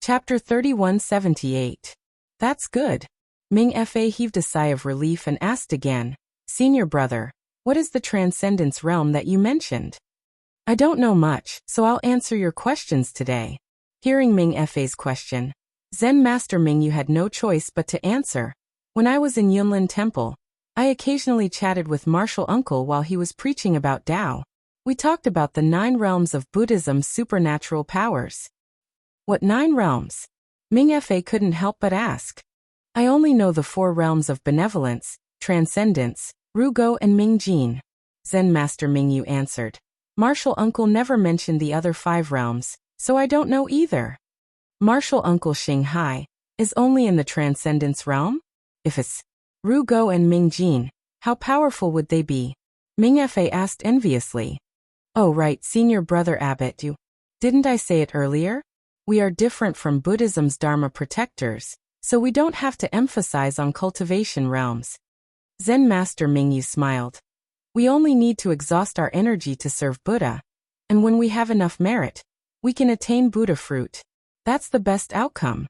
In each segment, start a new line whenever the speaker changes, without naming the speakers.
Chapter 3178. That's good. Ming Fa heaved a sigh of relief and asked again, Senior brother, what is the Transcendence realm that you mentioned? I don't know much, so I'll answer your questions today. Hearing Ming Fa's question, Zen Master Mingyu had no choice but to answer. When I was in Yunlin Temple, I occasionally chatted with Martial Uncle while he was preaching about Tao. We talked about the 9 realms of Buddhism's supernatural powers. What 9 realms? Ming Fa couldn't help but ask. I only know the 4 realms of benevolence, transcendence, Rugo and Mingjin. Zen Master Mingyu answered. Martial Uncle never mentioned the other 5 realms, so I don't know either. Martial Uncle Xinghai is only in the transcendence realm? If it's Rugo and Mingjin, how powerful would they be? Ming Fa asked enviously. Oh right, Senior Brother Abbot, didn't I say it earlier? We are different from Buddhism's Dharma protectors, so we don't have to emphasize on cultivation realms. Zen Master Mingyu smiled. We only need to exhaust our energy to serve Buddha, and when we have enough merit, we can attain Buddha fruit. That's the best outcome.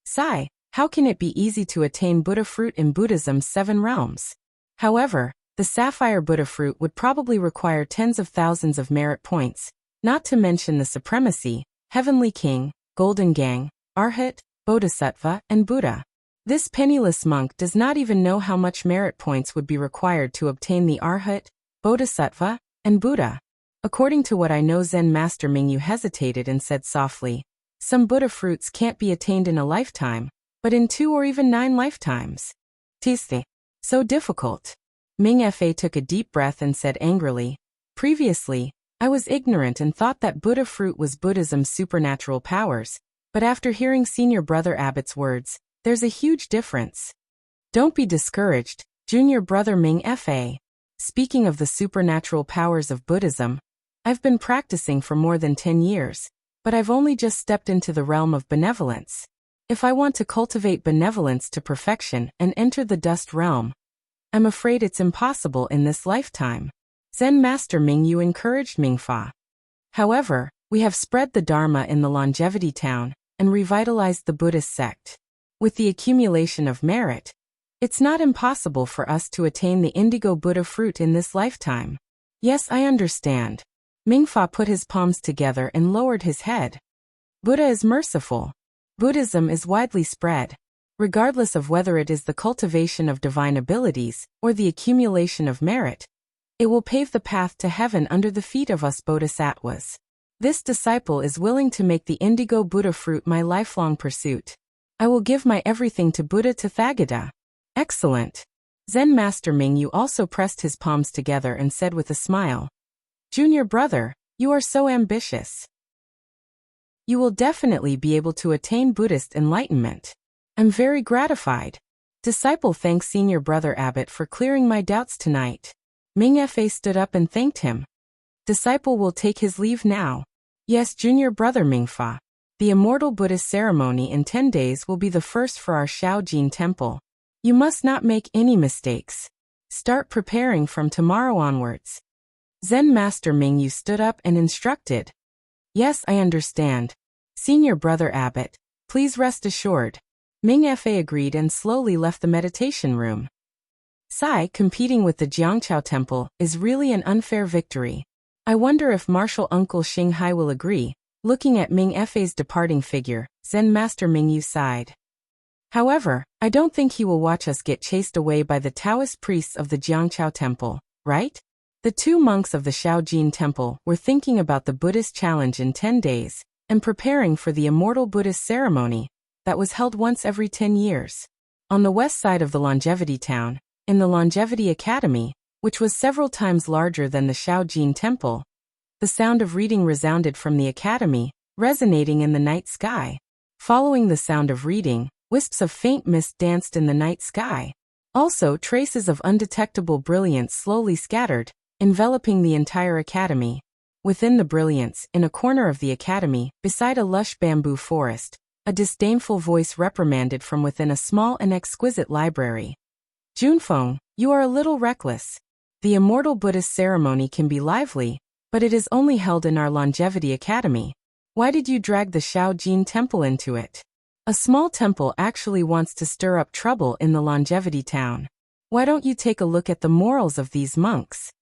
Sai, how can it be easy to attain Buddha fruit in Buddhism's 7 realms? However, the Sapphire Buddha fruit would probably require tens of thousands of merit points, not to mention the supremacy, Heavenly King, Golden Gang, Arhat, Bodhisattva, and Buddha. This penniless monk does not even know how much merit points would be required to obtain the Arhat, Bodhisattva, and Buddha. According to what I know, Zen Master Mingyu hesitated and said softly, some Buddha fruits can't be attained in a lifetime, but in 2 or even 9 lifetimes. Tiste. So difficult. Ming Fa took a deep breath and said angrily, previously, I was ignorant and thought that Buddha fruit was Buddhism's supernatural powers, but after hearing Senior Brother Abbot's words, there's a huge difference. Don't be discouraged, Junior Brother Ming Fa. Speaking of the supernatural powers of Buddhism, I've been practicing for more than 10 years, but I've only just stepped into the realm of benevolence. If I want to cultivate benevolence to perfection and enter the dust realm, I'm afraid it's impossible in this lifetime. Zen Master Mingyu encouraged Mingfa. However, we have spread the Dharma in the Longevity Town and revitalized the Buddhist sect. With the accumulation of merit, it's not impossible for us to attain the indigo Buddha fruit in this lifetime. Yes, I understand. Mingfa put his palms together and lowered his head. Buddha is merciful. Buddhism is widely spread. Regardless of whether it is the cultivation of divine abilities or the accumulation of merit, it will pave the path to heaven under the feet of us bodhisattvas. This disciple is willing to make the indigo Buddha fruit my lifelong pursuit. I will give my everything to Buddha Tathagata. Excellent. Zen Master Mingyu also pressed his palms together and said with a smile, Junior brother, you are so ambitious. You will definitely be able to attain Buddhist enlightenment. I'm very gratified. Disciple thanks Senior Brother Abbot for clearing my doubts tonight. Ming Fa stood up and thanked him. Disciple will take his leave now. Yes, Junior Brother Mingfa. The Immortal Buddhist ceremony in 10 days will be the first for our Shaojin Temple. You must not make any mistakes. Start preparing from tomorrow onwards. Zen Master Mingyu stood up and instructed. Yes, I understand. Senior Brother Abbot, please rest assured. Ming Fa agreed and slowly left the meditation room. Sai, competing with the Jiangqiao Temple, is really an unfair victory. I wonder if Martial Uncle Xinghai will agree. Looking at Ming Fa's departing figure, Zen Master Mingyu sighed. However, I don't think he will watch us get chased away by the Taoist priests of the Jiangqiao Temple, right? The 2 monks of the Shaojin Temple were thinking about the Buddhist challenge in 10 days and preparing for the Immortal Buddhist ceremony that was held once every 10 years. On the west side of the Longevity Town, in the Longevity Academy, which was several times larger than the Shaojin Temple, the sound of reading resounded from the academy, resonating in the night sky. Following the sound of reading, wisps of faint mist danced in the night sky. Also, traces of undetectable brilliance slowly scattered, enveloping the entire academy. Within the brilliance, in a corner of the academy, beside a lush bamboo forest, a disdainful voice reprimanded from within a small and exquisite library. Junfeng, you are a little reckless. The Immortal Buddhist ceremony can be lively, but it is only held in our Longevity Academy. Why did you drag the Shaojin Temple into it? A small temple actually wants to stir up trouble in the longevity town. Why don't you take a look at the morals of these monks?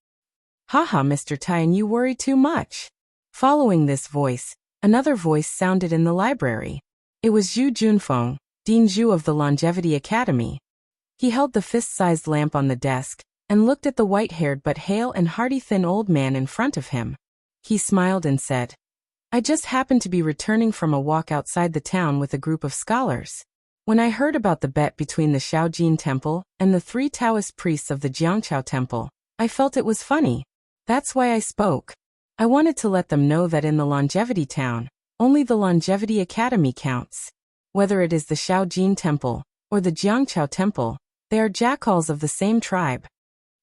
Haha, Mr. Tian, you worry too much. Following this voice, another voice sounded in the library. It was Zhu Junfeng, Dean Zhu of the Longevity Academy. He held the fist-sized lamp on the desk and looked at the white-haired but hale and hearty thin old man in front of him. He smiled and said, I just happened to be returning from a walk outside the town with a group of scholars. When I heard about the bet between the Shaojin Temple and the 3 Taoist priests of the Jiangqiao Temple, I felt it was funny. That's why I spoke. I wanted to let them know that in the longevity town, only the Longevity Academy counts. Whether it is the Shaojin Temple or the Jiangqiao Temple, they are jackals of the same tribe.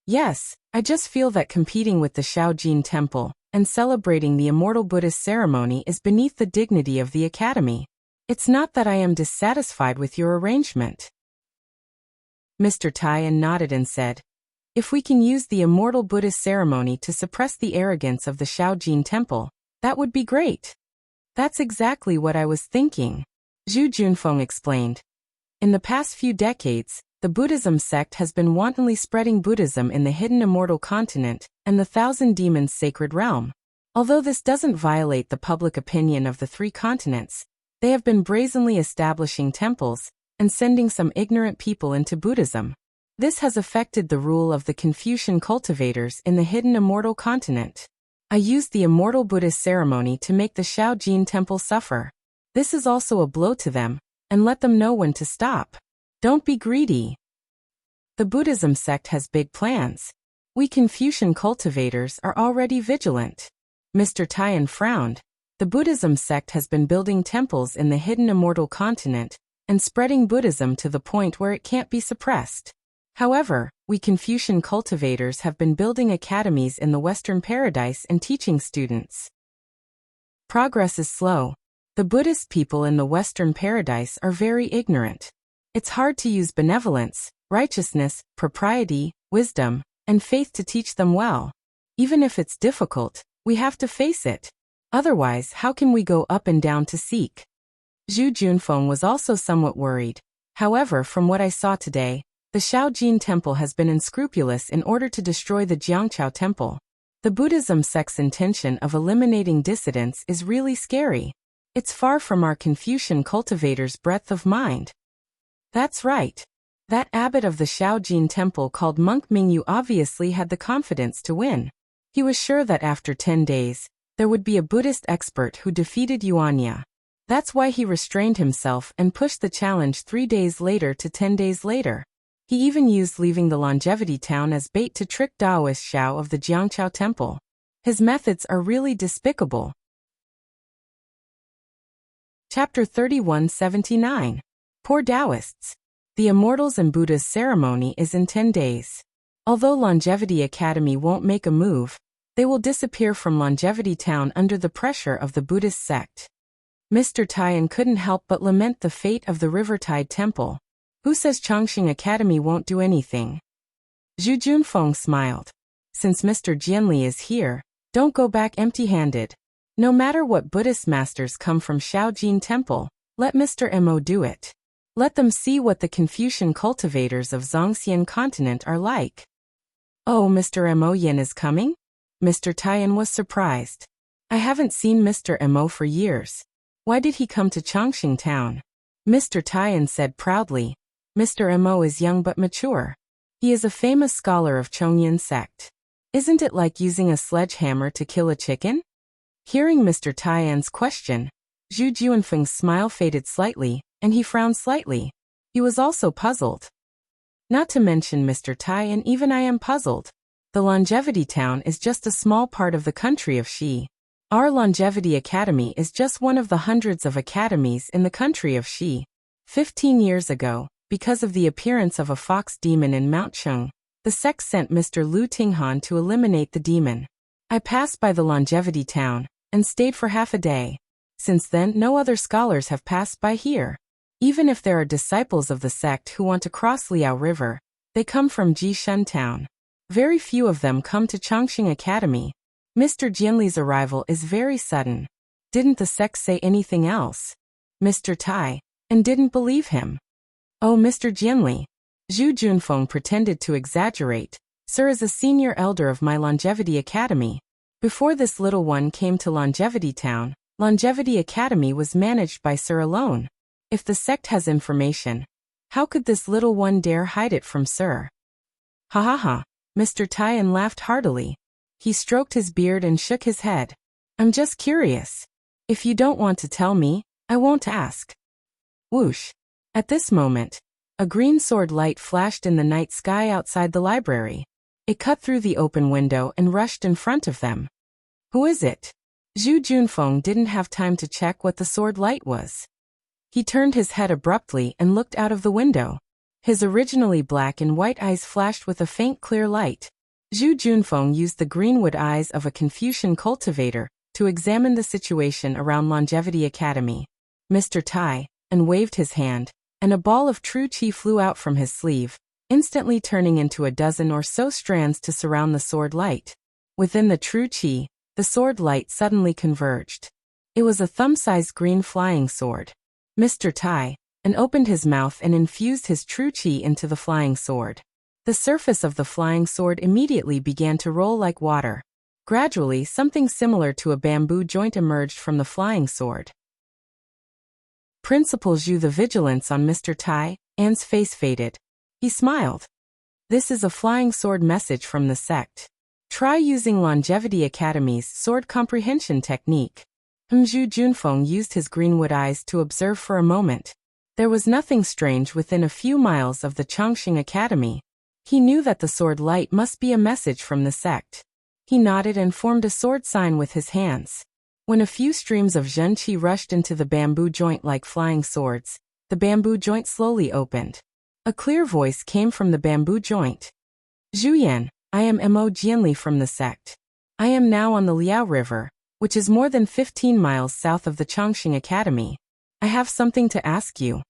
Yes, I just feel that competing with the Shaojin Temple and celebrating the immortal Buddhist ceremony is beneath the dignity of the Academy. It's not that I am dissatisfied with your arrangement. Mr. Tian nodded and said, if we can use the immortal Buddhist ceremony to suppress the arrogance of the Shaojin Temple, that would be great. That's exactly what I was thinking, Zhu Junfeng explained. In the past few decades, the Buddhism sect has been wantonly spreading Buddhism in the hidden immortal continent and the Thousand Demons sacred realm. Although this doesn't violate the public opinion of the 3 continents, they have been brazenly establishing temples and sending some ignorant people into Buddhism. This has affected the rule of the Confucian cultivators in the hidden immortal continent. I used the immortal Buddhist ceremony to make the Shaojin Temple suffer. This is also a blow to them, and let them know when to stop. Don't be greedy. The Buddhism sect has big plans. We Confucian cultivators are already vigilant. Mr. Tian frowned. The Buddhism sect has been building temples in the hidden immortal continent and spreading Buddhism to the point where it can't be suppressed. However, we Confucian cultivators have been building academies in the Western Paradise and teaching students. Progress is slow. The Buddhist people in the Western Paradise are very ignorant. It's hard to use benevolence, righteousness, propriety, wisdom, and faith to teach them well. Even if it's difficult, we have to face it. Otherwise, how can we go up and down to seek? Zhu Junfeng was also somewhat worried. However, from what I saw today, the Shaojin Temple has been unscrupulous in order to destroy the Jiangqiao Temple. The Buddhism sect's intention of eliminating dissidents is really scary. It's far from our Confucian cultivators' breadth of mind. That's right. That abbot of the Shaojin Temple called Monk Mingyu obviously had the confidence to win. He was sure that after 10 days, there would be a Buddhist expert who defeated Yuanya. That's why he restrained himself and pushed the challenge 3 days later to 10 days later. He even used leaving the longevity town as bait to trick Daoist Xiao of the Jiangqiao Temple. His methods are really despicable. Chapter 3179. Poor Taoists. The Immortals and Buddha's ceremony is in 10 days. Although Longevity Academy won't make a move, they will disappear from Longevity Town under the pressure of the Buddhist sect. Mr. Tian couldn't help but lament the fate of the Rivertide Temple. Who says Chongqing Academy won't do anything? Zhu Junfeng smiled. Since Mr. Jianli is here, don't go back empty-handed. No matter what Buddhist masters come from Shaojin Temple, let Mr. Mo do it. Let them see what the Confucian cultivators of Zhongxian continent are like. Oh, Mr. Mo Yin is coming? Mr. Tian was surprised. I haven't seen Mr. Mo for years. Why did he come to Chongqing town? Mr. Tian said proudly. Mr. Mo is young but mature. He is a famous scholar of Chongyan sect. Isn't it like using a sledgehammer to kill a chicken? Hearing Mr. Tian's question, Zhu Junfeng's smile faded slightly, and he frowned slightly. He was also puzzled. Not to mention Mr. Tian, even I am puzzled. The Longevity Town is just a small part of the country of Xi. Our Longevity Academy is just one of the hundreds of academies in the country of Xi. 15 years ago, because of the appearance of a fox demon in Mount Cheng, the sect sent Mr. Lu Tinghan to eliminate the demon. I passed by the Longevity Town and stayed for half a day. Since then, no other scholars have passed by here. Even if there are disciples of the sect who want to cross Liao River, they come from Jishun Town. Very few of them come to Chongqing Academy. Mr. Jianli's arrival is very sudden. Didn't the sect say anything else? Mr. Tai, and didn't believe him. Oh, Mr. Jianli. Zhu Junfeng pretended to exaggerate. Sir is a senior elder of my Longevity Academy. Before this little one came to Longevity Town, Longevity Academy was managed by Sir alone. If the sect has information, how could this little one dare hide it from Sir? Ha ha ha. Mr. Taiyan laughed heartily. He stroked his beard and shook his head. I'm just curious. If you don't want to tell me, I won't ask. Whoosh. At this moment, a green sword light flashed in the night sky outside the library. It cut through the open window and rushed in front of them. Who is it? Zhu Junfeng didn't have time to check what the sword light was. He turned his head abruptly and looked out of the window. His originally black and white eyes flashed with a faint clear light. Zhu Junfeng used the greenwood eyes of a Confucian cultivator to examine the situation around Longevity Academy. Mr. Tai, and waved his hand, and a ball of true qi flew out from his sleeve, instantly turning into a dozen or so strands to surround the sword light. Within the true qi, the sword light suddenly converged. It was a thumb-sized green flying sword. Mr. Tai, and opened his mouth and infused his true qi into the flying sword. The surface of the flying sword immediately began to roll like water. Gradually, something similar to a bamboo joint emerged from the flying sword. Principal Zhu, the vigilance on Mr. Tai, An's face faded. He smiled. This is a flying sword message from the sect. Try using Longevity Academy's sword comprehension technique. Zhu Junfeng used his greenwood eyes to observe for a moment. There was nothing strange within a few miles of the Chongqing Academy. He knew that the sword light must be a message from the sect. He nodded and formed a sword sign with his hands. When a few streams of zhenqi rushed into the bamboo joint like flying swords, the bamboo joint slowly opened. A clear voice came from the bamboo joint. Zhuyan, I am Mo Jianli from the sect. I am now on the Liao River, which is more than 15 miles south of the Chongqing Academy. I have something to ask you.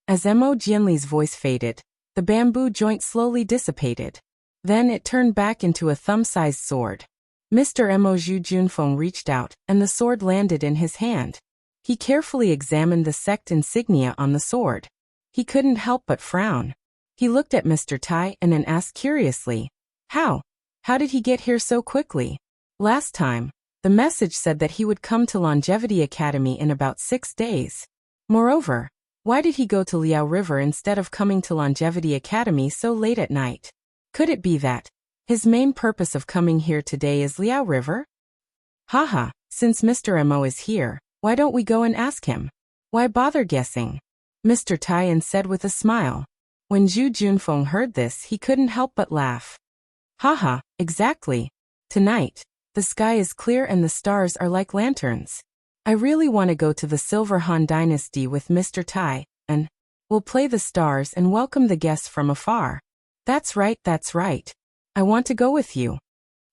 As Mo Jianli's voice faded, the bamboo joint slowly dissipated. Then it turned back into a thumb-sized sword. Mr. Mo Zhu Junfeng reached out, and the sword landed in his hand. He carefully examined the sect insignia on the sword. He couldn't help but frown. He looked at Mr. Tai and then asked curiously, How did he get here so quickly? Last time, the message said that he would come to Longevity Academy in about 6 days. Moreover, why did he go to Liao River instead of coming to Longevity Academy so late at night? Could it be that his main purpose of coming here today is Liao River? Haha, since Mr. Mo is here, why don't we go and ask him? Why bother guessing? Mr. Taiyan said with a smile. When Zhu Junfeng heard this, he couldn't help but laugh. Haha, exactly. Tonight, the sky is clear and the stars are like lanterns. I really want to go to the Silver Han Dynasty with Mr. Tai, and we'll play the stars and welcome the guests from afar. That's right, that's right. I want to go with you.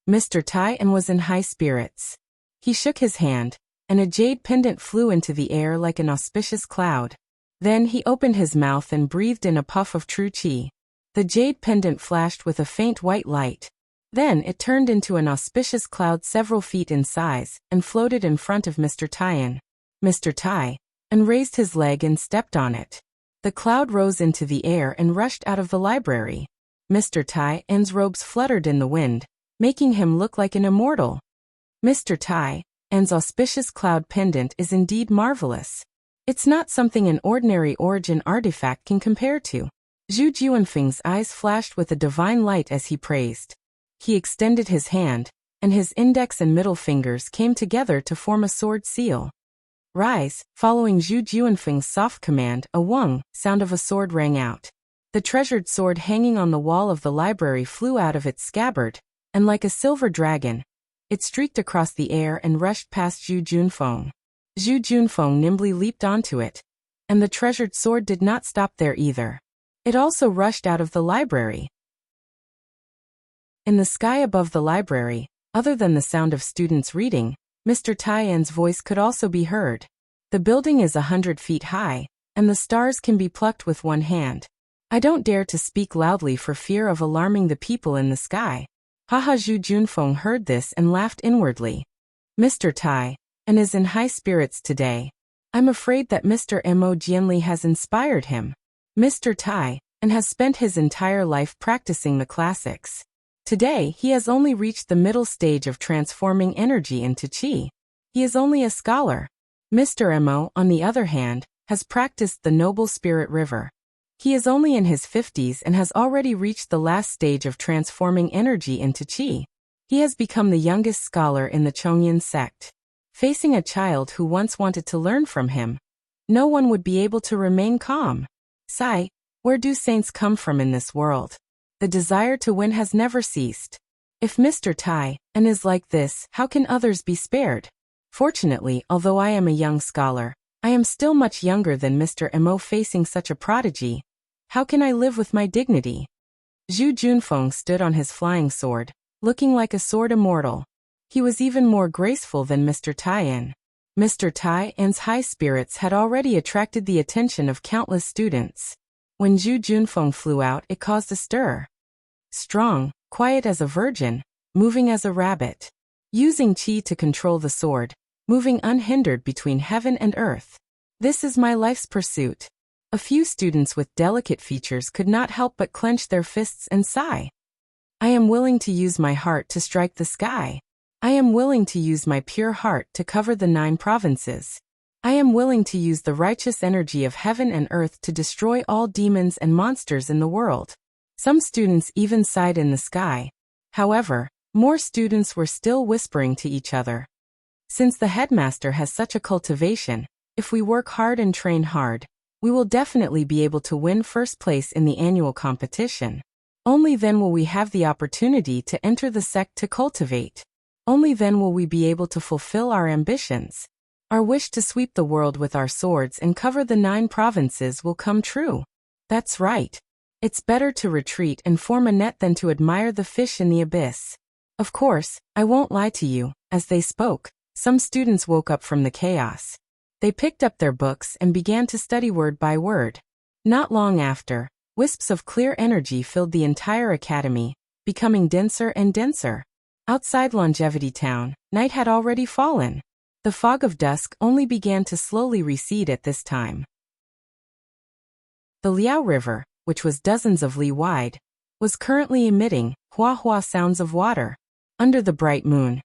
Mr. Taiyan was in high spirits. He shook his hand, and a jade pendant flew into the air like an auspicious cloud. Then he opened his mouth and breathed in a puff of true qi. The jade pendant flashed with a faint white light. Then it turned into an auspicious cloud several feet in size and floated in front of Mr. Taiyan. Mr. Tai, and raised his leg and stepped on it. The cloud rose into the air and rushed out of the library. Mr. Taiyan's robes fluttered in the wind, making him look like an immortal. Mr. Taiyan's auspicious cloud pendant is indeed marvelous. It's not something an ordinary origin artifact can compare to. Zhu Junfeng's eyes flashed with a divine light as he praised. He extended his hand, and his index and middle fingers came together to form a sword seal. Rise, following Zhu Junfeng's soft command, a wung sound of a sword rang out. The treasured sword hanging on the wall of the library flew out of its scabbard, and like a silver dragon, it streaked across the air and rushed past Zhu Junfeng. Zhu Junfeng nimbly leaped onto it, and the treasured sword did not stop there either. It also rushed out of the library. In the sky above the library, other than the sound of students reading, Mr. Taiyan's voice could also be heard. The building is 100 feet high, and the stars can be plucked with one hand. I don't dare to speak loudly for fear of alarming the people in the sky. Haha. Zhu Junfeng heard this and laughed inwardly. Mr. Tai, and is in high spirits today. I'm afraid that Mr. Mo Jianli has inspired him, Mr. Tai, and has spent his entire life practicing the classics. Today, he has only reached the middle stage of transforming energy into qi. He is only a scholar. Mr. Mo, on the other hand, has practiced the noble spirit river. He is only in his 50s and has already reached the last stage of transforming energy into qi. He has become the youngest scholar in the Chongyan sect. Facing a child who once wanted to learn from him, no one would be able to remain calm. Sigh, where do saints come from in this world? The desire to win has never ceased. If Mr. Tai and is like this, how can others be spared? Fortunately, although I am a young scholar, I am still much younger than Mr. Mo. Facing such a prodigy, how can I live with my dignity? Zhu Junfeng stood on his flying sword, looking like a sword immortal. He was even more graceful than Mr. Tai. Mr. Tai-en's high spirits had already attracted the attention of countless students. When Zhu Junfeng flew out, it caused a stir. Strong, quiet as a virgin, moving as a rabbit. Using qi to control the sword, moving unhindered between heaven and earth. This is my life's pursuit. A few students with delicate features could not help but clench their fists and sigh. I am willing to use my heart to strike the sky. I am willing to use my pure heart to cover the 9 provinces. I am willing to use the righteous energy of heaven and earth to destroy all demons and monsters in the world. Some students even sighed in the sky. However, more students were still whispering to each other. Since the headmaster has such a cultivation, if we work hard and train hard, we will definitely be able to win first place in the annual competition. Only then will we have the opportunity to enter the sect to cultivate. Only then will we be able to fulfill our ambitions. Our wish to sweep the world with our swords and cover the 9 provinces will come true. That's right. It's better to retreat and form a net than to admire the fish in the abyss. Of course, I won't lie to you. As they spoke, some students woke up from the chaos. They picked up their books and began to study word by word. Not long after, wisps of clear energy filled the entire academy, becoming denser and denser. Outside Longevity Town, night had already fallen. The fog of dusk only began to slowly recede at this time. The Liao River, which was dozens of li wide, was currently emitting hua-hua sounds of water. Under the bright moon,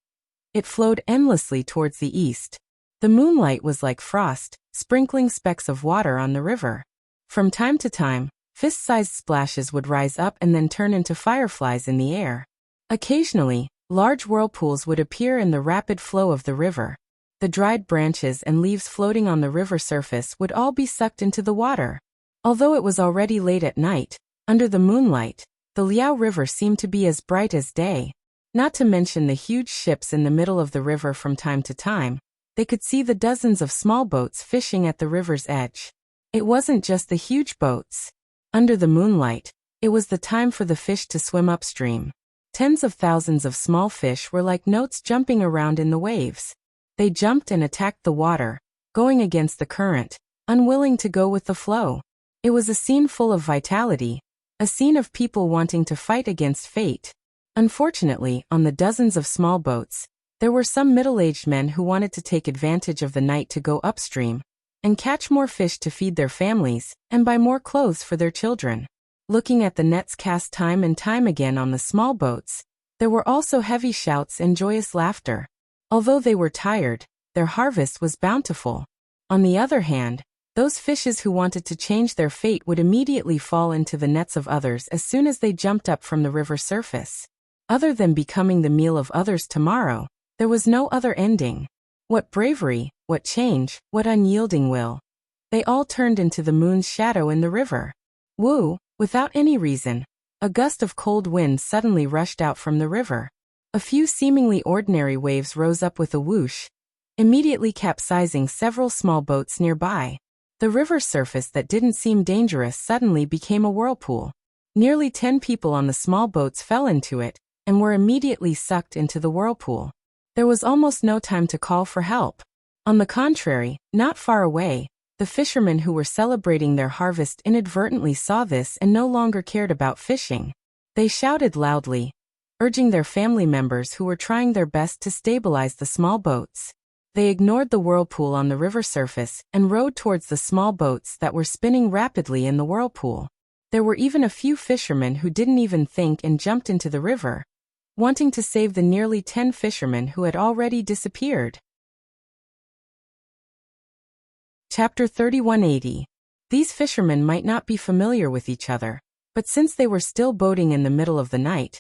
it flowed endlessly towards the east. The moonlight was like frost, sprinkling specks of water on the river. From time to time, fist-sized splashes would rise up and then turn into fireflies in the air. Occasionally, large whirlpools would appear in the rapid flow of the river. The dried branches and leaves floating on the river surface would all be sucked into the water. Although it was already late at night, under the moonlight, the Liao River seemed to be as bright as day. Not to mention the huge ships in the middle of the river. From time to time, they could see the dozens of small boats fishing at the river's edge. It wasn't just the huge boats. Under the moonlight, it was the time for the fish to swim upstream. Tens of thousands of small fish were like notes jumping around in the waves. They jumped and attacked the water, going against the current, unwilling to go with the flow. It was a scene full of vitality, a scene of people wanting to fight against fate. Unfortunately, on the dozens of small boats, there were some middle-aged men who wanted to take advantage of the night to go upstream and catch more fish to feed their families and buy more clothes for their children. Looking at the nets cast time and time again on the small boats, there were also heavy shouts and joyous laughter. Although they were tired, their harvest was bountiful. On the other hand, those fishes who wanted to change their fate would immediately fall into the nets of others as soon as they jumped up from the river surface. Other than becoming the meal of others tomorrow, there was no other ending. What bravery, what change, what unyielding will. They all turned into the moon's shadow in the river. Woo, without any reason, a gust of cold wind suddenly rushed out from the river. A few seemingly ordinary waves rose up with a whoosh, immediately capsizing several small boats nearby. The river surface that didn't seem dangerous suddenly became a whirlpool. Nearly 10 people on the small boats fell into it and were immediately sucked into the whirlpool. There was almost no time to call for help. On the contrary, not far away, the fishermen who were celebrating their harvest inadvertently saw this and no longer cared about fishing. They shouted loudly, urging their family members who were trying their best to stabilize the small boats. They ignored the whirlpool on the river surface and rowed towards the small boats that were spinning rapidly in the whirlpool. There were even a few fishermen who didn't even think and jumped into the river, wanting to save the nearly 10 fishermen who had already disappeared. Chapter 3180. These fishermen might not be familiar with each other, but since they were still boating in the middle of the night,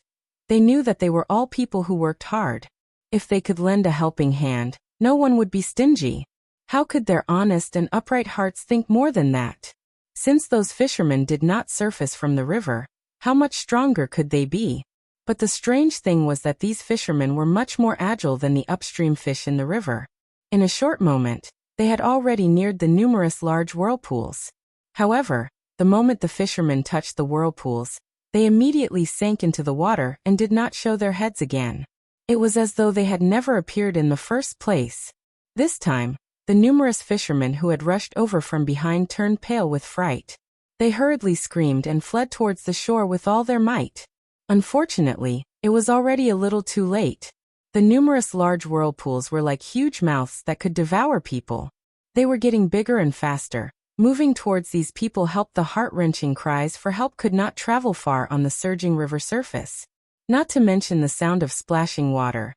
they knew that they were all people who worked hard. If they could lend a helping hand, no one would be stingy. How could their honest and upright hearts think more than that? Since those fishermen did not surface from the river, how much stronger could they be? But the strange thing was that these fishermen were much more agile than the upstream fish in the river. In a short moment, they had already neared the numerous large whirlpools. However, the moment the fishermen touched the whirlpools, they immediately sank into the water and did not show their heads again. It was as though they had never appeared in the first place. This time, the numerous fishermen who had rushed over from behind turned pale with fright. They hurriedly screamed and fled towards the shore with all their might. Unfortunately, it was already a little too late. The numerous large whirlpools were like huge mouths that could devour people. They were getting bigger and faster. Moving towards these people helped. The heart-wrenching cries for help could not travel far on the surging river surface. Not to mention the sound of splashing water.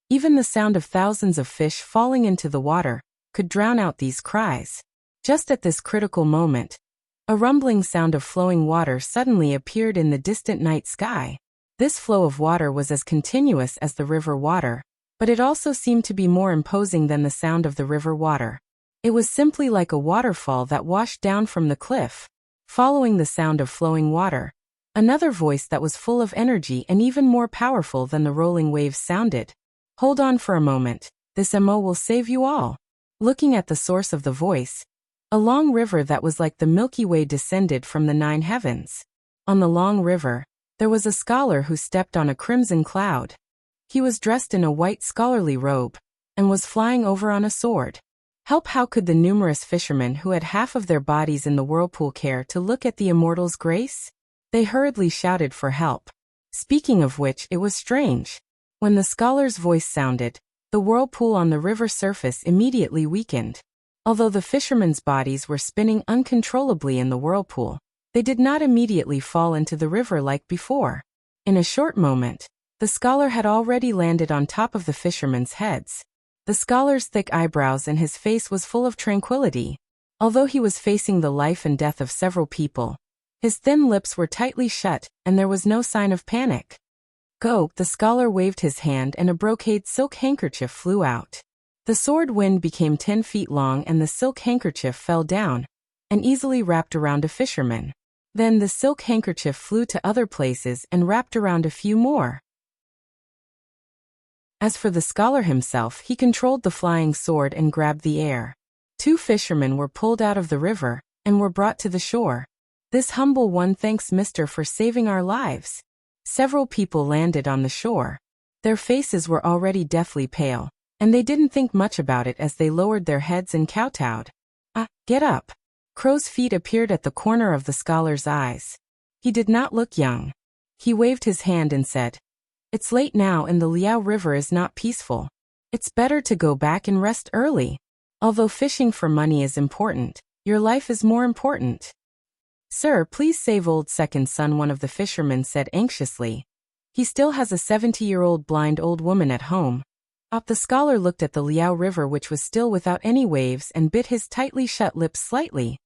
Even the sound of thousands of fish falling into the water could drown out these cries. Just at this critical moment, a rumbling sound of flowing water suddenly appeared in the distant night sky. This flow of water was as continuous as the river water, but it also seemed to be more imposing than the sound of the river water. It was simply like a waterfall that washed down from the cliff. Following the sound of flowing water, another voice that was full of energy and even more powerful than the rolling waves sounded. Hold on for a moment, this MO will save you all. Looking at the source of the voice, a long river that was like the Milky Way descended from the 9 heavens. On the long river, there was a scholar who stepped on a crimson cloud. He was dressed in a white scholarly robe, and was flying over on a sword. Help! How could the numerous fishermen who had half of their bodies in the whirlpool care to look at the immortal's grace? They hurriedly shouted for help. Speaking of which, it was strange. When the scholar's voice sounded, the whirlpool on the river surface immediately weakened. Although the fishermen's bodies were spinning uncontrollably in the whirlpool, they did not immediately fall into the river like before. In a short moment, the scholar had already landed on top of the fishermen's heads. The scholar's thick eyebrows and his face was full of tranquility. Although he was facing the life and death of several people, his thin lips were tightly shut, and there was no sign of panic. Go! The scholar waved his hand and a brocade silk handkerchief flew out. The sword wind became 10 feet long and the silk handkerchief fell down and easily wrapped around a fisherman. Then the silk handkerchief flew to other places and wrapped around a few more. As for the scholar himself, he controlled the flying sword and grabbed the air. 2 fishermen were pulled out of the river and were brought to the shore. This humble one thanks Mr. for saving our lives. Several people landed on the shore. Their faces were already deathly pale, and they didn't think much about it as they lowered their heads and kowtowed. Get up. Crow's feet appeared at the corner of the scholar's eyes. He did not look young. He waved his hand and said, "It's late now and the Liao River is not peaceful. It's better to go back and rest early. Although fishing for money is important, your life is more important." "Sir, please save old second son," one of the fishermen said anxiously. "He still has a 70-year-old blind old woman at home." The scholar looked at the Liao River, which was still without any waves, and bit his tightly shut lips slightly.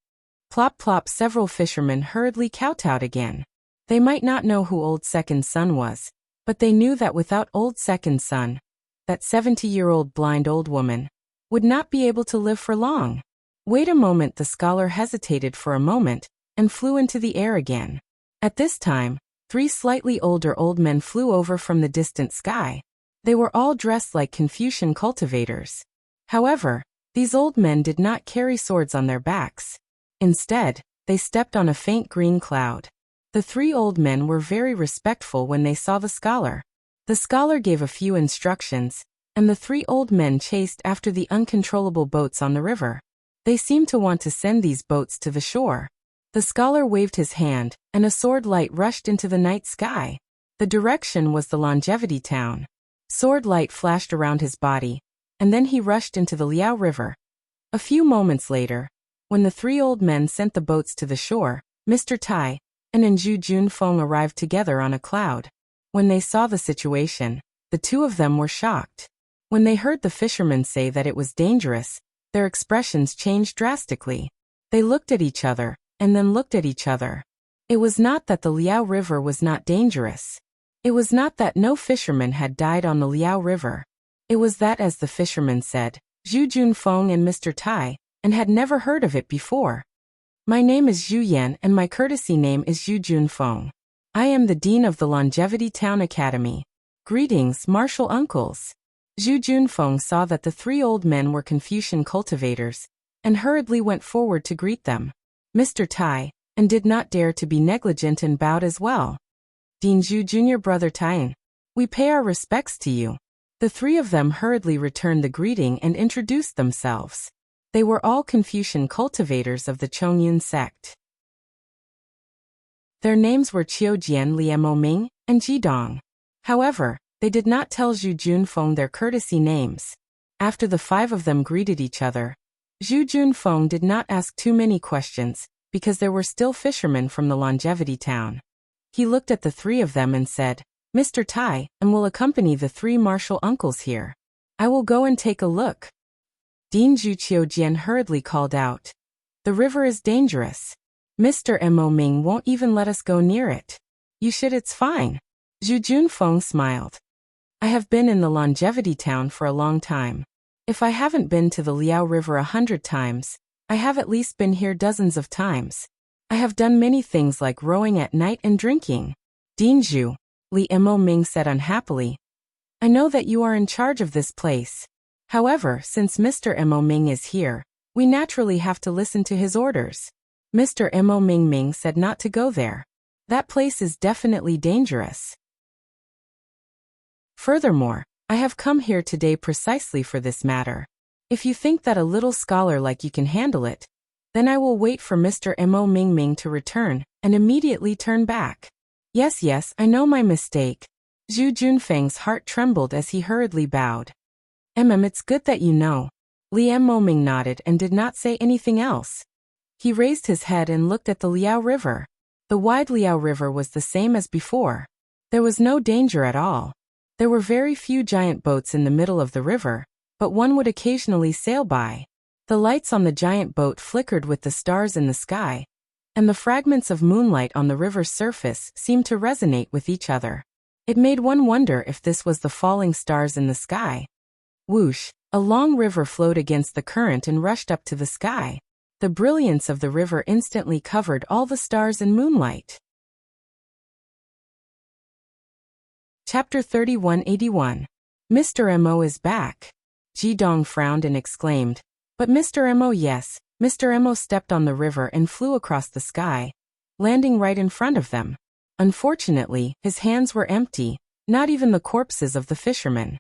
Plop plop, several fishermen hurriedly kowtowed again. They might not know who old second son was, but they knew that without old second son, that 70-year-old blind old woman would not be able to live for long. Wait a moment, the scholar hesitated for a moment and flew into the air again. At this time, 3 slightly older old men flew over from the distant sky. They were all dressed like Confucian cultivators. However, these old men did not carry swords on their backs. Instead, they stepped on a faint green cloud. The 3 old men were very respectful when they saw the scholar. The scholar gave a few instructions, and the 3 old men chased after the uncontrollable boats on the river. They seemed to want to send these boats to the shore. The scholar waved his hand, and a sword light rushed into the night sky. The direction was the Longevity Town. Sword light flashed around his body, and then he rushed into the Liao River. A few moments later, when the three old men sent the boats to the shore, Mr. Tai and Zhu Junfeng arrived together on a cloud. When they saw the situation, the two of them were shocked. When they heard the fishermen say that it was dangerous, their expressions changed drastically. They looked at each other, and then looked at each other. It was not that the Liao River was not dangerous. It was not that no fisherman had died on the Liao River. It was that, as the fishermen said, Zhu Junfeng and Mr. Tai, and had never heard of it before. My name is Zhu Yan and my courtesy name is Zhu Junfeng. I am the Dean of the Longevity Town Academy. Greetings, martial uncles. Zhu Junfeng saw that the three old men were Confucian cultivators, and hurriedly went forward to greet them. Mr. Tai, and did not dare to be negligent and bowed as well. Dean Zhu Jr. Brother Taiyan, we pay our respects to you. The three of them hurriedly returned the greeting and introduced themselves. They were all Confucian cultivators of the Chongyun sect. Their names were Qiujian Liemo Ming and Jidong. However, they did not tell Zhu Junfeng their courtesy names. After the five of them greeted each other, Zhu Junfeng did not ask too many questions, because there were still fishermen from the Longevity Town. He looked at the three of them and said, Mr. Tai, and will accompany the three martial uncles here. I will go and take a look. Dean Zhu Qiujian hurriedly called out. The river is dangerous. Mr. Mo Ming won't even let us go near it. You should, it's fine. Zhu Junfeng smiled. I have been in the Longevity Town for a long time. If I haven't been to the Liao River 100 times, I have at least been here dozens of times. I have done many things like rowing at night and drinking. Dean Zhu, Li Mo Ming said unhappily. I know that you are in charge of this place. However, since Mr. Mo Ming is here, we naturally have to listen to his orders. Mr. Mo Ming said not to go there. That place is definitely dangerous. Furthermore, I have come here today precisely for this matter. If you think that a little scholar like you can handle it, then I will wait for Mr. Mo Ming to return, and immediately turn back. Yes, I know my mistake. Zhu Junfeng's heart trembled as he hurriedly bowed. It's good that you know. Li Mo Ming nodded and did not say anything else. He raised his head and looked at the Liao River. The wide Liao River was the same as before. There was no danger at all. There were very few giant boats in the middle of the river, but one would occasionally sail by. The lights on the giant boat flickered with the stars in the sky, and the fragments of moonlight on the river's surface seemed to resonate with each other. It made one wonder if this was the falling stars in the sky. Whoosh, a long river flowed against the current and rushed up to the sky. The brilliance of the river instantly covered all the stars in moonlight. Chapter 3181. Mr. Mo is back. Jidong frowned and exclaimed, but Mr. Mo, yes. Mr. Mo stepped on the river and flew across the sky, landing right in front of them. Unfortunately, his hands were empty, not even the corpses of the fishermen.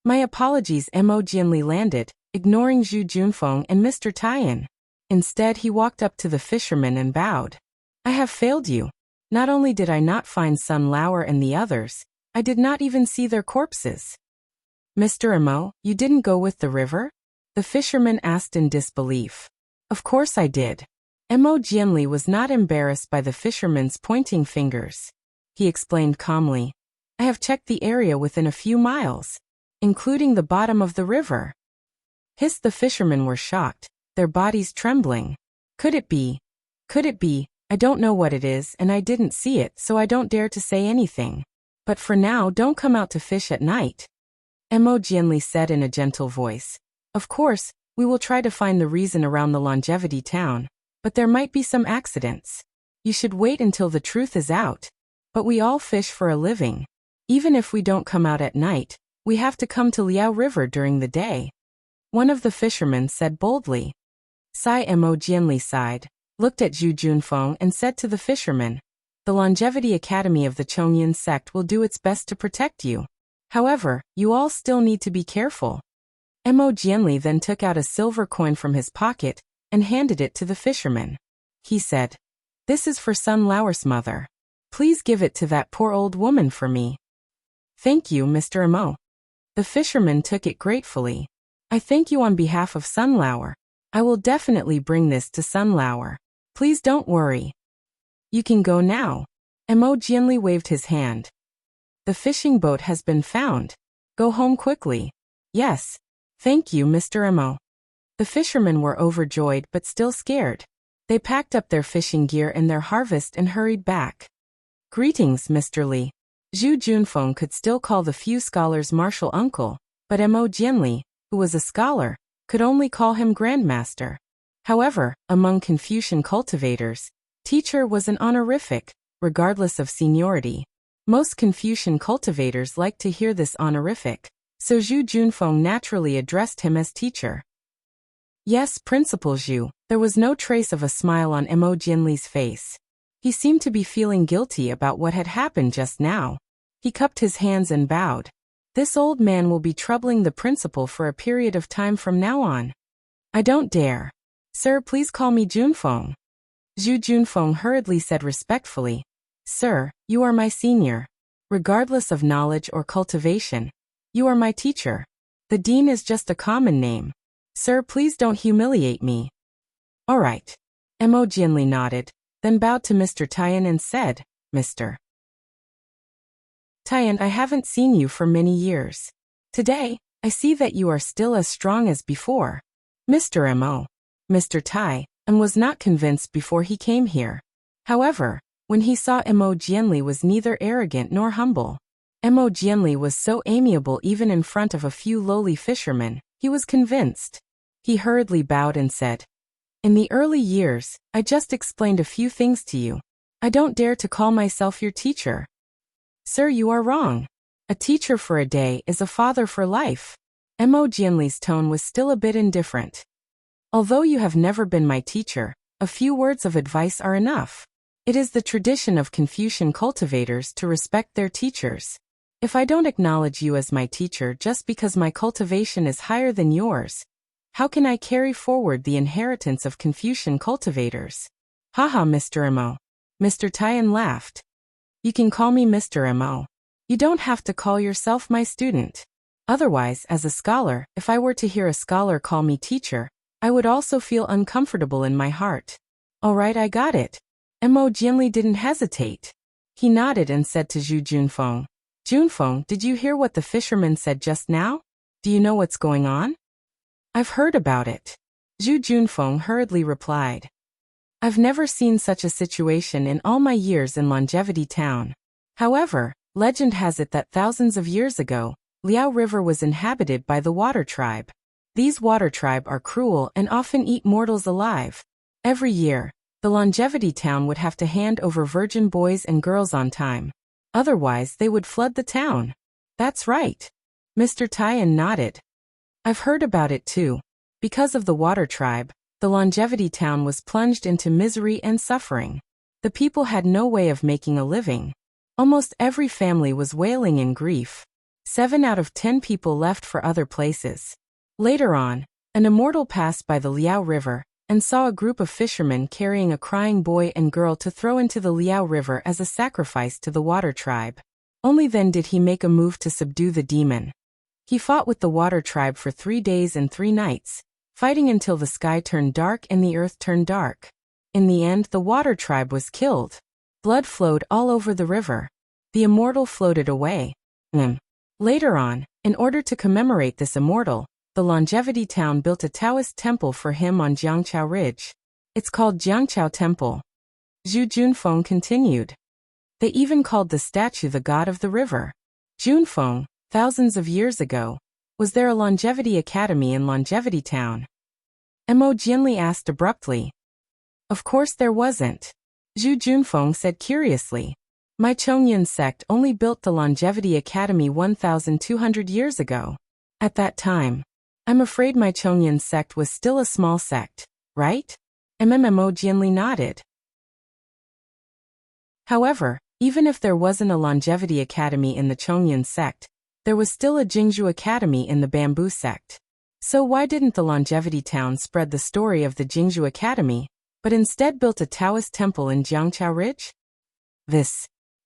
My apologies. Mo Jianli landed, ignoring Zhu Junfeng and Mr. Taiyan. Instead, he walked up to the fishermen and bowed. I have failed you. Not only did I not find Sun Lauer and the others, I did not even see their corpses. Mr. Mo, you didn't go with the river? The fisherman asked in disbelief. Of course I did. Mo Jianli was not embarrassed by the fisherman's pointing fingers. He explained calmly. I have checked the area within a few miles, including the bottom of the river. Hissed the fishermen were shocked, their bodies trembling. Could it be? I don't know what it is and I didn't see it, so I don't dare to say anything. But for now, don't come out to fish at night. Mo Jianli said in a gentle voice. Of course, we will try to find the reason around the Longevity Town, but there might be some accidents. You should wait until the truth is out. But we all fish for a living. Even if we don't come out at night, we have to come to Liao River during the day. One of the fishermen said boldly. Mo Jianli sighed, looked at Zhu Junfeng and said to the fisherman, the Longevity Academy of the Chongyun sect will do its best to protect you. However, you all still need to be careful. Mo Jianli then took out a silver coin from his pocket and handed it to the fisherman. He said, This is for Sun Lauer's mother. Please give it to that poor old woman for me. Thank you, Mr. Mo. The fisherman took it gratefully. I thank you on behalf of Sunflower. I will definitely bring this to Sunflower. Please don't worry. You can go now. Mo Jianli waved his hand. The fishing boat has been found. Go home quickly. Yes. Thank you, Mr. Mo. The fishermen were overjoyed but still scared. They packed up their fishing gear and their harvest and hurried back. Greetings, Mr. Li. Zhu Junfeng could still call the few scholars martial uncle, but Mo Jianli, who was a scholar, could only call him grandmaster. However, among Confucian cultivators, teacher was an honorific, regardless of seniority. Most Confucian cultivators liked to hear this honorific, so Zhu Junfeng naturally addressed him as teacher. Yes, Principal Zhu. There was no trace of a smile on Mo Jianli's face. He seemed to be feeling guilty about what had happened just now. He cupped his hands and bowed. This old man will be troubling the principal for a period of time from now on. I don't dare. Sir, please call me Junfeng. Zhu Junfeng hurriedly said respectfully. Sir, you are my senior. Regardless of knowledge or cultivation, you are my teacher. The dean is just a common name. Sir, please don't humiliate me. All right. Mo Jianli nodded, then bowed to Mr. Tian and said, Mr. Tian, I haven't seen you for many years. Today, I see that you are still as strong as before. Mr. Mo. Mr. Tai, and was not convinced before he came here. However, when he saw Mo Jianli was neither arrogant nor humble. Mo Jianli was so amiable even in front of a few lowly fishermen, he was convinced. He hurriedly bowed and said, In the early years, I just explained a few things to you. I don't dare to call myself your teacher. Sir, you are wrong. A teacher for a day is a father for life. Mo Jianli's tone was still a bit indifferent. Although you have never been my teacher, a few words of advice are enough. It is the tradition of Confucian cultivators to respect their teachers. If I don't acknowledge you as my teacher just because my cultivation is higher than yours, how can I carry forward the inheritance of Confucian cultivators? Haha, Mr. Mo. Mr. Tian laughed. You can call me Mr. Mo. You don't have to call yourself my student. Otherwise, as a scholar, if I were to hear a scholar call me teacher, I would also feel uncomfortable in my heart. All right, I got it. Mo Jianli didn't hesitate. He nodded and said to Zhu Junfeng, Junfeng, did you hear what the fisherman said just now? Do you know what's going on? I've heard about it. Zhu Junfeng hurriedly replied. I've never seen such a situation in all my years in Longevity Town. However, legend has it that thousands of years ago, Liao River was inhabited by the Water Tribe. These Water Tribe are cruel and often eat mortals alive. Every year, the Longevity Town would have to hand over virgin boys and girls on time. Otherwise, they would flood the town. That's right. Mr. Tian nodded. I've heard about it too. Because of the Water Tribe, the Longevity Town was plunged into misery and suffering. The people had no way of making a living. Almost every family was wailing in grief. 7 out of 10 people left for other places. Later on, an immortal passed by the Liao River and saw a group of fishermen carrying a crying boy and girl to throw into the Liao River as a sacrifice to the Water Tribe. Only then did he make a move to subdue the demon. He fought with the Water Tribe for 3 days and 3 nights, fighting until the sky turned dark and the earth turned dark. In the end, the Water Tribe was killed. Blood flowed all over the river. The immortal floated away. Later on, in order to commemorate this immortal, the Longevity Town built a Taoist temple for him on Jiangqiao Ridge. It's called Jiangqiao Temple. Zhu Junfeng continued. They even called the statue the god of the river. Junfeng, thousands of years ago, was there a longevity academy in Longevity Town? Mo Jianli asked abruptly. Of course there wasn't. Zhu Junfeng said curiously. My Chongyun sect only built the Longevity Academy 1,200 years ago. At that time, I'm afraid my Chongyun sect was still a small sect, right? Mo Jianli nodded. However, even if there wasn't a Longevity Academy in the Chongyun sect, there was still a Jingzhu Academy in the Bamboo sect. So why didn't the Longevity Town spread the story of the Jingzhu Academy, but instead built a Taoist temple in Jiangqiao Ridge?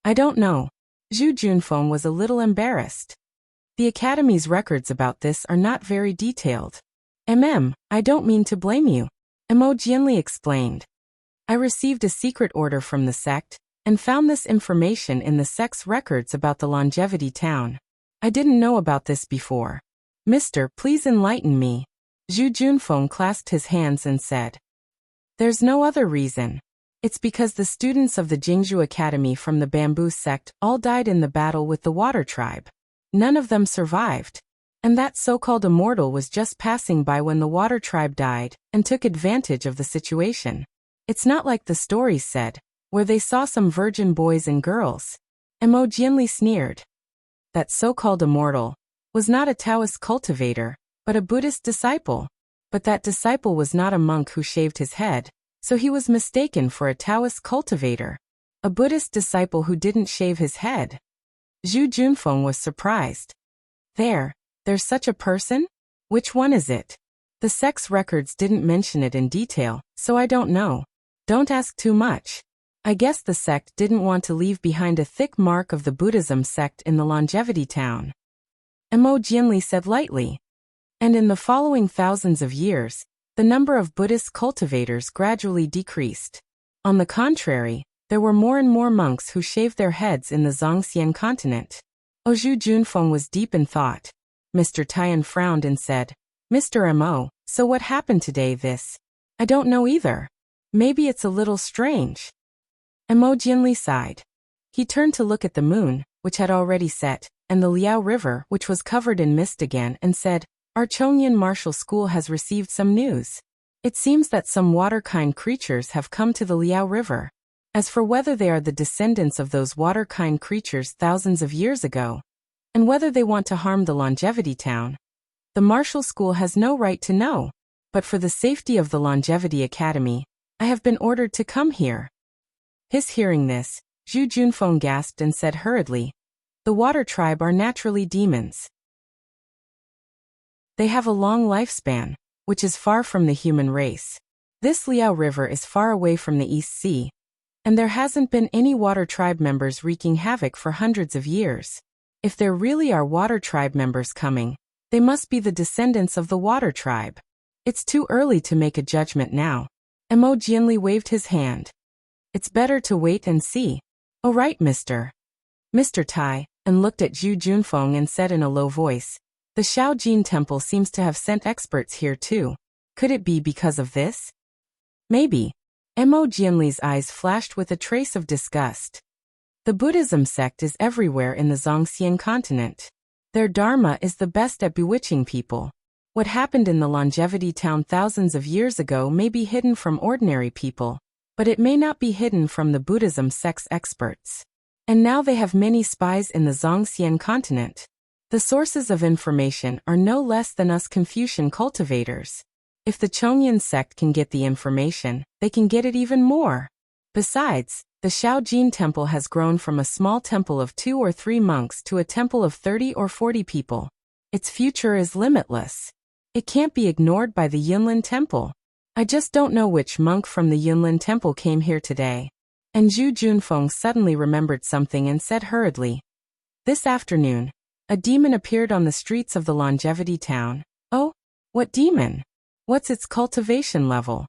I don't know. Zhu Junfeng was a little embarrassed. The Academy's records about this are not very detailed. I don't mean to blame you, Mo Jianli explained. I received a secret order from the sect, and found this information in the sect's records about the Longevity Town. I didn't know about this before. Mister, please enlighten me. Zhu Junfeng clasped his hands and said. There's no other reason. It's because the students of the Jingzhou Academy from the Bamboo sect all died in the battle with the Water Tribe. None of them survived. And that so-called immortal was just passing by when the Water Tribe died, and took advantage of the situation. It's not like the stories said, where they saw some virgin boys and girls. Mo Jianli sneered. That so-called immortal was not a Taoist cultivator, but a Buddhist disciple. But that disciple was not a monk who shaved his head, so he was mistaken for a Taoist cultivator. A Buddhist disciple who didn't shave his head. Zhu Junfeng was surprised. There's such a person? Which one is it? The sect's records didn't mention it in detail, so I don't know. Don't ask too much. I guess the sect didn't want to leave behind a thick mark of the Buddhism sect in the Longevity Town. Mo Jianli said lightly. And in the following thousands of years, the number of Buddhist cultivators gradually decreased. On the contrary, there were more and more monks who shaved their heads in the Zhongxian continent. Zhu Junfeng was deep in thought. Mr. Tian frowned and said, Mr. Mo, so what happened today this? I don't know either. Maybe it's a little strange. Mo Jianli sighed. He turned to look at the moon, which had already set, and the Liao River, which was covered in mist again, and said, Our Chongyan Martial School has received some news. It seems that some water-kind creatures have come to the Liao River. As for whether they are the descendants of those water-kind creatures thousands of years ago, and whether they want to harm the Longevity Town, the Martial School has no right to know. But for the safety of the Longevity Academy, I have been ordered to come here. His hearing this, Zhu Junfeng gasped and said hurriedly, The Water Tribe are naturally demons. They have a long lifespan, which is far from the human race. This Liao River is far away from the East Sea, and there hasn't been any Water Tribe members wreaking havoc for hundreds of years. If there really are Water Tribe members coming, they must be the descendants of the Water Tribe. It's too early to make a judgment now. Mo Jianli waved his hand. It's better to wait and see. Oh right, Mr. Tai, and looked at Zhu Junfeng and said in a low voice, The Shaojin Temple seems to have sent experts here too. Could it be because of this? Maybe. Mo Jianli's eyes flashed with a trace of disgust. The Buddhism sect is everywhere in the Zhongxian continent. Their dharma is the best at bewitching people. What happened in the Longevity Town thousands of years ago may be hidden from ordinary people, but it may not be hidden from the Buddhism sect's experts. And now they have many spies in the Zhongxian continent. The sources of information are no less than us Confucian cultivators. If the Chongyan sect can get the information, they can get it even more. Besides, the Shaojin Temple has grown from a small temple of 2 or 3 monks to a temple of 30 or 40 people. Its future is limitless. It can't be ignored by the Yunlin Temple. I just don't know which monk from the Yunlin Temple came here today. And Zhu Junfeng suddenly remembered something and said hurriedly, This afternoon, a demon appeared on the streets of the Longevity Town. Oh, what demon? What's its cultivation level?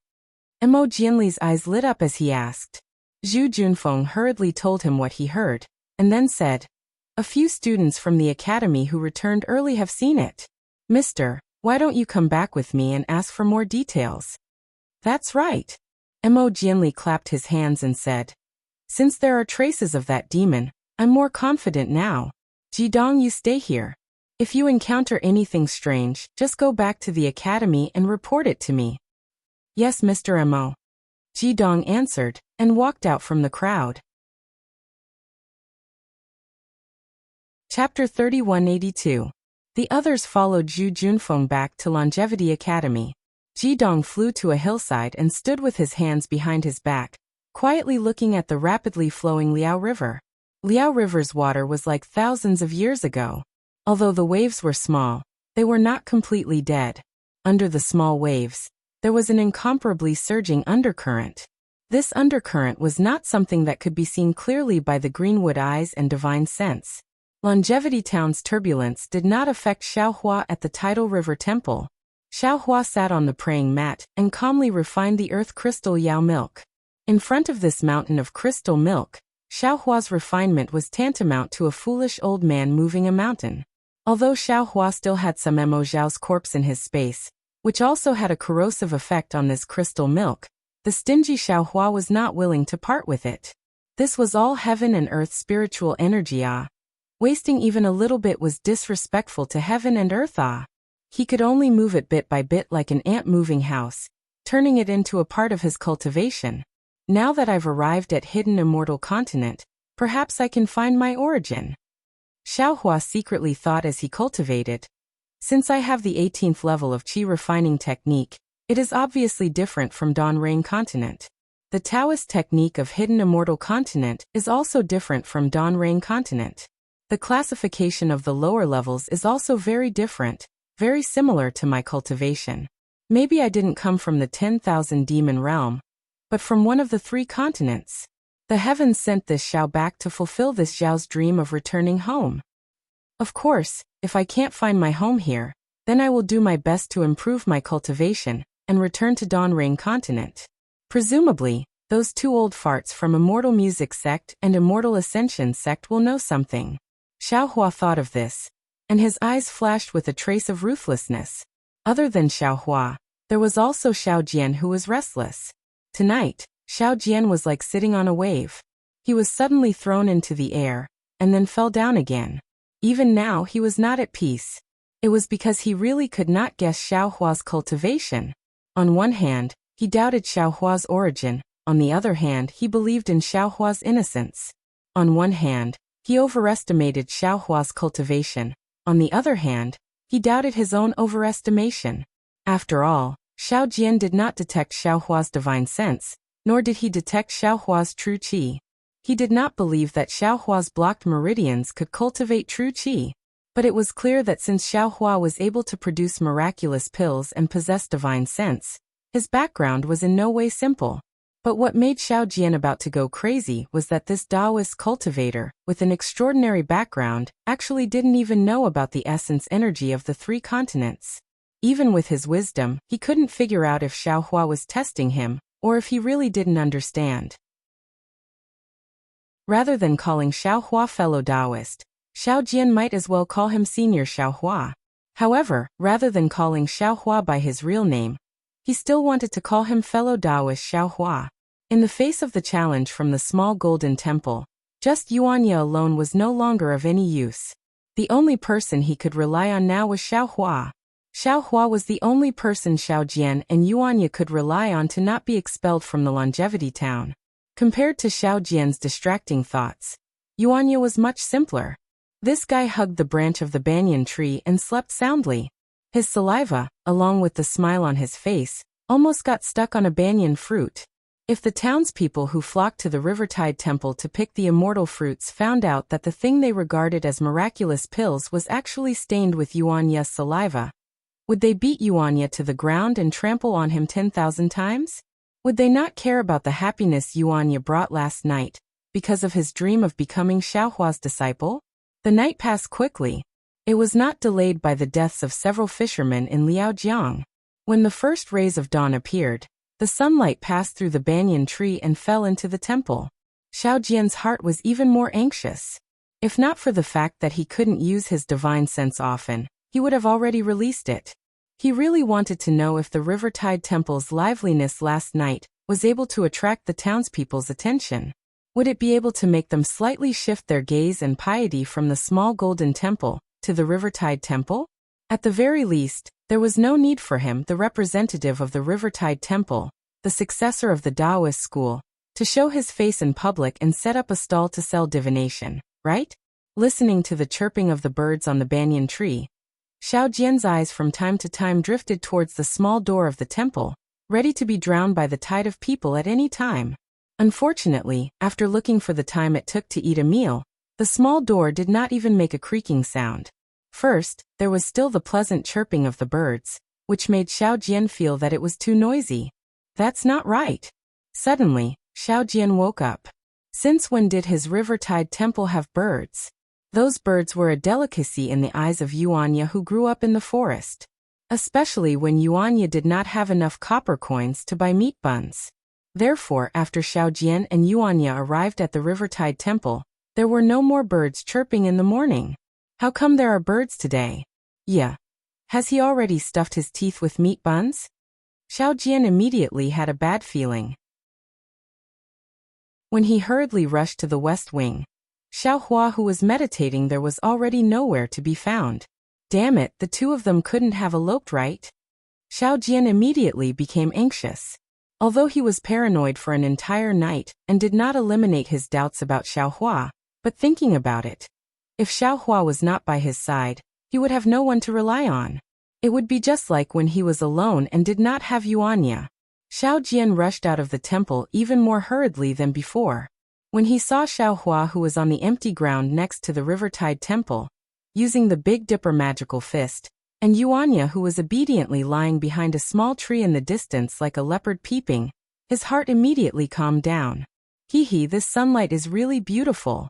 Mo Jianli's eyes lit up as he asked. Zhu Junfeng hurriedly told him what he heard, and then said, A few students from the academy who returned early have seen it. Mister, why don't you come back with me and ask for more details? That's right. Mo Jianli clapped his hands and said, Since there are traces of that demon, I'm more confident now. Jidong, you stay here. If you encounter anything strange, just go back to the academy and report it to me. Yes, Mr. Mo. Jidong answered, and walked out from the crowd. Chapter 3182. The others followed Zhu Junfeng back to Longevity Academy. Jidong flew to a hillside and stood with his hands behind his back, quietly looking at the rapidly flowing Liao River. Liao River's water was like thousands of years ago. Although the waves were small, they were not completely dead. Under the small waves, there was an incomparably surging undercurrent. This undercurrent was not something that could be seen clearly by the greenwood eyes and divine sense. Longevity Town's turbulence did not affect Xiaohua at the Tidal River Temple. Xiaohua sat on the praying mat and calmly refined the earth crystal Yao milk. In front of this mountain of crystal milk, Xiaohua's refinement was tantamount to a foolish old man moving a mountain. Although Xiaohua still had some Mo Zhao's corpse in his space, which also had a corrosive effect on this crystal milk, the stingy Xiaohua was not willing to part with it. This was all heaven and earth spiritual energy. Wasting even a little bit was disrespectful to heaven and earth. He could only move it bit by bit like an ant moving house, turning it into a part of his cultivation. Now that I've arrived at Hidden Immortal Continent, perhaps I can find my origin. Xiaohua secretly thought as he cultivated. Since I have the 18th level of qi refining technique, it is obviously different from Dawn Rain Continent. The Taoist technique of Hidden Immortal Continent is also different from Dawn Rain Continent. The classification of the lower levels is also very different, very similar to my cultivation. Maybe I didn't come from the 10,000 demon realm, but from one of the 3 continents. The heavens sent this Xiao back to fulfill this Zhao's dream of returning home. Of course, if I can't find my home here, then I will do my best to improve my cultivation and return to Dawn Rain Continent. Presumably, those 2 old farts from Immortal Music Sect and Immortal Ascension Sect will know something. Xiaohua thought of this, and his eyes flashed with a trace of ruthlessness. Other than Xiaohua, there was also Xiao Jian who was restless. Tonight, Xiao Jian was like sitting on a wave. He was suddenly thrown into the air, and then fell down again. Even now he was not at peace. It was because he really could not guess Xiaohua's cultivation. On one hand, he doubted Xiaohua's origin, on the other hand he believed in Xiaohua's innocence. On one hand, he overestimated Xiaohua's cultivation, on the other hand, he doubted his own overestimation. After all, Xiao Jian did not detect Xiaohua's divine sense, nor did he detect Xiaohua's true qi. He did not believe that Xiaohua's blocked meridians could cultivate true qi. But it was clear that since Xiaohua was able to produce miraculous pills and possess divine sense, his background was in no way simple. But what made Xiao Jian about to go crazy was that this Taoist cultivator, with an extraordinary background, actually didn't even know about the essence energy of the 3 continents. Even with his wisdom, he couldn't figure out if Xiaohua was testing him, or if he really didn't understand. Rather than calling Xiaohua fellow Taoist, Xiao Jian might as well call him Senior Xiaohua. However, rather than calling Xiaohua by his real name, he still wanted to call him fellow Taoist Xiaohua. In the face of the challenge from the small golden temple, just Yuanya alone was no longer of any use. The only person he could rely on now was Xiaohua. Xiaohua was the only person Xiao Jian and Yuanya could rely on to not be expelled from the Longevity Town. Compared to Xiao Jian's distracting thoughts, Yuanya was much simpler. This guy hugged the branch of the banyan tree and slept soundly. His saliva, along with the smile on his face, almost got stuck on a banyan fruit. If the townspeople who flocked to the Rivertide Temple to pick the immortal fruits found out that the thing they regarded as miraculous pills was actually stained with Yuanya's saliva, would they beat Yuanya to the ground and trample on him 10,000 times? Would they not care about the happiness Yuanya brought last night, because of his dream of becoming Xiaohua's disciple? The night passed quickly. It was not delayed by the deaths of several fishermen in Liaojiang. When the first rays of dawn appeared, the sunlight passed through the banyan tree and fell into the temple. Xiao Jian's heart was even more anxious. If not for the fact that he couldn't use his divine sense often, he would have already released it. He really wanted to know if the Rivertide Temple's liveliness last night was able to attract the townspeople's attention. Would it be able to make them slightly shift their gaze and piety from the small golden temple to the Rivertide Temple? At the very least, there was no need for him, the representative of the Rivertide Temple, the successor of the Taoist school, to show his face in public and set up a stall to sell divination, right? Listening to the chirping of the birds on the banyan tree, Xiao Jian's eyes from time to time drifted towards the small door of the temple, ready to be drowned by the tide of people at any time. Unfortunately, after looking for the time it took to eat a meal, the small door did not even make a creaking sound. First, there was still the pleasant chirping of the birds, which made Xiao Jian feel that it was too noisy. That's not right. Suddenly, Xiao Jian woke up. Since when did his Rivertide Temple have birds? Those birds were a delicacy in the eyes of Yuanya, who grew up in the forest. Especially when Yuanya did not have enough copper coins to buy meat buns. Therefore, after Xiaojian and Yuanya arrived at the Rivertide Temple, there were no more birds chirping in the morning. How come there are birds today? Yeah. Has he already stuffed his teeth with meat buns? Xiaojian immediately had a bad feeling. When he hurriedly rushed to the west wing, Xiaohua, who was meditating there, was already nowhere to be found. Damn it, the two of them couldn't have eloped, right? Xiaojian immediately became anxious. Although he was paranoid for an entire night and did not eliminate his doubts about Xiaohua, but thinking about it, if Xiaohua was not by his side, he would have no one to rely on. It would be just like when he was alone and did not have Yuanya. Xiaojian rushed out of the temple even more hurriedly than before. When he saw Xiaohua, who was on the empty ground next to the Rivertide Temple, using the Big Dipper magical fist, and Yuanya, who was obediently lying behind a small tree in the distance like a leopard peeping, his heart immediately calmed down. Hee, this sunlight is really beautiful.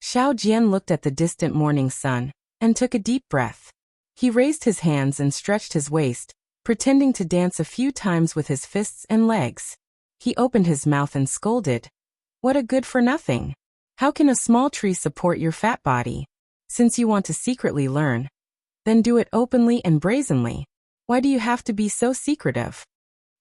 Xiaojian looked at the distant morning sun and took a deep breath. He raised his hands and stretched his waist, pretending to dance a few times with his fists and legs. He opened his mouth and scolded. What a good-for-nothing. How can a small tree support your fat body? Since you want to secretly learn, then do it openly and brazenly. Why do you have to be so secretive?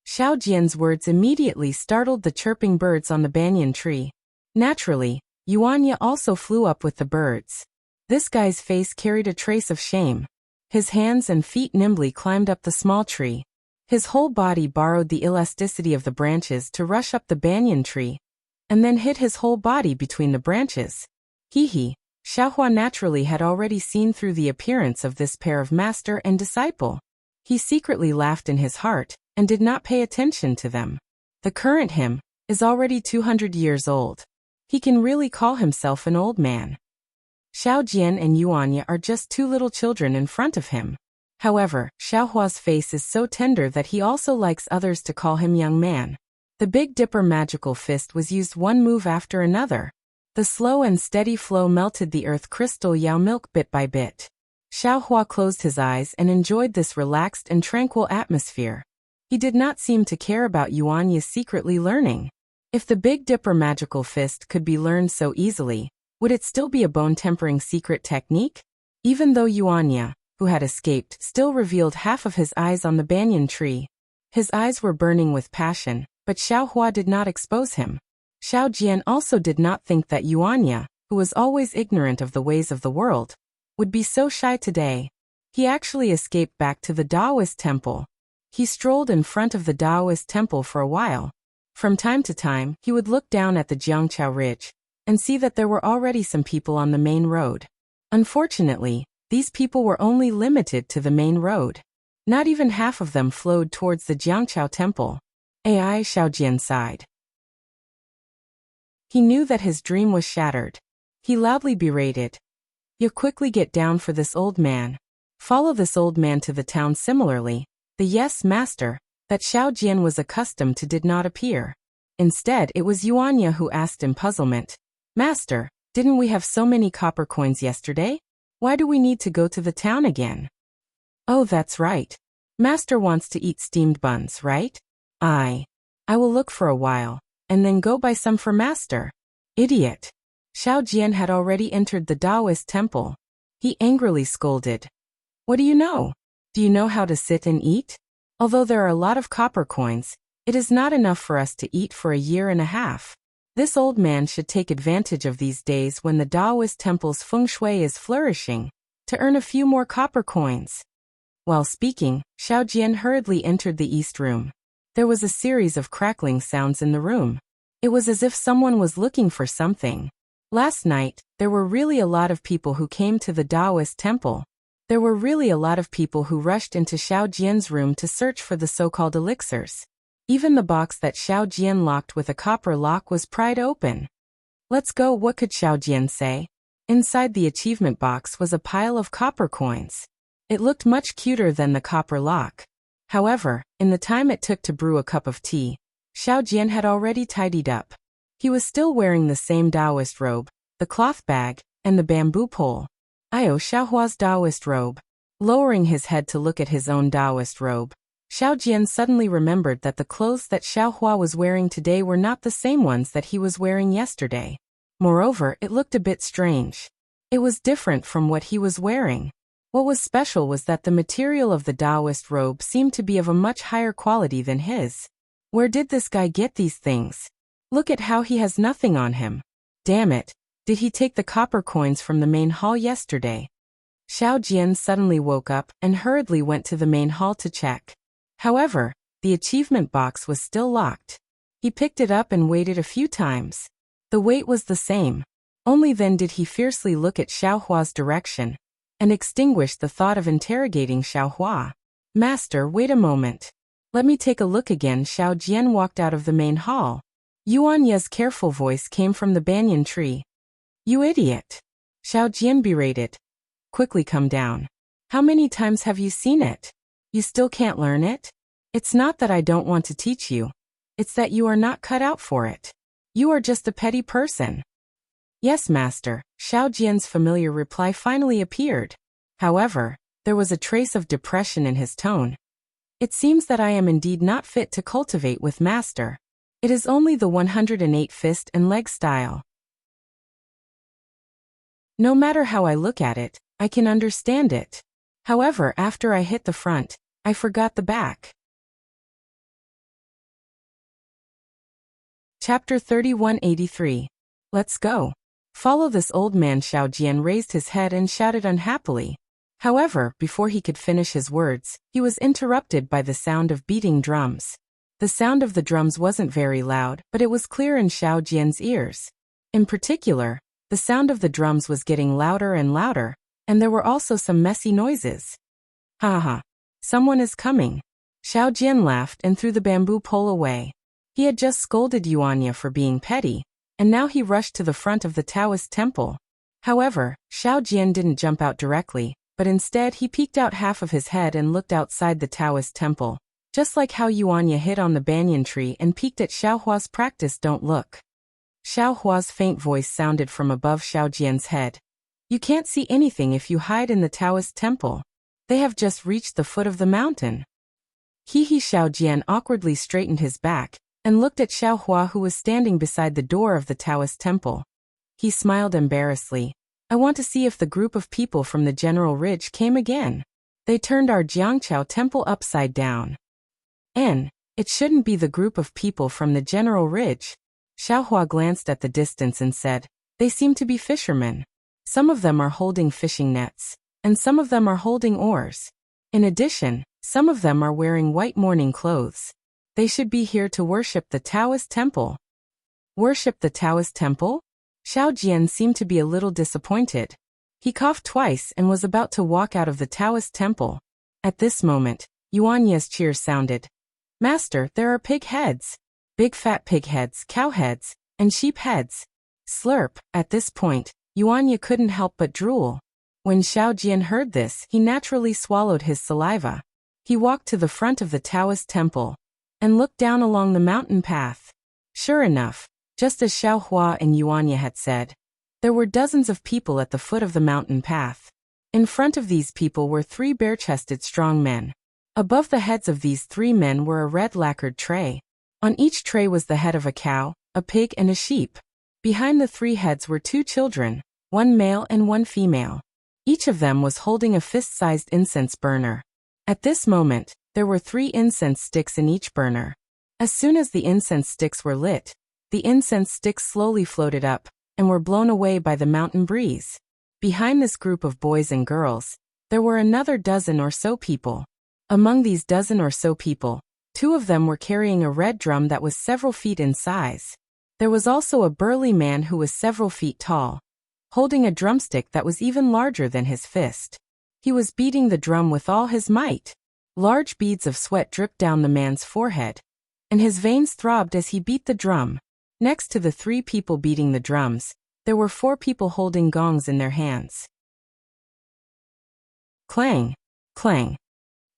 Xiaojian's words immediately startled the chirping birds on the banyan tree. Naturally, Yuanya also flew up with the birds. This guy's face carried a trace of shame. His hands and feet nimbly climbed up the small tree. His whole body borrowed the elasticity of the branches to rush up the banyan tree, and then hid his whole body between the branches. Hee. Xiaohua naturally had already seen through the appearance of this pair of master and disciple. He secretly laughed in his heart and did not pay attention to them. The current him is already 200 years old. He can really call himself an old man. Xiaojian and Yuanya are just two little children in front of him. However, Xiaohua's face is so tender that he also likes others to call him young man. The Big Dipper magical fist was used one move after another. The slow and steady flow melted the earth crystal Yao milk bit by bit. Xiaohua closed his eyes and enjoyed this relaxed and tranquil atmosphere. He did not seem to care about Yuanya's secretly learning. If the Big Dipper magical fist could be learned so easily, would it still be a bone-tempering secret technique? Even though Yuanya, who had escaped, still revealed half of his eyes on the banyan tree. His eyes were burning with passion, but Xiaohua did not expose him. Xiaojian also did not think that Yuanya, who was always ignorant of the ways of the world, would be so shy today. He actually escaped back to the Taoist temple. He strolled in front of the Taoist temple for a while. From time to time, he would look down at the Jiangqiao Ridge and see that there were already some people on the main road. Unfortunately, these people were only limited to the main road. Not even half of them flowed towards the Jiangqiao temple. Ai Xiaojian sighed. He knew that his dream was shattered. He loudly berated. You quickly get down for this old man. Follow this old man to the town. Similarly, the yes master that Xiaojian was accustomed to did not appear. Instead, it was Yuanya who asked in puzzlement. Master, didn't we have so many copper coins yesterday? Why do we need to go to the town again? Oh, that's right. Master wants to eat steamed buns, right? I will look for a while, and then go buy some for master. Idiot. Xiaojian had already entered the Taoist temple. He angrily scolded. What do you know? Do you know how to sit and eat? Although there are a lot of copper coins, it is not enough for us to eat for a year and a half. This old man should take advantage of these days when the Taoist temple's feng shui is flourishing, to earn a few more copper coins. While speaking, Xiaojian hurriedly entered the east room. There was a series of crackling sounds in the room. It was as if someone was looking for something. Last night, there were really a lot of people who came to the Taoist temple. There were really a lot of people who rushed into Xiaojian's room to search for the so-called elixirs. Even the box that Xiaojian locked with a copper lock was pried open. Let's go. What could Xiaojian say? Inside the achievement box was a pile of copper coins. It looked much cuter than the copper lock. However, in the time it took to brew a cup of tea, Xiaojian had already tidied up. He was still wearing the same Taoist robe, the cloth bag, And the bamboo pole. Xiaohua's Taoist robe. Lowering his head to look at his own Taoist robe, Xiao Jian suddenly remembered that the clothes that Xiaohua was wearing today were not the same ones that he was wearing yesterday. Moreover, it looked a bit strange. It was different from what he was wearing. What was special was that the material of the Taoist robe seemed to be of a much higher quality than his. Where did this guy get these things? Look at how he has nothing on him. Damn it, did he take the copper coins from the main hall yesterday? Xiao Jian suddenly woke up and hurriedly went to the main hall to check. However, the achievement box was still locked. He picked it up and waited a few times. The wait was the same. Only then did he fiercely look at Xiaohua's direction and extinguish the thought of interrogating Xiaohua. Master, wait a moment. Let me take a look again. Xiao Jian walked out of the main hall. Yuanya's careful voice came from the banyan tree. You idiot! Xiao Jian berated. Quickly come down. How many times have you seen it? You still can't learn it? It's not that I don't want to teach you. It's that you are not cut out for it. You are just a petty person. Yes, master. Xiao Jian's familiar reply finally appeared. However, there was a trace of depression in his tone. It seems that I am indeed not fit to cultivate with master. It is only the 108 fist and leg style. No matter how I look at it, I can understand it. However, after I hit the front, I forgot the back. Chapter 3183. Let's go. Follow this old man. Xiao Jian raised his head and shouted unhappily. However, before he could finish his words, he was interrupted by the sound of beating drums. The sound of the drums wasn't very loud, but it was clear in Xiao Jian's ears. In particular, the sound of the drums was getting louder and louder, and there were also some messy noises. Ha ha. Someone is coming. Xiao Jian laughed and threw the bamboo pole away. He had just scolded Yuanya for being petty, and now he rushed to the front of the Taoist temple. However, Xiao Jian didn't jump out directly, but instead he peeked out half of his head and looked outside the Taoist temple, just like how Yuanya hid on the banyan tree and peeked at Xiaohua's practice. Don't look. Xiaohua's faint voice sounded from above Xiao Jian's head. You can't see anything if you hide in the Taoist temple. They have just reached the foot of the mountain. Xiao Jian awkwardly straightened his back and looked at Xiaohua, who was standing beside the door of the Taoist temple. He smiled embarrassedly. I want to see if the group of people from the General Ridge came again. They turned our Jiangqiao temple upside down. It shouldn't be the group of people from the General Ridge. Xiaohua glanced at the distance and said, they seem to be fishermen. Some of them are holding fishing nets, and some of them are holding oars. In addition, some of them are wearing white mourning clothes. They should be here to worship the Taoist temple. Worship the Taoist temple? Xiao Jian seemed to be a little disappointed. He coughed twice and was about to walk out of the Taoist temple. At this moment, Yuanya's cheers sounded. Master, there are pig heads. Big fat pig heads, cow heads, and sheep heads. Slurp. At this point, Yuanya couldn't help but drool. When Xiao Jian heard this, he naturally swallowed his saliva. He walked to the front of the Taoist temple and looked down along the mountain path. Sure enough, just as Xiaohua and Yuanya had said, there were dozens of people at the foot of the mountain path. In front of these people were 3 bare-chested strong men. Above the heads of these 3 men were a red lacquered tray. On each tray was the head of a cow, a pig, and a sheep. Behind the 3 heads were 2 children, 1 male and 1 female. Each of them was holding a fist-sized incense burner. At this moment, there were 3 incense sticks in each burner. As soon as the incense sticks were lit, the incense sticks slowly floated up and were blown away by the mountain breeze. Behind this group of boys and girls, there were another dozen or so people. Among these dozen or so people, 2 of them were carrying a red drum that was several feet in size. There was also a burly man who was several feet tall, holding a drumstick that was even larger than his fist. He was beating the drum with all his might. Large beads of sweat dripped down the man's forehead, and his veins throbbed as he beat the drum. Next to the 3 people beating the drums, there were 4 people holding gongs in their hands. Clang! Clang!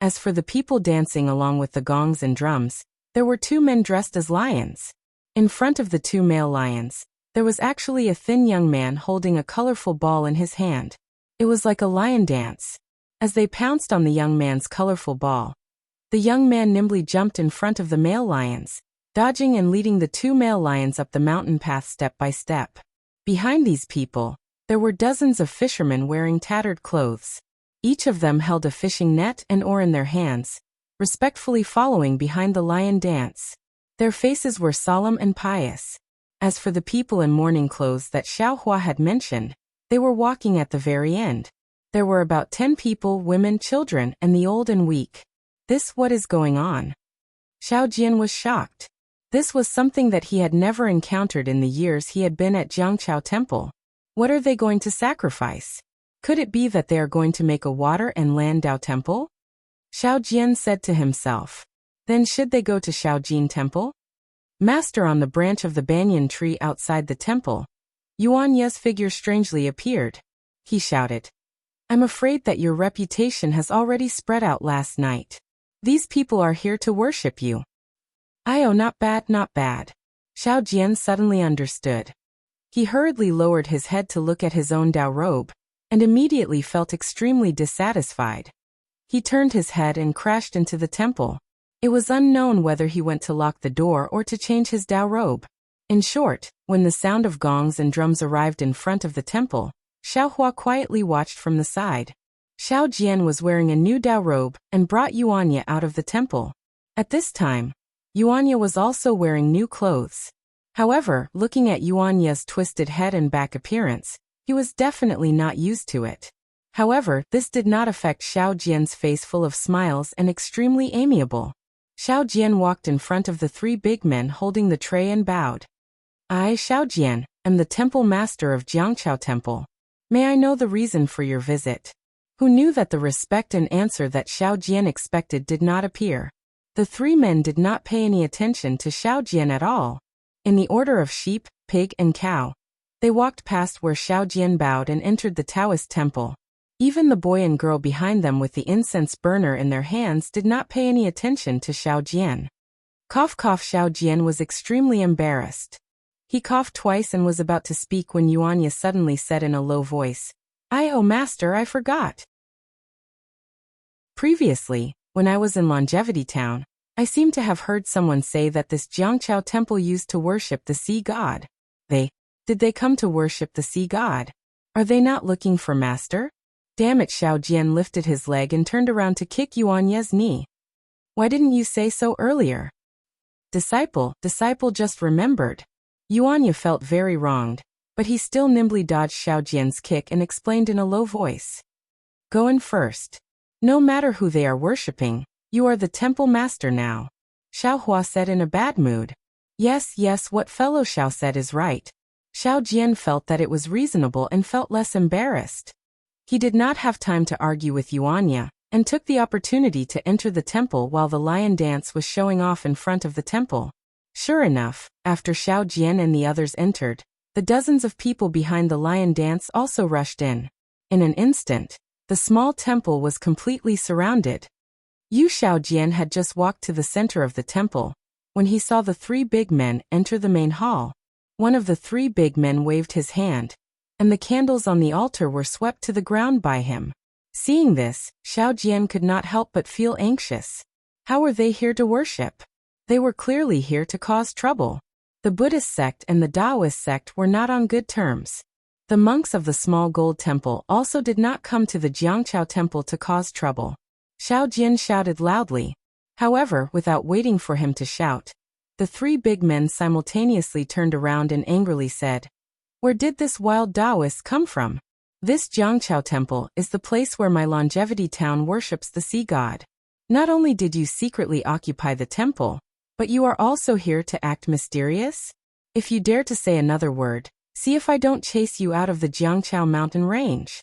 As for the people dancing along with the gongs and drums, there were 2 men dressed as lions. In front of the 2 male lions, There was actually a thin young man holding a colorful ball in his hand. It was like a lion dance. As they pounced on the young man's colorful ball, the young man nimbly jumped in front of the male lions, dodging and leading the two male lions up the mountain path step by step. Behind these people, there were dozens of fishermen wearing tattered clothes. Each of them held a fishing net and oar in their hands, respectfully following behind the lion dance. Their faces were solemn and pious. As for the people in mourning clothes that Xiaohua had mentioned, they were walking at the very end. There were about 10 people, women, children, and the old and weak. What is going on? Xiao Jian was shocked. This was something that he had never encountered in the years he had been at Jiangqiao Temple. What are they going to sacrifice? Could it be that they are going to make a water and land Dao temple? Xiao Jian said to himself. Then should they go to Shaojin Temple? Master, on the branch of the banyan tree outside the temple, Yuan Ye's figure strangely appeared. He shouted, I'm afraid that your reputation has already spread out last night. These people are here to worship you. Oh, not bad, not bad. Xiao Jian suddenly understood. He hurriedly lowered his head to look at his own Dao robe, and immediately felt extremely dissatisfied. He turned his head and crashed into the temple. It was unknown whether he went to lock the door or to change his Dao robe. In short, when the sound of gongs and drums arrived in front of the temple, Xiaohua quietly watched from the side. Xiao Jian was wearing a new Dao robe and brought Yuanya out of the temple. At this time, Yuanya was also wearing new clothes. However, looking at Yuanya's twisted head and back appearance, he was definitely not used to it. However, this did not affect Xiao Jian's face full of smiles and extremely amiable. Xiao Jian walked in front of the 3 big men holding the tray and bowed. I, Xiao Jian, am the temple master of Jiangqiao Temple. May I know the reason for your visit? Who knew that the respect and answer that Xiao Jian expected did not appear? The 3 men did not pay any attention to Xiao Jian at all. In the order of sheep, pig, and cow, they walked past where Xiao Jian bowed and entered the Taoist temple. Even the boy and girl behind them with the incense burner in their hands did not pay any attention to Xiao Jian. Cough, cough. Xiao Jian was extremely embarrassed. He coughed twice and was about to speak when Yuanya suddenly said in a low voice, Oh master, I forgot. Previously, when I was in Longevity Town, I seem to have heard someone say that this Jiangqiao temple used to worship the sea god. Did they come to worship the sea god? Are they not looking for master? Damn it, Xiao Jian lifted his leg and turned around to kick Yuanya's knee. Why didn't you say so earlier? Disciple just remembered. Yuanya felt very wronged, but he still nimbly dodged Xiao Jian's kick and explained in a low voice. Go in first. No matter who they are worshipping, you are the temple master now. Xiaohua said in a bad mood. Yes, what fellow Xiao said is right. Xiao Jian felt that it was reasonable and felt less embarrassed. He did not have time to argue with Yuanya, and took the opportunity to enter the temple while the lion dance was showing off in front of the temple. Sure enough, after Xiao Jian and the others entered, the dozens of people behind the lion dance also rushed in. In an instant, the small temple was completely surrounded. Xiao Jian had just walked to the center of the temple when he saw the 3 big men enter the main hall. One of the 3 big men waved his hand, and the candles on the altar were swept to the ground by him. Seeing this, Xiao Jian could not help but feel anxious. How were they here to worship? They were clearly here to cause trouble. The Buddhist sect and the Taoist sect were not on good terms. The monks of the small gold temple also did not come to the Jiangqiao temple to cause trouble. Xiao Jian shouted loudly. However, without waiting for him to shout, the 3 big men simultaneously turned around and angrily said, Where did this wild Taoist come from? This Jiangqiao temple is the place where my Longevity Town worships the sea god. Not only did you secretly occupy the temple, but you are also here to act mysterious? If you dare to say another word, see if I don't chase you out of the Jiangqiao mountain range.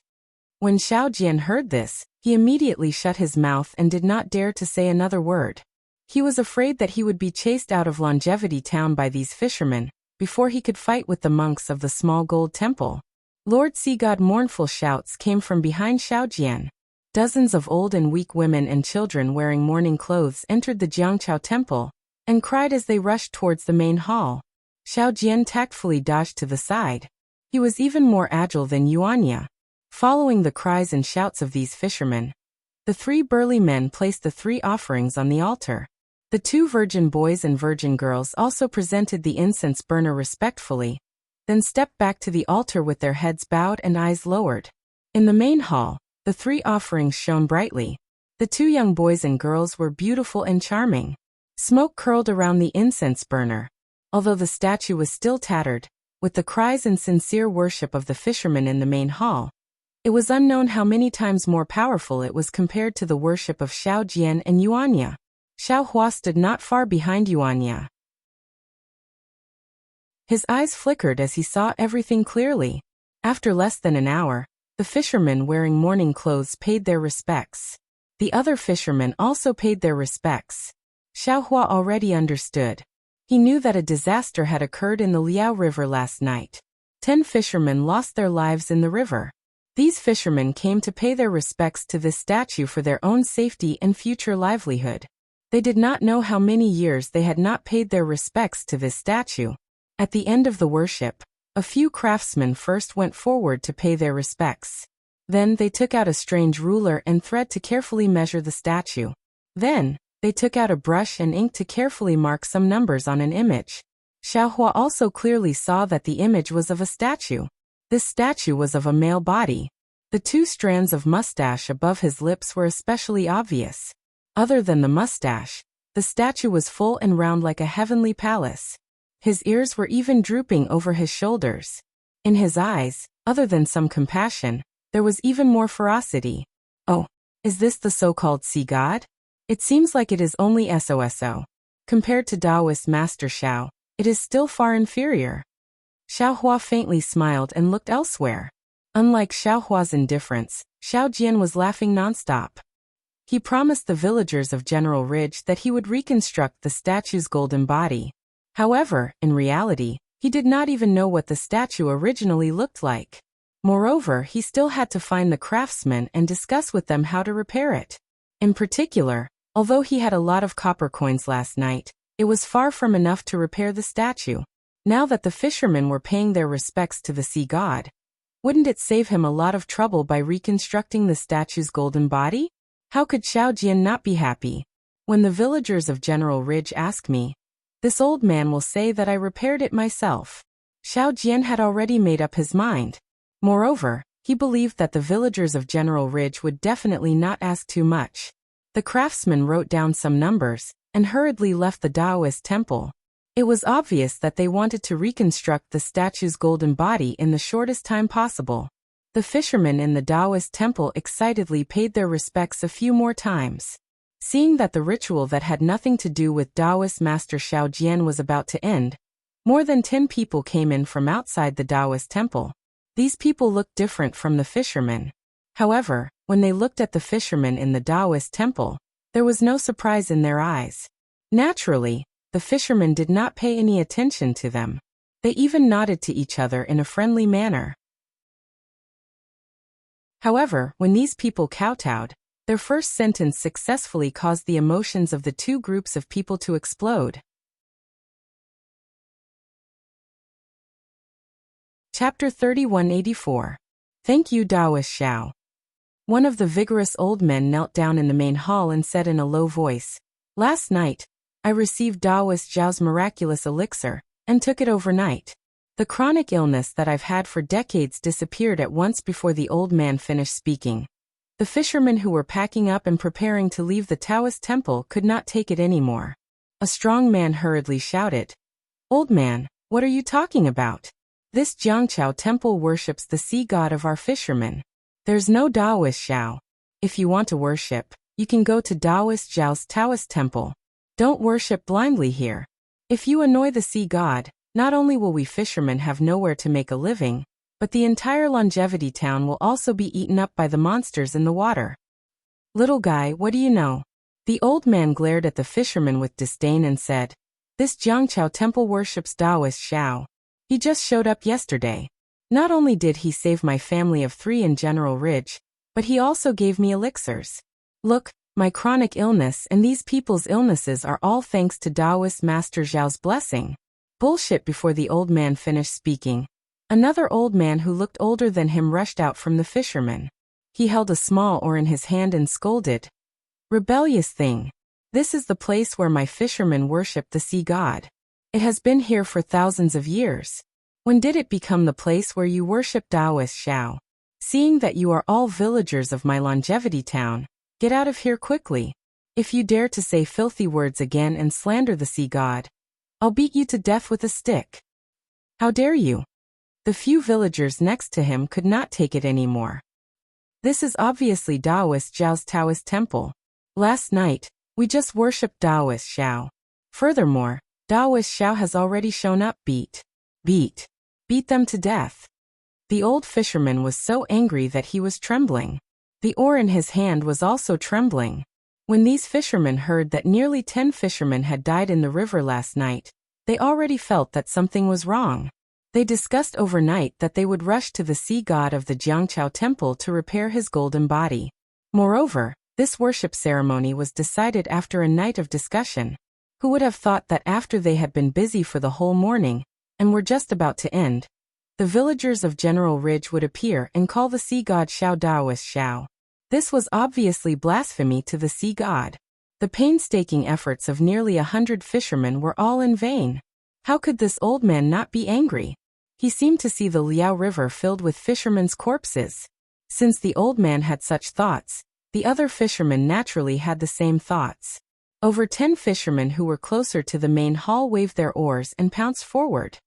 When Xiao Jian heard this, he immediately shut his mouth and did not dare to say another word. He was afraid that he would be chased out of Longevity Town by these fishermen, before he could fight with the monks of the small gold temple. Lord Sea God mournful shouts came from behind Xiao Jian. Dozens of old and weak women and children wearing mourning clothes entered the Jiangqiao temple, and cried as they rushed towards the main hall. Xiao Jian tactfully dodged to the side. He was even more agile than Yuanya. Following the cries and shouts of these fishermen, the 3 burly men placed the 3 offerings on the altar. The 2 virgin boys and virgin girls also presented the incense burner respectfully, then stepped back to the altar with their heads bowed and eyes lowered. In the main hall, the 3 offerings shone brightly. The 2 young boys and girls were beautiful and charming. Smoke curled around the incense burner. Although the statue was still tattered, with the cries and sincere worship of the fishermen in the main hall, it was unknown how many times more powerful it was compared to the worship of Xiao Jian and Yuanya. Xiao Hua stood not far behind Yuanya. His eyes flickered as he saw everything clearly. After less than an hour, the fishermen wearing mourning clothes paid their respects. The other fishermen also paid their respects. Xiao Hua already understood. He knew that a disaster had occurred in the Liao River last night. 10 fishermen lost their lives in the river. These fishermen came to pay their respects to this statue for their own safety and future livelihood. They did not know how many years they had not paid their respects to this statue. At the end of the worship, a few craftsmen first went forward to pay their respects. Then they took out a strange ruler and thread to carefully measure the statue. Then, they took out a brush and ink to carefully mark some numbers on an image. Xiao Hua also clearly saw that the image was of a statue. This statue was of a male body. The 2 strands of mustache above his lips were especially obvious. Other than the mustache, the statue was full and round like a heavenly palace. His ears were even drooping over his shoulders. In his eyes, other than some compassion, there was even more ferocity. Oh, is this the so-called sea god? It seems like it is only SOSO. Compared to Taoist Master Xiao, it is still far inferior. Xiao Hua faintly smiled and looked elsewhere. Unlike Xiao Hua's indifference, Xiao Jian was laughing nonstop. He promised the villagers of General Ridge that he would reconstruct the statue's golden body. However, in reality, he did not even know what the statue originally looked like. Moreover, he still had to find the craftsmen and discuss with them how to repair it. In particular, although he had a lot of copper coins last night, it was far from enough to repair the statue. Now that the fishermen were paying their respects to the sea god, wouldn't it save him a lot of trouble by reconstructing the statue's golden body? How could Xiao Jian not be happy? When the villagers of General Ridge ask me, this old man will say that I repaired it myself. Xiao Jian had already made up his mind. Moreover, he believed that the villagers of General Ridge would definitely not ask too much. The craftsman wrote down some numbers and hurriedly left the Taoist temple. It was obvious that they wanted to reconstruct the statue's golden body in the shortest time possible. The fishermen in the Taoist temple excitedly paid their respects a few more times. Seeing that the ritual that had nothing to do with Taoist Master Xiao Jian was about to end, more than 10 people came in from outside the Taoist temple. These people looked different from the fishermen. However, when they looked at the fishermen in the Taoist temple, there was no surprise in their eyes. Naturally, the fishermen did not pay any attention to them. They even nodded to each other in a friendly manner. However, when these people kowtowed, their first sentence successfully caused the emotions of the 2 groups of people to explode. Chapter 3184. Thank you, Taoist Xiao. One of the vigorous old men knelt down in the main hall and said in a low voice, "Last night, I received Taoist Zhao's miraculous elixir, and took it overnight. The chronic illness that I've had for decades disappeared at once." Before the old man finished speaking, the fishermen who were packing up and preparing to leave the Taoist temple could not take it anymore. A strong man hurriedly shouted, "Old man, what are you talking about? This Jiangqiao temple worships the sea god of our fishermen. There's no Taoist Xiao. If you want to worship, you can go to Taoist Zhao's Taoist temple. Don't worship blindly here. If you annoy the sea god, not only will we fishermen have nowhere to make a living, but the entire longevity town will also be eaten up by the monsters in the water. Little guy, what do you know?" The old man glared at the fisherman with disdain and said, "This Jiangqiao temple worships Taoist Xiao. He just showed up yesterday. Not only did he save my family of 3 in General Ridge, but he also gave me elixirs. Look, my chronic illness and these people's illnesses are all thanks to Taoist Master Zhao's blessing. Bullshit. Before the old man finished speaking, another old man who looked older than him rushed out from the fisherman. He held a small oar in his hand and scolded. Rebellious thing. This is the place where my fishermen worship the sea god. It has been here for thousands of years. When did it become the place where you worship Taoist Xiao? Seeing that you are all villagers of my longevity town, get out of here quickly. If you dare to say filthy words again and slander the sea god, I'll beat you to death with a stick. How dare you? The few villagers next to him could not take it anymore. This is obviously Taoist Xiao's Taoist temple. Last night, we just worshipped Taoist Xiao. Furthermore, Taoist Xiao has already shown up. Beat them to death. The old fisherman was so angry that he was trembling. The oar in his hand was also trembling. When these fishermen heard that nearly 10 fishermen had died in the river last night, they already felt that something was wrong. They discussed overnight that they would rush to the sea god of the Jiangqiao temple to repair his golden body. Moreover, this worship ceremony was decided after a night of discussion. Who would have thought that after they had been busy for the whole morning, and were just about to end, the villagers of General Ridge would appear and call the sea god Xiao Taoist Xiao. This was obviously blasphemy to the sea god. The painstaking efforts of nearly 100 fishermen were all in vain. How could this old man not be angry? He seemed to see the Liao River filled with fishermen's corpses. Since the old man had such thoughts, the other fishermen naturally had the same thoughts. Over 10 fishermen who were closer to the main hall waved their oars and pounced forward.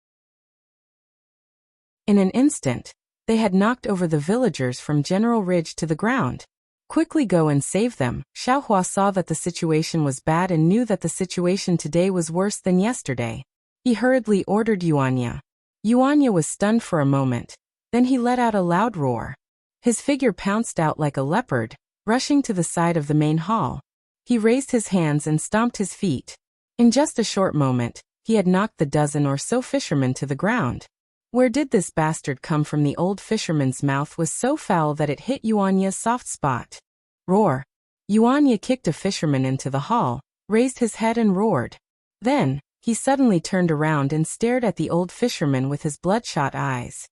In an instant, they had knocked over the villagers from General Ridge to the ground. Quickly go and save them. Xiaohua saw that the situation was bad and knew that the situation today was worse than yesterday. He hurriedly ordered Yuanya. Yuanya was stunned for a moment. Then he let out a loud roar. His figure pounced out like a leopard, rushing to the side of the main hall. He raised his hands and stomped his feet. In just a short moment, he had knocked the dozen or so fishermen to the ground. Where did this bastard come from? The old fisherman's mouth was so foul that it hit Yuanya's soft spot. Roar. Yuanya kicked a fisherman into the hall, raised his head and roared. Then, he suddenly turned around and stared at the old fisherman with his bloodshot eyes.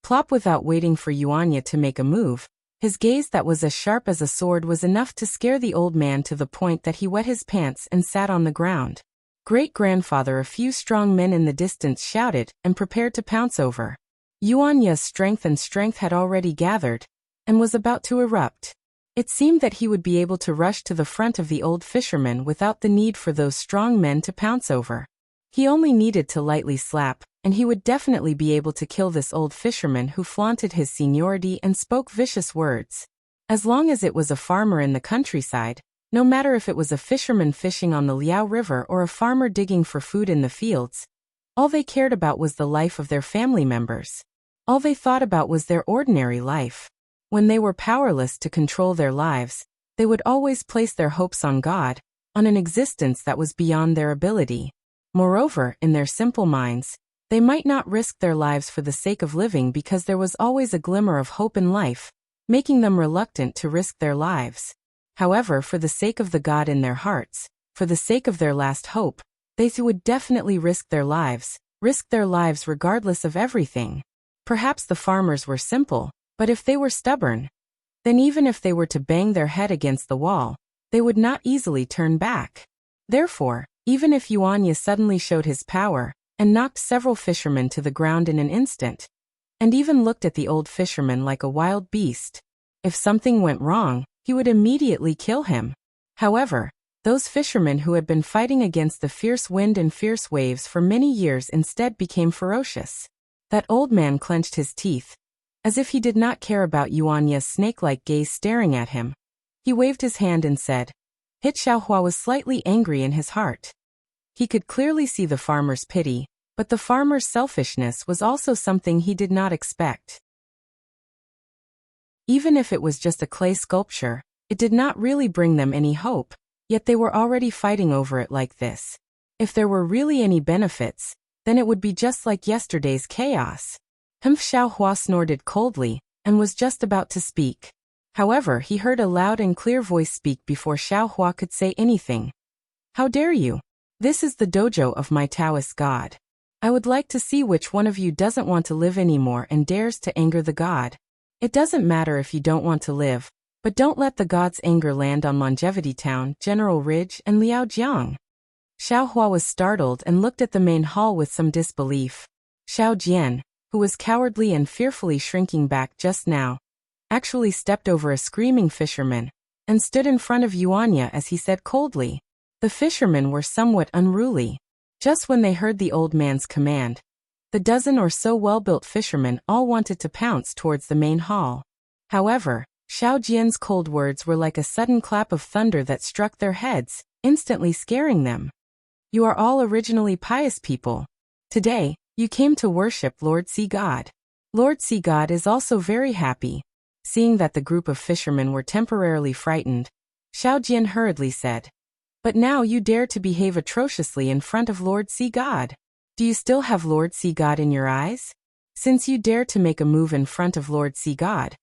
Plop. Without waiting for Yuanya to make a move, his gaze that was as sharp as a sword was enough to scare the old man to the point that he wet his pants and sat on the ground. Great-grandfather. A few strong men in the distance shouted and prepared to pounce over. Yuanya's strength had already gathered, and was about to erupt. It seemed that he would be able to rush to the front of the old fisherman without the need for those strong men to pounce over. He only needed to lightly slap, and he would definitely be able to kill this old fisherman who flaunted his seniority and spoke vicious words. As long as it was a farmer in the countryside, no matter if it was a fisherman fishing on the Liao River or a farmer digging for food in the fields, all they cared about was the life of their family members. All they thought about was their ordinary life. When they were powerless to control their lives, they would always place their hopes on God, on an existence that was beyond their ability. Moreover, in their simple minds, they might not risk their lives for the sake of living because there was always a glimmer of hope in life, making them reluctant to risk their lives. However, for the sake of the God in their hearts, for the sake of their last hope, they would definitely risk their lives regardless of everything. Perhaps the farmers were simple, but if they were stubborn, then even if they were to bang their head against the wall, they would not easily turn back. Therefore, even if Yuanya suddenly showed his power, and knocked several fishermen to the ground in an instant, and even looked at the old fisherman like a wild beast, if something went wrong, he would immediately kill him. However, those fishermen who had been fighting against the fierce wind and fierce waves for many years instead became ferocious. That old man clenched his teeth, as if he did not care about Yuanya's snake-like gaze staring at him. He waved his hand and said, Hit. Xiaohua was slightly angry in his heart. He could clearly see the farmer's pity, but the farmer's selfishness was also something he did not expect. Even if it was just a clay sculpture, it did not really bring them any hope, yet they were already fighting over it like this. If there were really any benefits, then it would be just like yesterday's chaos. Xiaohua snorted coldly, and was just about to speak. However, he heard a loud and clear voice speak before Xiaohua could say anything. How dare you? This is the dojo of my Taoist god. I would like to see which one of you doesn't want to live anymore and dares to anger the god. It doesn't matter if you don't want to live, but don't let the god's anger land on Longevity Town, General Ridge, and Liaojiang. Xiao Hua was startled and looked at the main hall with some disbelief. Xiao Jian, who was cowardly and fearfully shrinking back just now, actually stepped over a screaming fisherman and stood in front of Yuanya as he said coldly. The fishermen were somewhat unruly. Just when they heard the old man's command, the dozen or so well-built fishermen all wanted to pounce towards the main hall. However, Xiao Jian's cold words were like a sudden clap of thunder that struck their heads, instantly scaring them. You are all originally pious people. Today, you came to worship Lord Sea God. Lord Sea God is also very happy. Seeing that the group of fishermen were temporarily frightened, Xiao Jian hurriedly said, "But now you dare to behave atrociously in front of Lord Sea God. Do you still have Lord Sea God in your eyes? Since you dare to make a move in front of Lord Sea God,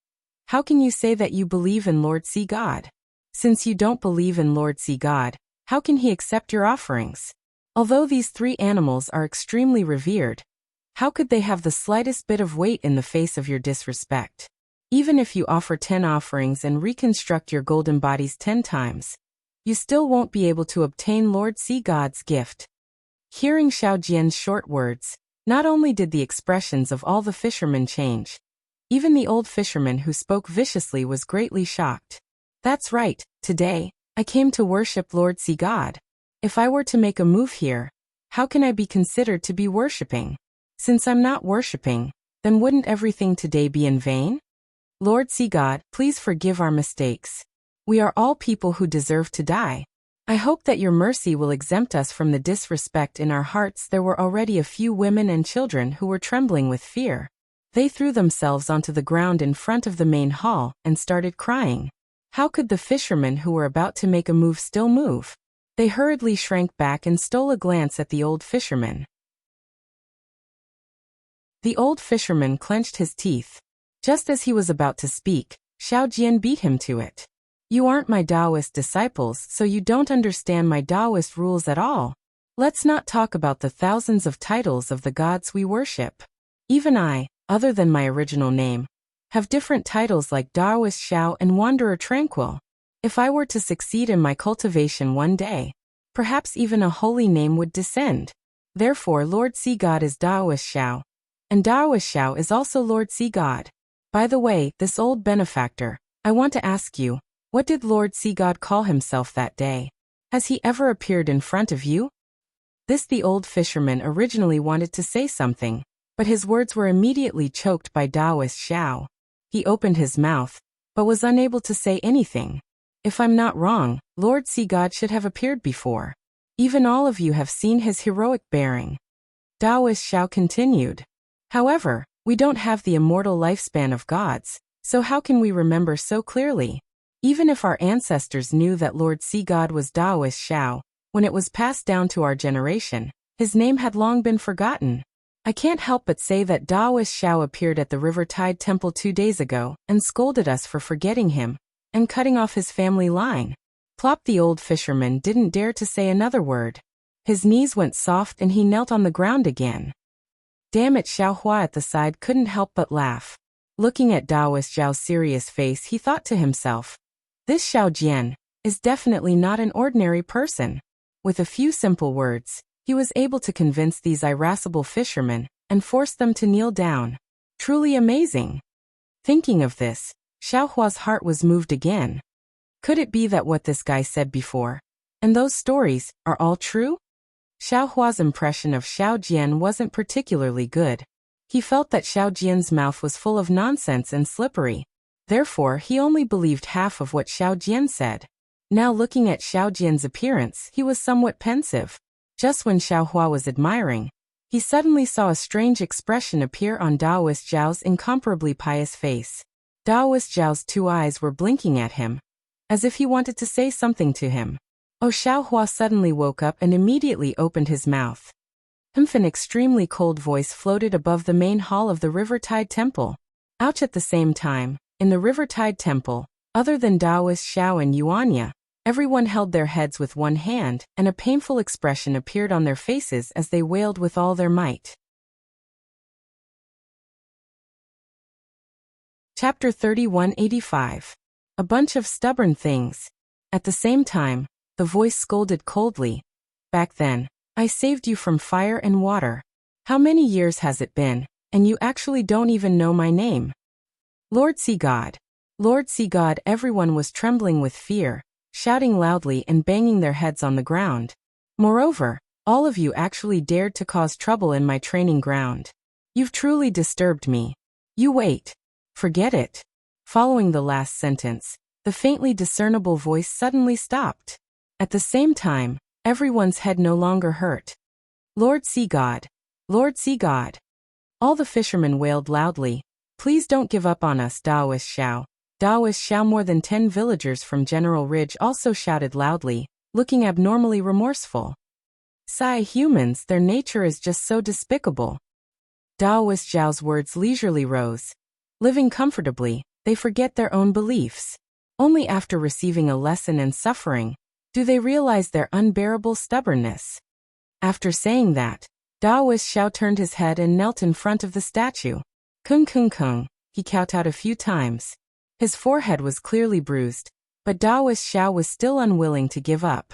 how can you say that you believe in Lord Sea God? Since you don't believe in Lord Sea God, how can he accept your offerings? Although these three animals are extremely revered, how could they have the slightest bit of weight in the face of your disrespect? Even if you offer 10 offerings and reconstruct your golden bodies 10 times, you still won't be able to obtain Lord Sea God's gift." Hearing Xiao Jian's short words, not only did the expressions of all the fishermen change, even the old fisherman who spoke viciously was greatly shocked. "That's right, today, I came to worship Lord Sea God. If I were to make a move here, how can I be considered to be worshipping? Since I'm not worshipping, then wouldn't everything today be in vain? Lord Sea God, please forgive our mistakes. We are all people who deserve to die. I hope that your mercy will exempt us from the disrespect in our hearts." There were already a few women and children who were trembling with fear. They threw themselves onto the ground in front of the main hall and started crying. How could the fishermen who were about to make a move still move? They hurriedly shrank back and stole a glance at the old fisherman. The old fisherman clenched his teeth. Just as he was about to speak, Xiao Jian beat him to it. "You aren't my Taoist disciples, so you don't understand my Taoist rules at all. Let's not talk about the thousands of titles of the gods we worship. Even I, other than my original name, have different titles like Taoist Xiao and Wanderer Tranquil. If I were to succeed in my cultivation one day, perhaps even a holy name would descend. Therefore Lord Sea God is Taoist Xiao, and Taoist Xiao is also Lord Sea God. By the way, this old benefactor, I want to ask you, what did Lord Sea God call himself that day? Has he ever appeared in front of you?" The old fisherman originally wanted to say something, but his words were immediately choked by Taoist Xiao. He opened his mouth, but was unable to say anything. "If I'm not wrong, Lord Sea God should have appeared before. Even all of you have seen his heroic bearing." Taoist Xiao continued. "However, we don't have the immortal lifespan of gods, so how can we remember so clearly? Even if our ancestors knew that Lord Sea God was Taoist Xiao, when it was passed down to our generation, his name had long been forgotten. I can't help but say that Taoist Xiao appeared at the River Tide Temple 2 days ago and scolded us for forgetting him and cutting off his family line." Plop! The old fisherman didn't dare to say another word. His knees went soft and he knelt on the ground again. Damn it! Xiao Hua at the side couldn't help but laugh. Looking at Taoist Xiao's serious face, he thought to himself, "This Xiao Jian is definitely not an ordinary person." With a few simple words, he was able to convince these irascible fishermen and force them to kneel down. Truly amazing. Thinking of this, Xiao Hua's heart was moved again. Could it be that what this guy said before, and those stories, are all true? Xiao Hua's impression of Xiao Jian wasn't particularly good. He felt that Xiao Jian's mouth was full of nonsense and slippery. Therefore, he only believed half of what Xiao Jian said. Now looking at Xiao Jian's appearance, he was somewhat pensive. Just when Xiao Hua was admiring, he suddenly saw a strange expression appear on Taoist Zhao's incomparably pious face. Taoist Zhao's 2 eyes were blinking at him, as if he wanted to say something to him. Oh! Xiao Hua suddenly woke up and immediately opened his mouth. An extremely cold voice floated above the main hall of the River Tide Temple. Ouch! At the same time, in the River Tide Temple, other than Taoist Xiao and Yuanya, Everyone held their heads with one hand, and a painful expression appeared on their faces as they wailed with all their might. Chapter 3185. A bunch of stubborn things. At the same time, the voice scolded coldly. Back then, I saved you from fire and water. How many years has it been, and you actually don't even know my name? Lord Sea God. Lord Sea God. Everyone was trembling with fear, shouting loudly and banging their heads on the ground. Moreover, all of you actually dared to cause trouble in my training ground. You've truly disturbed me. You wait. Forget it. Following the last sentence, the faintly discernible voice suddenly stopped. At the same time, everyone's head no longer hurt. Lord Sea God. Lord Sea God. All the fishermen wailed loudly. Please don't give up on us, Daoist Xiao. Daoist Xiao. More than 10 villagers from General Ridge also shouted loudly, looking abnormally remorseful. Sigh, humans, their nature is just so despicable. Daoist Xiao's words leisurely rose. Living comfortably, they forget their own beliefs. Only after receiving a lesson and suffering do they realize their unbearable stubbornness. After saying that, Daoist Xiao turned his head and knelt in front of the statue. Kung kung kung, he kowtowed a few times. His forehead was clearly bruised, but Daoist Xiao was still unwilling to give up.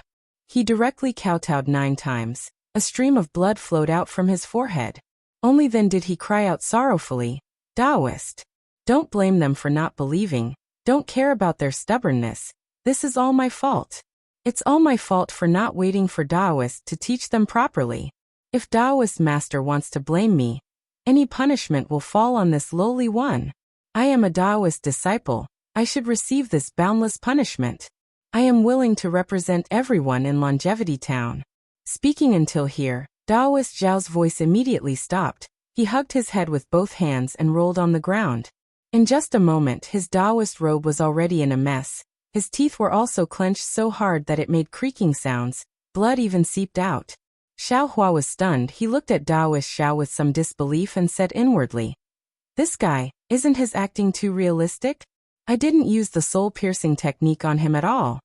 He directly kowtowed 9 times. A stream of blood flowed out from his forehead. Only then did he cry out sorrowfully, Daoist. Don't blame them for not believing. Don't care about their stubbornness. This is all my fault. It's all my fault for not waiting for Daoist to teach them properly. If Daoist master wants to blame me, any punishment will fall on this lowly one. I am a Daoist disciple. I should receive this boundless punishment. I am willing to represent everyone in Longevity Town. Speaking until here, Daoist Zhao's voice immediately stopped. He hugged his head with both hands and rolled on the ground. In just a moment, his Daoist robe was already in a mess. His teeth were also clenched so hard that it made creaking sounds. Blood even seeped out. Xiao Hua was stunned. He looked at Daoist Xiao with some disbelief and said inwardly, "This guy, isn't his acting too realistic? I didn't use the soul-piercing technique on him at all."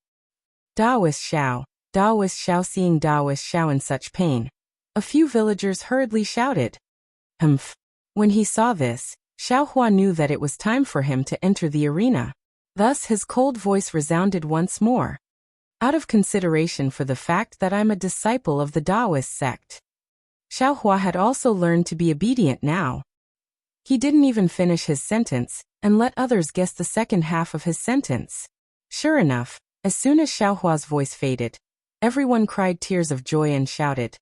Daoist Xiao seeing Daoist Xiao in such pain. A few villagers hurriedly shouted, "Humph." When he saw this, Xiao Hua knew that it was time for him to enter the arena. Thus his cold voice resounded once more. Out of consideration for the fact that I'm a disciple of the Daoist sect. Xiao Hua had also learned to be obedient now. He didn't even finish his sentence, and let others guess the second half of his sentence. Sure enough, as soon as Xiao Hua's voice faded, everyone cried tears of joy and shouted,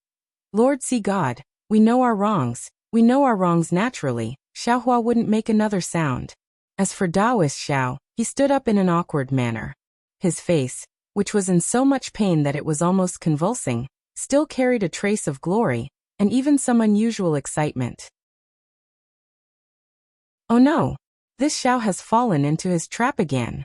"Lord Sea God, we know our wrongs. We know our wrongs." Naturally, Xiao Hua wouldn't make another sound. As for Daoist Xiao, he stood up in an awkward manner. His face, which was in so much pain that it was almost convulsing, still carried a trace of glory, and even some unusual excitement. Oh no! This Xiao has fallen into his trap again.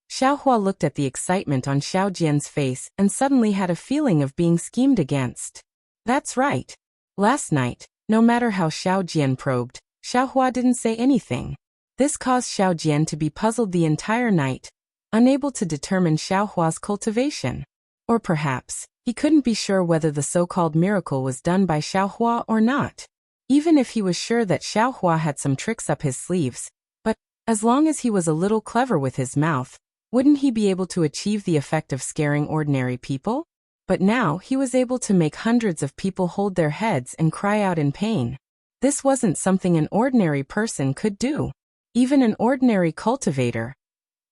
Xiao Hua looked at the excitement on Xiao Jian's face and suddenly had a feeling of being schemed against. That's right. Last night, no matter how Xiao Jian probed, Xiao Hua didn't say anything. This caused Xiao Jian to be puzzled the entire night, unable to determine Xiao Hua's cultivation. Or perhaps, he couldn't be sure whether the so-called miracle was done by Xiao Hua or not. Even if he was sure that Xiao Hua had some tricks up his sleeves, but, as long as he was a little clever with his mouth, wouldn't he be able to achieve the effect of scaring ordinary people? But now he was able to make hundreds of people hold their heads and cry out in pain. This wasn't something an ordinary person could do. Even an ordinary cultivator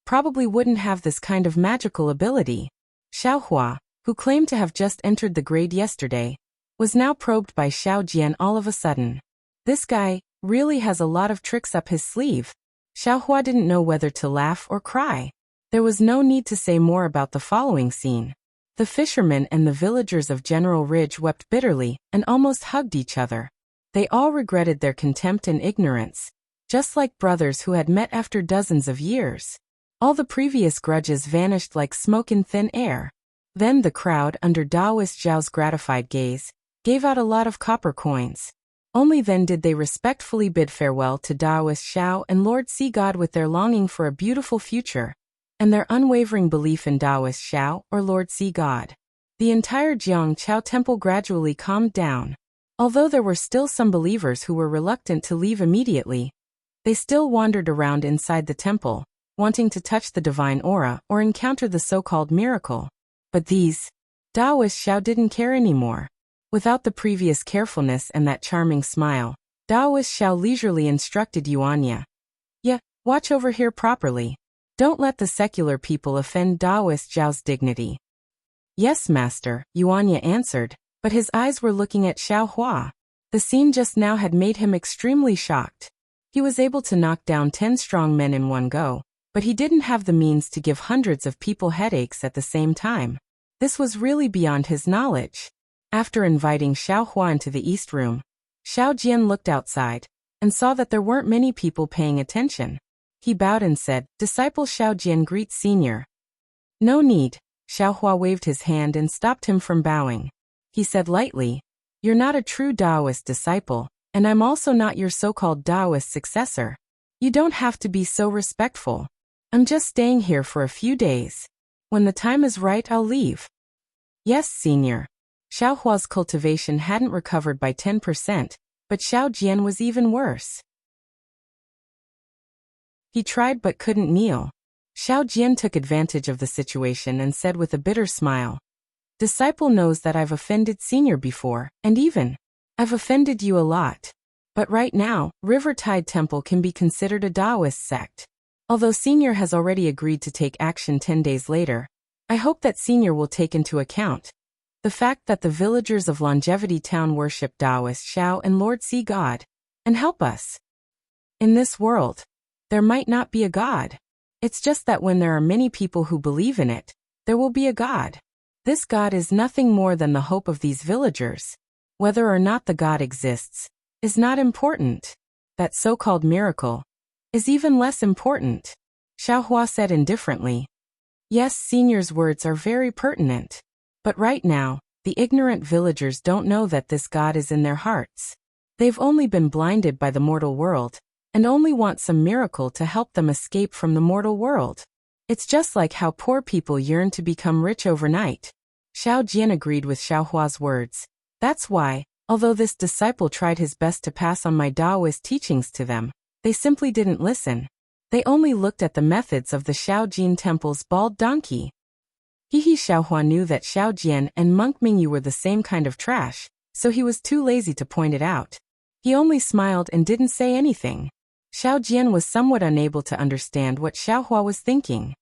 probably wouldn't have this kind of magical ability. Xiao Hua, who claimed to have just entered the grade yesterday, was now probed by Xiao Jian all of a sudden. This guy really has a lot of tricks up his sleeve. Xiao Hua didn't know whether to laugh or cry. There was no need to say more about the following scene. The fishermen and the villagers of General Ridge wept bitterly and almost hugged each other. They all regretted their contempt and ignorance, just like brothers who had met after dozens of years. All the previous grudges vanished like smoke in thin air. Then the crowd, under Daoist Zhao's gratified gaze, gave out a lot of copper coins. Only then did they respectfully bid farewell to Daoist Xiao and Lord Sea God with their longing for a beautiful future, and their unwavering belief in Taoist Xiao, or Lord Sea God. The entire Jiang Chao temple gradually calmed down. Although there were still some believers who were reluctant to leave immediately, they still wandered around inside the temple, wanting to touch the divine aura or encounter the so-called miracle. But these Taoist Xiao didn't care anymore. Without the previous carefulness and that charming smile, Taoist Xiao leisurely instructed Yuanya. "Yeah, watch over here properly. Don't let the secular people offend Taoist Xiao's dignity." "Yes, master," Yuanya answered, but his eyes were looking at Xiao Hua. The scene just now had made him extremely shocked. He was able to knock down 10 strong men in one go, but he didn't have the means to give hundreds of people headaches at the same time. This was really beyond his knowledge. After inviting Xiao Hua into the east room, Xiao Jian looked outside and saw that there weren't many people paying attention. He bowed and said, "Disciple Xiao Jian greets senior." "No need." Xiao Hua waved his hand and stopped him from bowing. He said lightly, "You're not a true Taoist disciple, and I'm also not your so-called Taoist successor. You don't have to be so respectful. I'm just staying here for a few days. When the time is right, I'll leave." "Yes, senior." Xiao Hua's cultivation hadn't recovered by 10%, but Xiao Jian was even worse. He tried but couldn't kneel. Xiao Jian took advantage of the situation and said with a bitter smile, "Disciple knows that I've offended senior before, and even, I've offended you a lot. But right now, River Tide Temple can be considered a Taoist sect. Although senior has already agreed to take action 10 days later, I hope that senior will take into account the fact that the villagers of Longevity Town worship Taoist Xiao and Lord Sea God, and help us. In this world, there might not be a God. It's just that when there are many people who believe in it, there will be a God. This God is nothing more than the hope of these villagers. Whether or not the God exists is not important. That so-called miracle is even less important." Xiao Hua said indifferently. "Yes, senior's words are very pertinent. But right now, the ignorant villagers don't know that this God is in their hearts. They've only been blinded by the mortal world, and only want some miracle to help them escape from the mortal world. It's just like how poor people yearn to become rich overnight." Xiao Jian agreed with Xiao Hua's words. "That's why, although this disciple tried his best to pass on my Taoist teachings to them, they simply didn't listen. They only looked at the methods of the Xiao Jin Temple's bald donkey." Xiao Hua knew that Xiao Jian and Monk Mingyu were the same kind of trash, so he was too lazy to point it out. He only smiled and didn't say anything. Xiao Jian was somewhat unable to understand what Xiao Hua was thinking.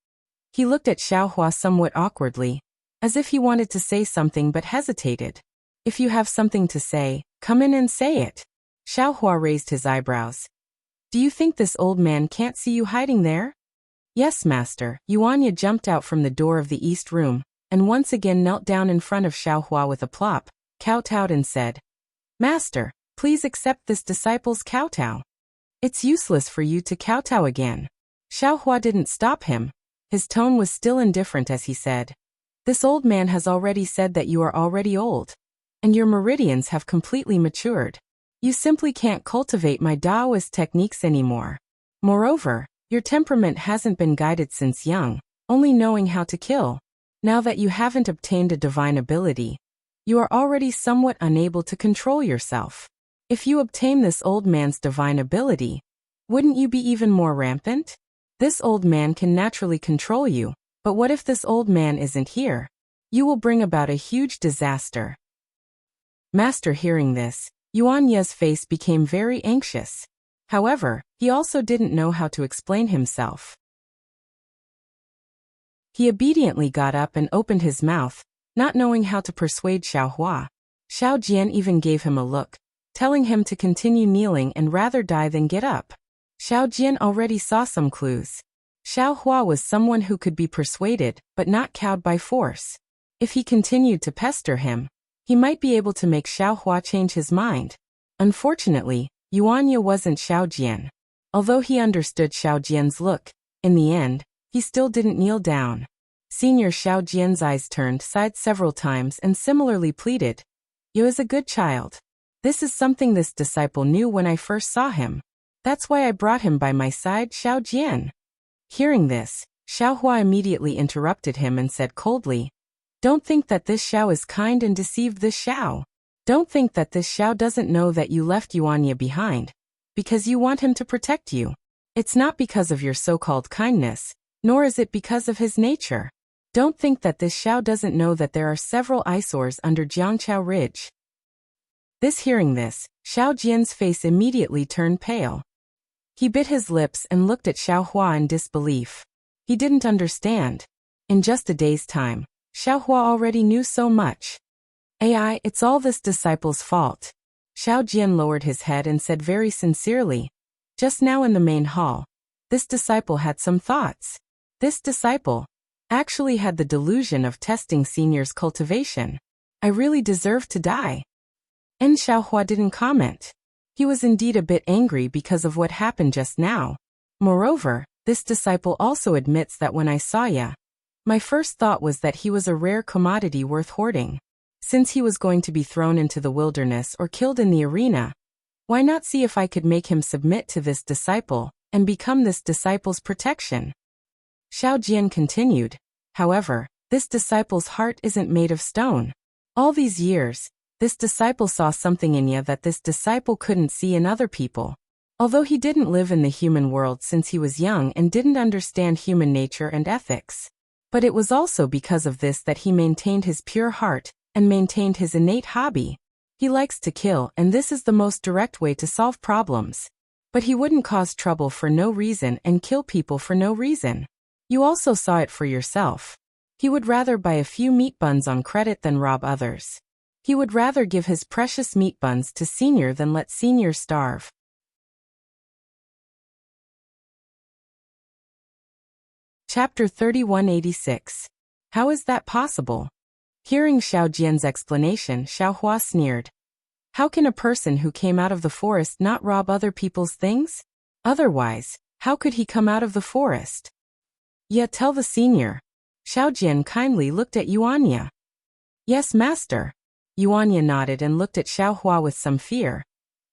He looked at Xiao Hua somewhat awkwardly, as if he wanted to say something but hesitated. "If you have something to say, come in and say it." Xiao Hua raised his eyebrows. "Do you think this old man can't see you hiding there?" "Yes, master." Yuanya jumped out from the door of the east room, and once again knelt down in front of Xiao Hua with a plop, kowtowed and said, "Master, please accept this disciple's kowtow." "It's useless for you to kowtow again." Xiao Hua didn't stop him. His tone was still indifferent as he said, "This old man has already said that you are already old, and your meridians have completely matured. You simply can't cultivate my Taoist techniques anymore. Moreover, your temperament hasn't been guided since young, only knowing how to kill. Now that you haven't obtained a divine ability, you are already somewhat unable to control yourself. If you obtain this old man's divine ability, wouldn't you be even more rampant? This old man can naturally control you, but what if this old man isn't here? You will bring about a huge disaster." Master hearing this, Yuanya's face became very anxious. However, he also didn't know how to explain himself. He obediently got up and opened his mouth, not knowing how to persuade Xiao Hua. Xiao Jian even gave him a look, telling him to continue kneeling and rather die than get up. Xiao Jian already saw some clues. Xiao Hua was someone who could be persuaded, but not cowed by force. If he continued to pester him, he might be able to make Xiao Hua change his mind. Unfortunately, Yuanya wasn't Xiao Jian. Although he understood Xiao Jian's look, in the end, he still didn't kneel down. Senior Xiao Jian's eyes turned side several times and similarly pleaded, "You is a good child. This is something this disciple knew when I first saw him. That's why I brought him by my side, Xiao Jian." Hearing this, Xiaohua immediately interrupted him and said coldly, "Don't think that this Xiao is kind and deceived this Xiao. Don't think that this Xiao doesn't know that you left Yuanya behind, because you want him to protect you. It's not because of your so-called kindness, nor is it because of his nature. Don't think that this Xiao doesn't know that there are several eyesores under Jiangqiao Ridge." Hearing this, Xiao Jian's face immediately turned pale. He bit his lips and looked at Xiaohua in disbelief. He didn't understand. In just a day's time, Xiaohua already knew so much. It's all this disciple's fault. Xiao Jian lowered his head and said very sincerely, "Just now in the main hall, this disciple had some thoughts. This disciple actually had the delusion of testing senior's cultivation. I really deserve to die." And Xiaohua didn't comment. He was indeed a bit angry because of what happened just now. Moreover, this disciple also admits that when I saw ya, my first thought was that he was a rare commodity worth hoarding. Since he was going to be thrown into the wilderness or killed in the arena, why not see if I could make him submit to this disciple and become this disciple's protection? Xiao Jian continued, "However, this disciple's heart isn't made of stone. All these years, this disciple saw something in ya that this disciple couldn't see in other people. Although he didn't live in the human world since he was young and didn't understand human nature and ethics. But it was also because of this that he maintained his pure heart and maintained his innate hobby. He likes to kill, and this is the most direct way to solve problems. But he wouldn't cause trouble for no reason and kill people for no reason. You also saw it for yourself. He would rather buy a few meat buns on credit than rob others. He would rather give his precious meat buns to senior than let senior starve." Chapter 3186. How is that possible? Hearing Xiao Jian's explanation, Xiaohua sneered. How can a person who came out of the forest not rob other people's things? Otherwise, how could he come out of the forest? Yet tell the senior. Xiao Jian kindly looked at Yuanya. "Yes, master." Yuanya nodded and looked at Xiaohua with some fear.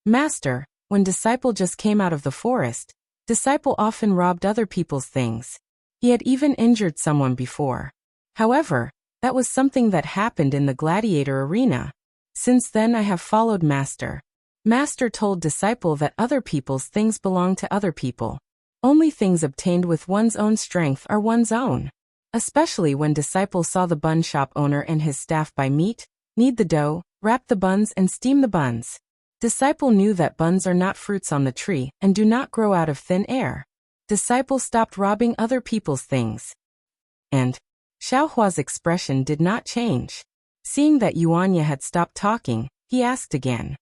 "Master, when disciple just came out of the forest, disciple often robbed other people's things. He had even injured someone before. However, that was something that happened in the gladiator arena. Since then I have followed master. Master told disciple that other people's things belong to other people. Only things obtained with one's own strength are one's own. Especially when disciple saw the bun shop owner and his staff buy meat, knead the dough, wrap the buns and steam the buns. Disciple knew that buns are not fruits on the tree and do not grow out of thin air. Disciple stopped robbing other people's things." And Xiaohua's expression did not change. Seeing that Yuanya had stopped talking, he asked again.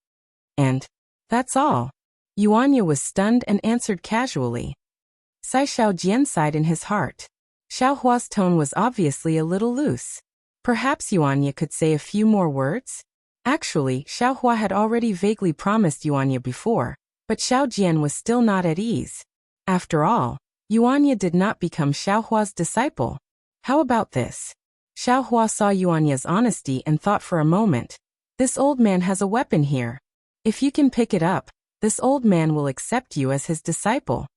"And that's all?" Yuanya was stunned and answered casually. Xiao Jian sighed in his heart. Xiaohua's tone was obviously a little loose. Perhaps Yuanya could say a few more words? Actually, Xiaohua had already vaguely promised Yuanya before, but Xiao Jian was still not at ease. After all, Yuanya did not become Xiaohua's disciple. How about this? Xiaohua saw Yuanya's honesty and thought for a moment, this old man has a weapon here. If you can pick it up, this old man will accept you as his disciple.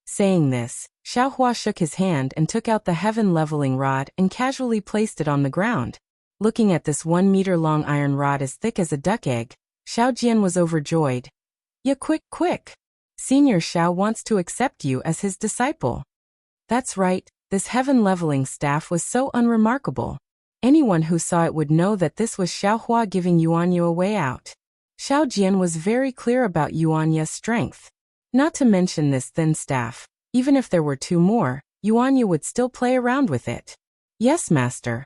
Saying this, Xiaohua shook his hand and took out the heaven-leveling rod and casually placed it on the ground. Looking at this 1-meter-long iron rod as thick as a duck egg, Xiao Jian was overjoyed. "Yeah, quick! Senior Xiao wants to accept you as his disciple." That's right, this heaven-leveling staff was so unremarkable. Anyone who saw it would know that this was Xiaohua giving Yuanya a way out. Xiao Jian was very clear about Yuanya's strength. Not to mention this thin staff, even if there were 2 more, Yuanya would still play around with it. "Yes, master."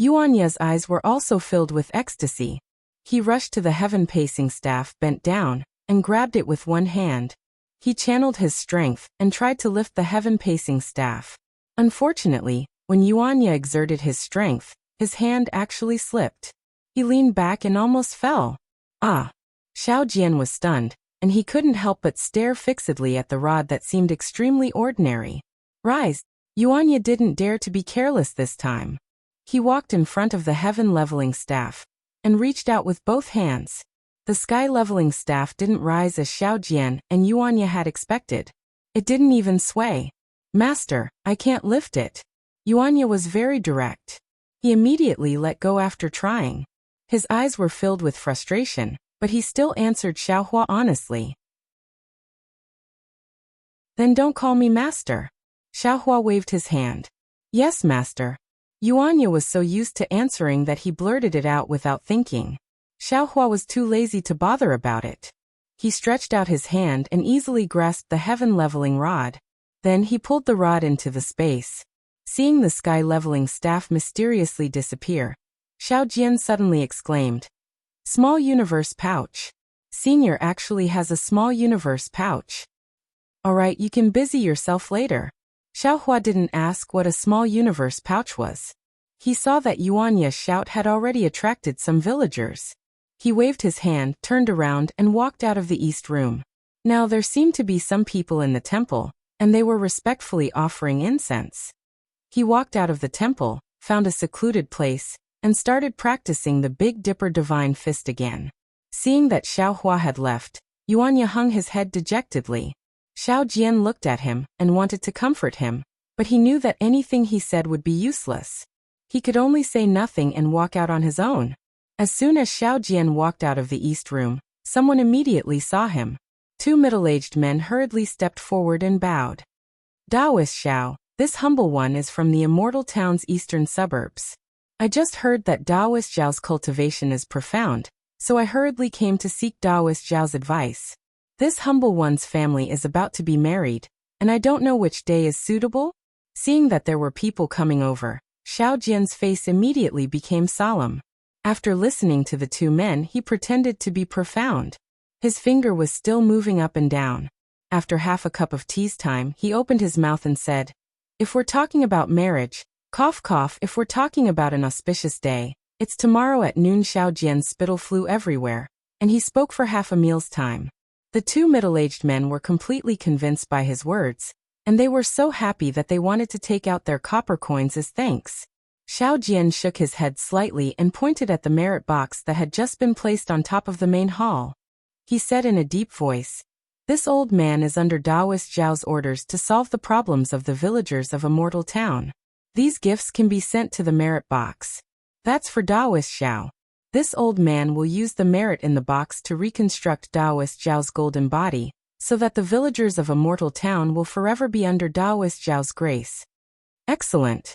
Yuanya's eyes were also filled with ecstasy. He rushed to the heaven-pacing staff, bent down, and grabbed it with one hand. He channeled his strength and tried to lift the heaven-pacing staff. Unfortunately, when Yuanya exerted his strength, his hand actually slipped. He leaned back and almost fell. Ah! Xiao Jian was stunned, and he couldn't help but stare fixedly at the rod that seemed extremely ordinary. "Rise!" Yuanya didn't dare to be careless this time. He walked in front of the heaven-leveling staff and reached out with both hands. The sky-leveling staff didn't rise as Xiao Jian and Yuanya had expected. It didn't even sway. Master, I can't lift it. Yuanya was very direct. He immediately let go after trying. His eyes were filled with frustration, but he still answered Xiaohua honestly. Then don't call me master. Xiaohua waved his hand. Yes, master. Yuanya was so used to answering that he blurted it out without thinking. Xiaohua was too lazy to bother about it. He stretched out his hand and easily grasped the heaven-leveling rod. Then he pulled the rod into the space. Seeing the sky-leveling staff mysteriously disappear, Xiao Jian suddenly exclaimed, Small universe pouch. Senior actually has a small universe pouch. Alright, you can busy yourself later. Xiaohua didn't ask what a small universe pouch was. He saw that Yuanya's shout had already attracted some villagers. He waved his hand, turned around, and walked out of the east room. Now there seemed to be some people in the temple, and they were respectfully offering incense. He walked out of the temple, found a secluded place, and started practicing the Big Dipper Divine Fist again. Seeing that Xiaohua had left, Yuanya hung his head dejectedly. Xiao Jian looked at him and wanted to comfort him, but he knew that anything he said would be useless. He could only say nothing and walk out on his own. As soon as Xiao Jian walked out of the east room, someone immediately saw him. Two middle-aged men hurriedly stepped forward and bowed. Daoist Xiao, this humble one is from the immortal town's eastern suburbs. I just heard that Daoist Xiao's cultivation is profound, so I hurriedly came to seek Daoist Xiao's advice. This humble one's family is about to be married, and I don't know which day is suitable. Seeing that there were people coming over, Xiao Jian's face immediately became solemn. After listening to the two men, he pretended to be profound. His finger was still moving up and down. After half a cup of tea's time, he opened his mouth and said, If we're talking about marriage, cough cough, if we're talking about an auspicious day, it's tomorrow at noon. Xiao Jian's spittle flew everywhere, and he spoke for half a meal's time. The two middle-aged men were completely convinced by his words, and they were so happy that they wanted to take out their copper coins as thanks. Xiao Jian shook his head slightly and pointed at the merit box that had just been placed on top of the main hall. He said in a deep voice, This old man is under Daoist Zhao's orders to solve the problems of the villagers of Immortal Town. These gifts can be sent to the merit box. That's for Daoist Zhao. This old man will use the merit in the box to reconstruct Daoist Zhao's golden body, so that the villagers of Immortal Town will forever be under Daoist Zhao's grace. Excellent.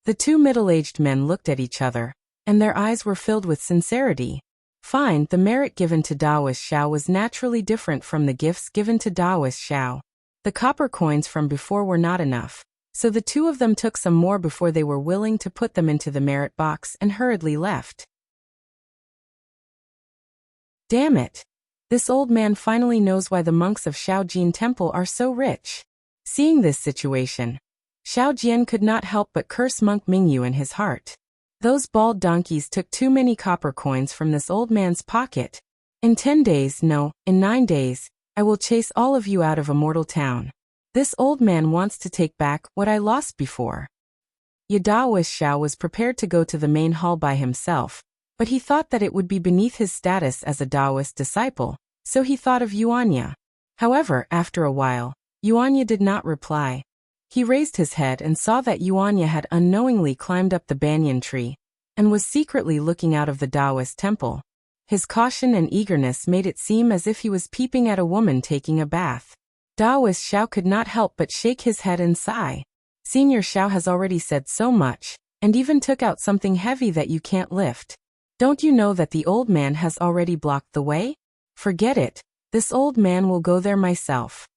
The two middle-aged men looked at each other, and their eyes were filled with sincerity. Fine, the merit given to Daoist Zhao was naturally different from the gifts given to Daoist Zhao. The copper coins from before were not enough, so the two of them took some more before they were willing to put them into the merit box and hurriedly left. Damn it! This old man finally knows why the monks of Shaojin Temple are so rich. Seeing this situation, Xiao Jian could not help but curse Monk Mingyu in his heart. Those bald donkeys took too many copper coins from this old man's pocket. In 10 days, no, in 9 days, I will chase all of you out of Immortal Town. This old man wants to take back what I lost before. Daoist Xiao was prepared to go to the main hall by himself, but he thought that it would be beneath his status as a Daoist disciple, so he thought of Yuanya. However, after a while, Yuanya did not reply. He raised his head and saw that Yuanya had unknowingly climbed up the banyan tree, and was secretly looking out of the Daoist temple. His caution and eagerness made it seem as if he was peeping at a woman taking a bath. Daoist Xiao could not help but shake his head and sigh. Senior Xiao has already said so much, and even took out something heavy that you can't lift. Don't you know that the old man has already blocked the way? Forget it, this old man will go there myself.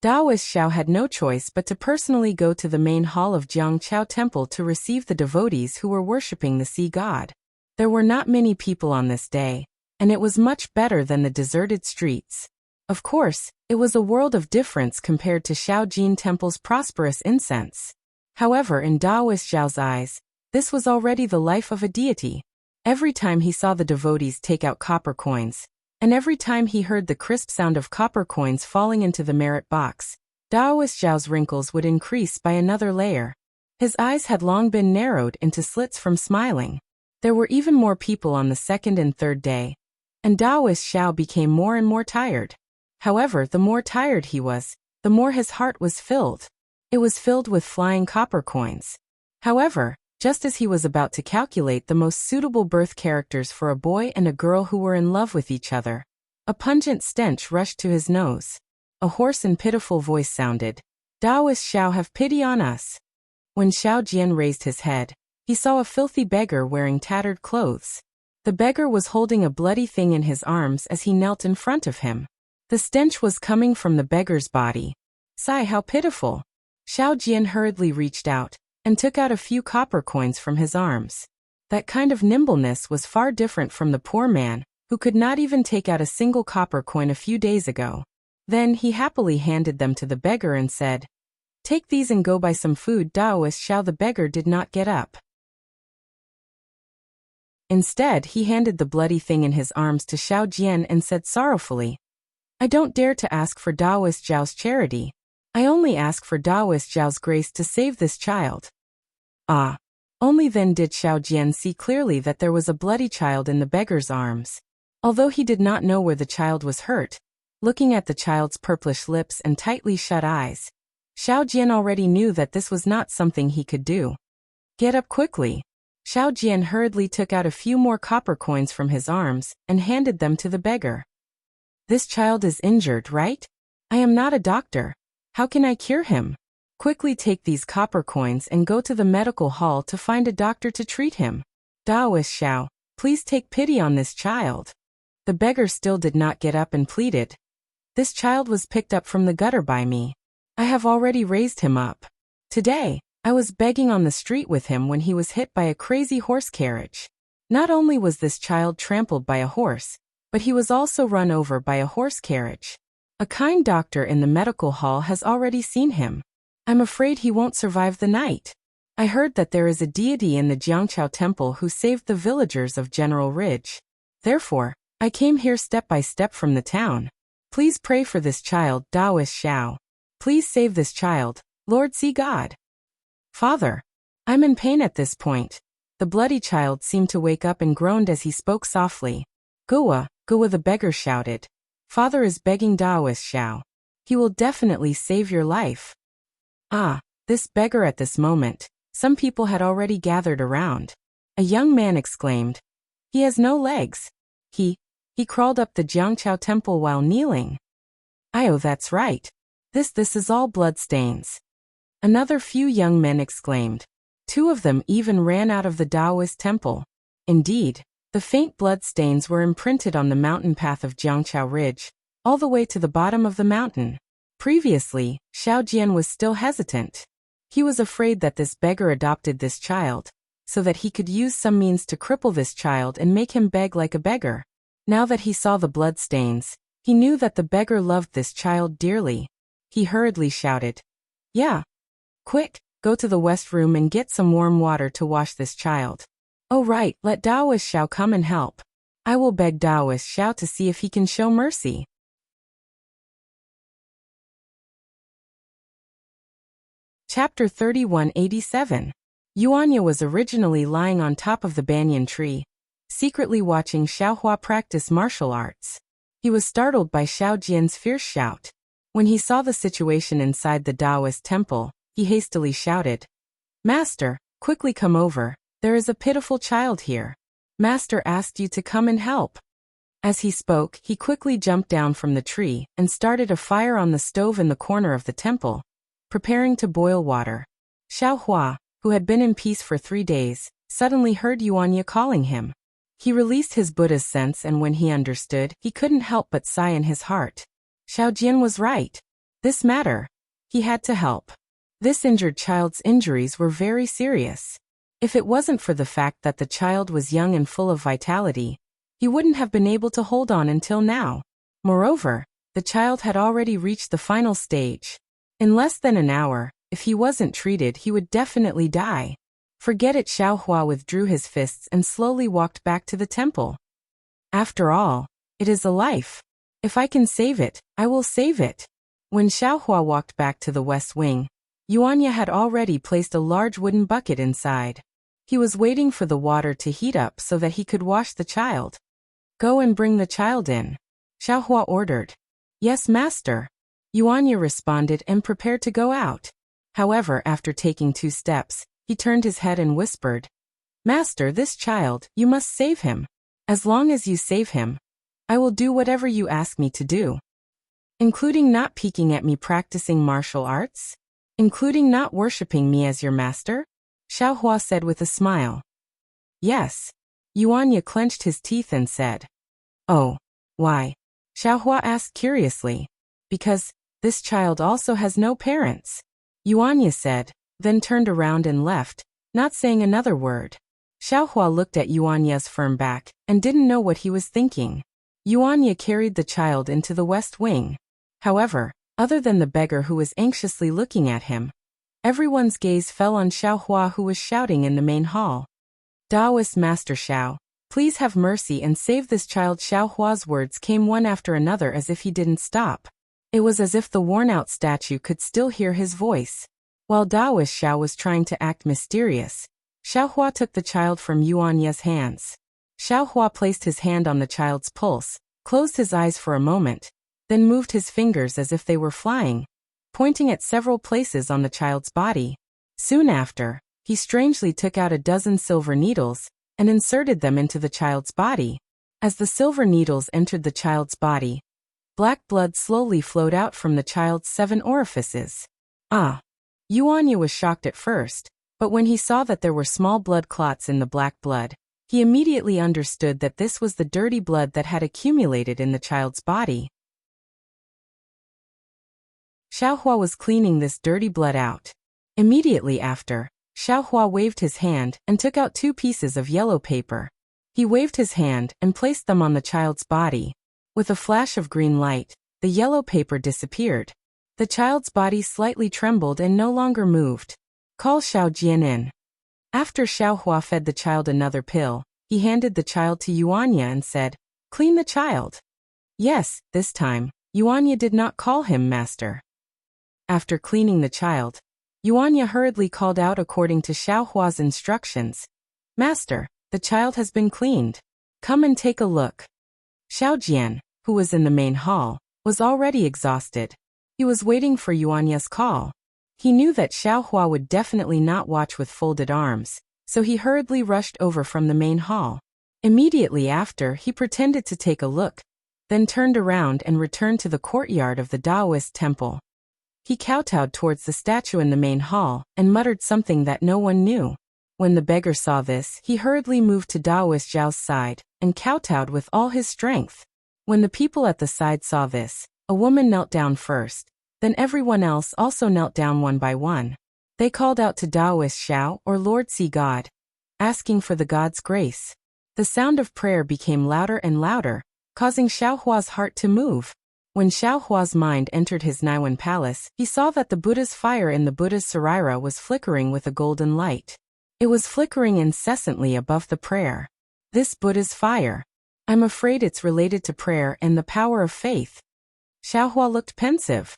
Daoist Xiao had no choice but to personally go to the main hall of Jiangqiao Temple to receive the devotees who were worshipping the sea god. There were not many people on this day, and it was much better than the deserted streets. Of course, it was a world of difference compared to Shaojin Temple's prosperous incense. However, in Daoist Xiao's eyes, this was already the life of a deity. Every time he saw the devotees take out copper coins, and every time he heard the crisp sound of copper coins falling into the merit box, Daoist Zhao's wrinkles would increase by another layer. His eyes had long been narrowed into slits from smiling. There were even more people on the second and third day, and Daoist Xiao became more and more tired. However, the more tired he was, the more his heart was filled. It was filled with flying copper coins. However, just as he was about to calculate the most suitable birth characters for a boy and a girl who were in love with each other, a pungent stench rushed to his nose. A hoarse and pitiful voice sounded. Daoist Xiao, have pity on us. When Xiao Jian raised his head, he saw a filthy beggar wearing tattered clothes. The beggar was holding a bloody thing in his arms as he knelt in front of him. The stench was coming from the beggar's body. Sigh, how pitiful. Xiao Jian hurriedly reached out and took out a few copper coins from his arms. That kind of nimbleness was far different from the poor man, who could not even take out a single copper coin a few days ago. Then he happily handed them to the beggar and said, "Take these and go buy some food." Daoist Xiao, the beggar, did not get up. Instead, he handed the bloody thing in his arms to Xiao Jian and said sorrowfully, "I don't dare to ask for Daoist Xiao's charity. I only ask for Daoist Xiao's grace to save this child." Ah! Only then did Xiao Jian see clearly that there was a bloody child in the beggar's arms. Although he did not know where the child was hurt, looking at the child's purplish lips and tightly shut eyes, Xiao Jian already knew that this was not something he could do. "Get up quickly." Xiao Jian hurriedly took out a few more copper coins from his arms and handed them to the beggar. "This child is injured, right? I am not a doctor. How can I cure him? Quickly take these copper coins and go to the medical hall to find a doctor to treat him. Daoist Xiao, please take pity on this child." The beggar still did not get up and pleaded. "This child was picked up from the gutter by me. I have already raised him up. Today, I was begging on the street with him when he was hit by a crazy horse carriage. Not only was this child trampled by a horse, but he was also run over by a horse carriage. A kind doctor in the medical hall has already seen him. I'm afraid he won't survive the night. I heard that there is a deity in the Jiangqiao temple who saved the villagers of General Ridge. Therefore, I came here step by step from the town. Please pray for this child, Daoist Xiao. Please save this child, Lord See God." "Father, I'm in pain at this point." The bloody child seemed to wake up and groaned as he spoke softly. "Gua, Gua," the beggar shouted. "Father is begging Daoist Xiao. He will definitely save your life." Ah, this beggar. At this moment, some people had already gathered around. A young man exclaimed, "He has no legs. He crawled up the Jiangqiao temple while kneeling." "Oh, that's right. This is all blood stains." Another few young men exclaimed. Two of them even ran out of the Taoist temple. Indeed, the faint blood stains were imprinted on the mountain path of Jiangqiao Ridge, all the way to the bottom of the mountain. Previously, Xiao Jian was still hesitant. He was afraid that this beggar adopted this child, so that he could use some means to cripple this child and make him beg like a beggar. Now that he saw the blood stains, he knew that the beggar loved this child dearly. He hurriedly shouted, "Yeah. Quick, go to the west room and get some warm water to wash this child. Oh right, let Daoist Xiao come and help. I will beg Daoist Xiao to see if he can show mercy." Chapter 3187. Yuanya was originally lying on top of the banyan tree, secretly watching Xiaohua practice martial arts. He was startled by Xiao Jian's fierce shout. When he saw the situation inside the Taoist temple, he hastily shouted, "Master, quickly come over. There is a pitiful child here. Master asked you to come and help." As he spoke, he quickly jumped down from the tree and started a fire on the stove in the corner of the temple, preparing to boil water. Xiaohua, who had been in peace for 3 days, suddenly heard Yuanya calling him. He released his Buddha's sense, and when he understood, he couldn't help but sigh in his heart. Xiao Jian was right. This matter. He had to help. This injured child's injuries were very serious. If it wasn't for the fact that the child was young and full of vitality, he wouldn't have been able to hold on until now. Moreover, the child had already reached the final stage. In less than an hour, if he wasn't treated, he would definitely die. Forget it. Xiaohua withdrew his fists and slowly walked back to the temple. After all, it is a life. If I can save it, I will save it. When Xiaohua walked back to the west wing, Yuanya had already placed a large wooden bucket inside. He was waiting for the water to heat up so that he could wash the child. "Go and bring the child in," Xiaohua ordered. "Yes, master." Yuanya responded and prepared to go out. However, after taking 2 steps, he turned his head and whispered, "Master, this child, you must save him. As long as you save him, I will do whatever you ask me to do. Including not peeking at me practicing martial arts? Including not worshipping me as your master?" Xiaohua said with a smile. "Yes." Yuanya clenched his teeth and said, "Oh, why?" Xiaohua asked curiously. "Because this child also has no parents," Yuanya said, then turned around and left, not saying another word. Xiaohua looked at Yuanya's firm back and didn't know what he was thinking. Yuanya carried the child into the west wing. However, other than the beggar who was anxiously looking at him, everyone's gaze fell on Xiaohua, who was shouting in the main hall, "Daoist Master Xiao, please have mercy and save this child." Xiaohua's words came one after another as if he didn't stop. It was as if the worn-out statue could still hear his voice. While Daoist Xiao was trying to act mysterious, Xiaohua took the child from Yuanya's hands. Xiaohua placed his hand on the child's pulse, closed his eyes for a moment, then moved his fingers as if they were flying, pointing at several places on the child's body. Soon after, he strangely took out a dozen silver needles and inserted them into the child's body. As the silver needles entered the child's body, black blood slowly flowed out from the child's 7 orifices. Ah! Yuanya was shocked at first, but when he saw that there were small blood clots in the black blood, he immediately understood that this was the dirty blood that had accumulated in the child's body. Xiaohua was cleaning this dirty blood out. Immediately after, Xiaohua waved his hand and took out 2 pieces of yellow paper. He waved his hand and placed them on the child's body. With a flash of green light, the yellow paper disappeared. The child's body slightly trembled and no longer moved. "Call Xiao Jian in." After Xiaohua fed the child another pill, he handed the child to Yuanya and said, "Clean the child." Yes, this time, Yuanya did not call him master. After cleaning the child, Yuanya hurriedly called out according to Xiaohua's instructions, "Master, the child has been cleaned. Come and take a look." Xiao Jian, who was in the main hall, was already exhausted. He was waiting for Yuanya's call. He knew that Xiaohua would definitely not watch with folded arms, so he hurriedly rushed over from the main hall. Immediately after, he pretended to take a look, then turned around and returned to the courtyard of the Taoist temple. He kowtowed towards the statue in the main hall and muttered something that no one knew. When the beggar saw this, he hurriedly moved to Daoist Zhao's side and kowtowed with all his strength. When the people at the side saw this, a woman knelt down first, then everyone else also knelt down one by one. They called out to Daoist Xiao, or Lord Sea God, asking for the god's grace. The sound of prayer became louder and louder, causing Xiaohua's heart to move. When Xiaohua's mind entered his Naiwan palace, he saw that the Buddha's fire in the Buddha's Saraira was flickering with a golden light. It was flickering incessantly above the prayer. This Buddha's fire. I'm afraid it's related to prayer and the power of faith. Xiaohua looked pensive.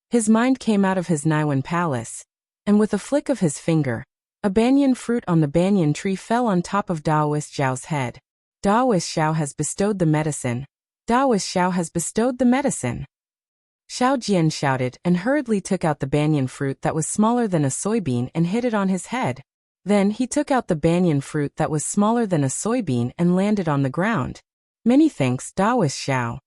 His mind came out of his Naiwan palace, and with a flick of his finger, a banyan fruit on the banyan tree fell on top of Daoist Zhao's head. Daoist Xiao has bestowed the medicine. Daoist Xiao has bestowed the medicine. Xiao Jian shouted and hurriedly took out the banyan fruit that was smaller than a soybean and hit it on his head. Then he took out the banyan fruit that was smaller than a soybean and landed on the ground. Many thanks, Daoist Xiao.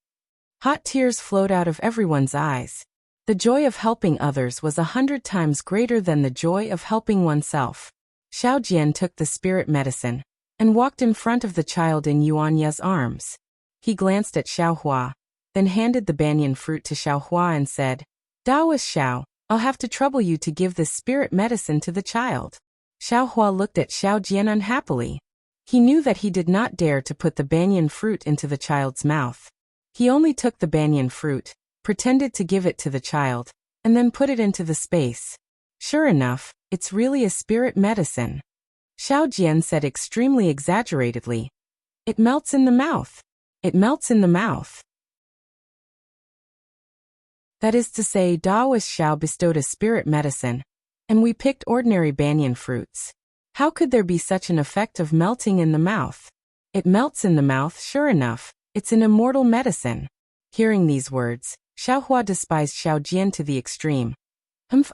Hot tears flowed out of everyone's eyes. The joy of helping others was 100 times greater than the joy of helping oneself. Xiao Jian took the spirit medicine and walked in front of the child in Yuanya's arms. He glanced at Xiaohua, then handed the banyan fruit to Xiaohua and said, Daoist Xiao, I'll have to trouble you to give this spirit medicine to the child. Xiaohua looked at Xiao Jian unhappily. He knew that he did not dare to put the banyan fruit into the child's mouth. He only took the banyan fruit, pretended to give it to the child, and then put it into the space. Sure enough, it's really a spirit medicine. Xiao Jian said extremely exaggeratedly. It melts in the mouth. It melts in the mouth. That is to say, Daoist Xiao bestowed a spirit medicine, and we picked ordinary banyan fruits. How could there be such an effect of melting in the mouth? It melts in the mouth, sure enough, it's an immortal medicine. Hearing these words, Xiaohua despised Xiao Jian to the extreme.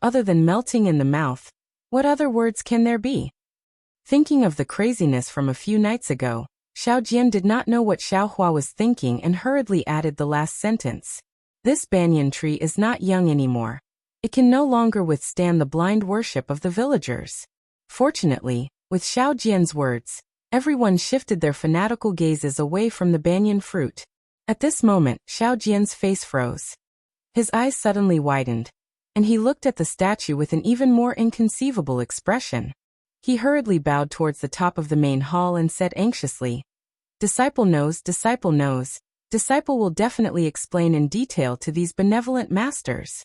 Other than melting in the mouth, what other words can there be? Thinking of the craziness from a few nights ago, Xiao Jian did not know what Xiaohua was thinking and hurriedly added the last sentence. This banyan tree is not young anymore. It can no longer withstand the blind worship of the villagers. Fortunately, with Xiao Jian's words, everyone shifted their fanatical gazes away from the banyan fruit. At this moment, Xiao Jian's face froze. His eyes suddenly widened, and he looked at the statue with an even more inconceivable expression. He hurriedly bowed towards the top of the main hall and said anxiously, "Disciple knows, disciple knows. Disciple will definitely explain in detail to these benevolent masters."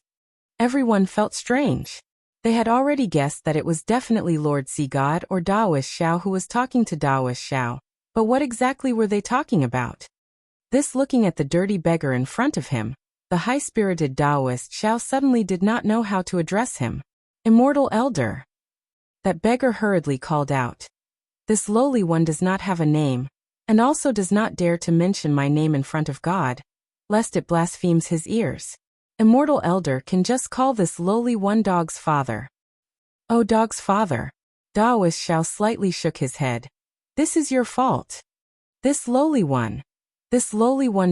Everyone felt strange. They had already guessed that it was definitely Lord Sea God or Daoist Xiao who was talking to Daoist Xiao, but what exactly were they talking about? This looking at the dirty beggar in front of him, the high-spirited Daoist Xiao suddenly did not know how to address him. "Immortal Elder." That beggar hurriedly called out. "This lowly one does not have a name, and also does not dare to mention my name in front of God, lest it blasphemes his ears. Immortal Elder can just call this lowly one Dog's father." "Oh, Dog's father." Daoist Xiao slightly shook his head. "This is your fault. This lowly one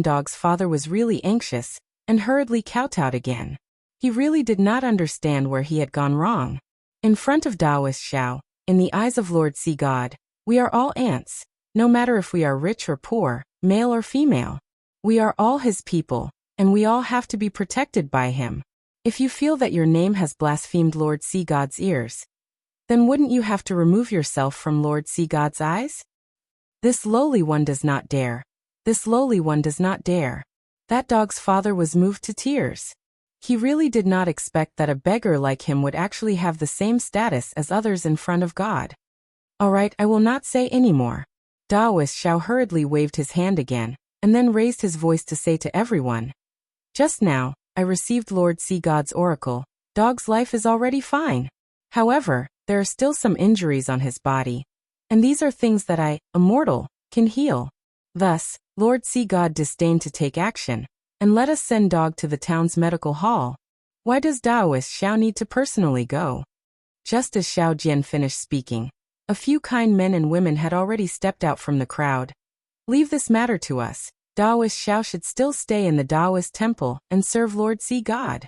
Dog's father was really anxious, and hurriedly kowtowed again. He really did not understand where he had gone wrong. In front of Daoist Xiao, in the eyes of Lord Sea God, we are all ants, no matter if we are rich or poor, male or female. We are all his people, and we all have to be protected by him. If you feel that your name has blasphemed Lord Sea God's ears, then wouldn't you have to remove yourself from Lord Sea God's eyes? This lowly one does not dare. This lowly one does not dare." That dog's father was moved to tears. He really did not expect that a beggar like him would actually have the same status as others in front of God. "All right, I will not say any more." Daoist Xiao hurriedly waved his hand again, and then raised his voice to say to everyone, "Just now, I received Lord Sea God's oracle. Dog's life is already fine. However, there are still some injuries on his body, and these are things that I, immortal, can heal. Thus, Lord Sea God disdained to take action, and let us send Dog to the town's medical hall. Why does Daoist Xiao need to personally go?" Just as Xiao Jian finished speaking, a few kind men and women had already stepped out from the crowd. "Leave this matter to us. Daoist Xiao should still stay in the Daoist temple and serve Lord Sea God."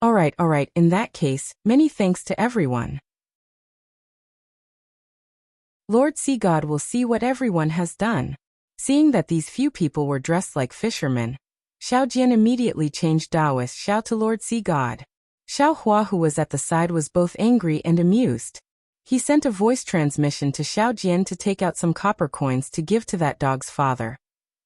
All right, in that case, many thanks to everyone. Lord Sea God will see what everyone has done. Seeing that these few people were dressed like fishermen, Xiao Jian immediately changed Daoist Xiao to Lord Sea God. Xiaohua, who was at the side, was both angry and amused. He sent a voice transmission to Xiao Jian to take out some copper coins to give to that dog's father,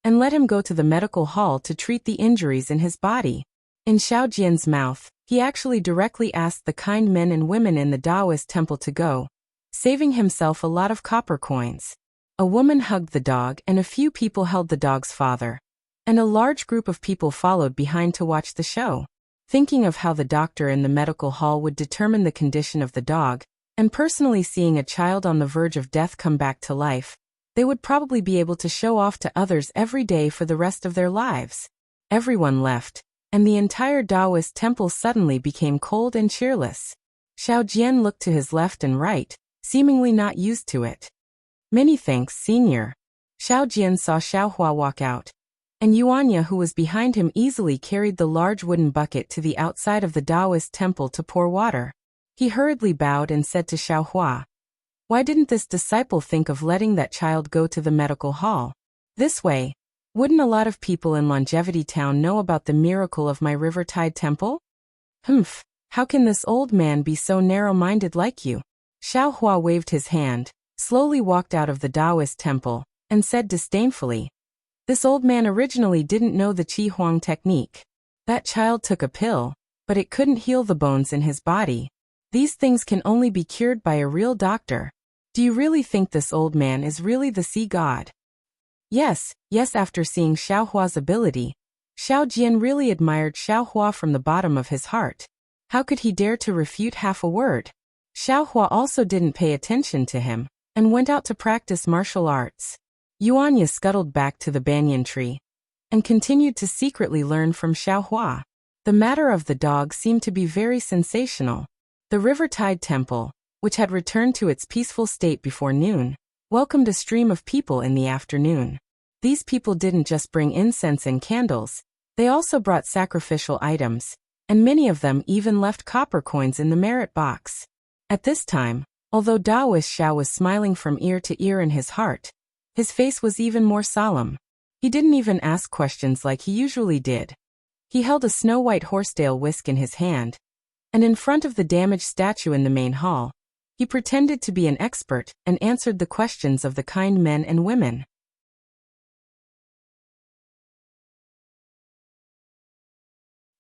and let him go to the medical hall to treat the injuries in his body. In Xiao Jian's mouth, he actually directly asked the kind men and women in the Daoist temple to go, saving himself a lot of copper coins. A woman hugged the dog and a few people held the dog's father, and a large group of people followed behind to watch the show. Thinking of how the doctor in the medical hall would determine the condition of the dog, and personally seeing a child on the verge of death come back to life, they would probably be able to show off to others every day for the rest of their lives. Everyone left, and the entire Daoist temple suddenly became cold and cheerless. Xiao Jian looked to his left and right, seemingly not used to it. "Many thanks, Senior." Xiao Jian saw Xiaohua walk out, and Yuanya, who was behind him, easily carried the large wooden bucket to the outside of the Daoist temple to pour water. He hurriedly bowed and said to Xiaohua, "Why didn't this disciple think of letting that child go to the medical hall? This way, wouldn't a lot of people in Longevity Town know about the miracle of my Rivertide Temple?" How can this old man be so narrow-minded like you?" Xiaohua waved his hand, slowly walked out of the Daoist temple, and said disdainfully, "This old man originally didn't know the Qi Huang technique. That child took a pill, but it couldn't heal the bones in his body. These things can only be cured by a real doctor. Do you really think this old man is really the Sea God?" Yes, after seeing Xiaohua's ability, Xiao Jian really admired Xiaohua from the bottom of his heart. How could he dare to refute half a word? Xiaohua also didn't pay attention to him, and went out to practice martial arts. Yuanya scuttled back to the banyan tree, and continued to secretly learn from Xiaohua. The matter of the dog seemed to be very sensational. The River Tide Temple, which had returned to its peaceful state before noon, welcomed a stream of people in the afternoon. These people didn't just bring incense and candles, they also brought sacrificial items, and many of them even left copper coins in the merit box. At this time, although Daoist Xiao was smiling from ear to ear in his heart, his face was even more solemn. He didn't even ask questions like he usually did. He held a snow-white horsetail whisk in his hand, and in front of the damaged statue in the main hall, he pretended to be an expert and answered the questions of the kind men and women.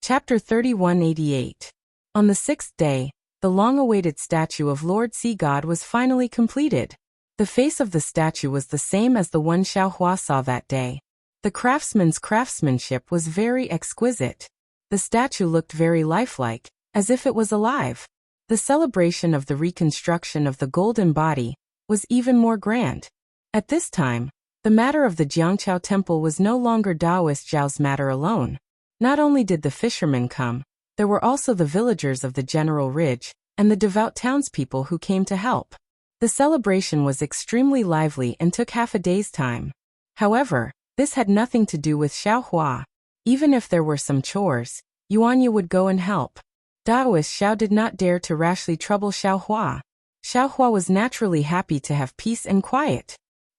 Chapter 3188. On the sixth day, the long-awaited statue of Lord Sea God was finally completed. The face of the statue was the same as the one Xiaohua saw that day. The craftsman's craftsmanship was very exquisite. The statue looked very lifelike, as if it was alive. The celebration of the reconstruction of the golden body was even more grand. At this time, the matter of the Jiangqiao temple was no longer Daoist Zhao's matter alone. Not only did the fishermen come, there were also the villagers of the General Ridge, and the devout townspeople who came to help. The celebration was extremely lively and took half a day's time. However, this had nothing to do with Xiaohua. Even if there were some chores, Yuanya would go and help. Daoist Xiao did not dare to rashly trouble Xiaohua. Xiaohua was naturally happy to have peace and quiet.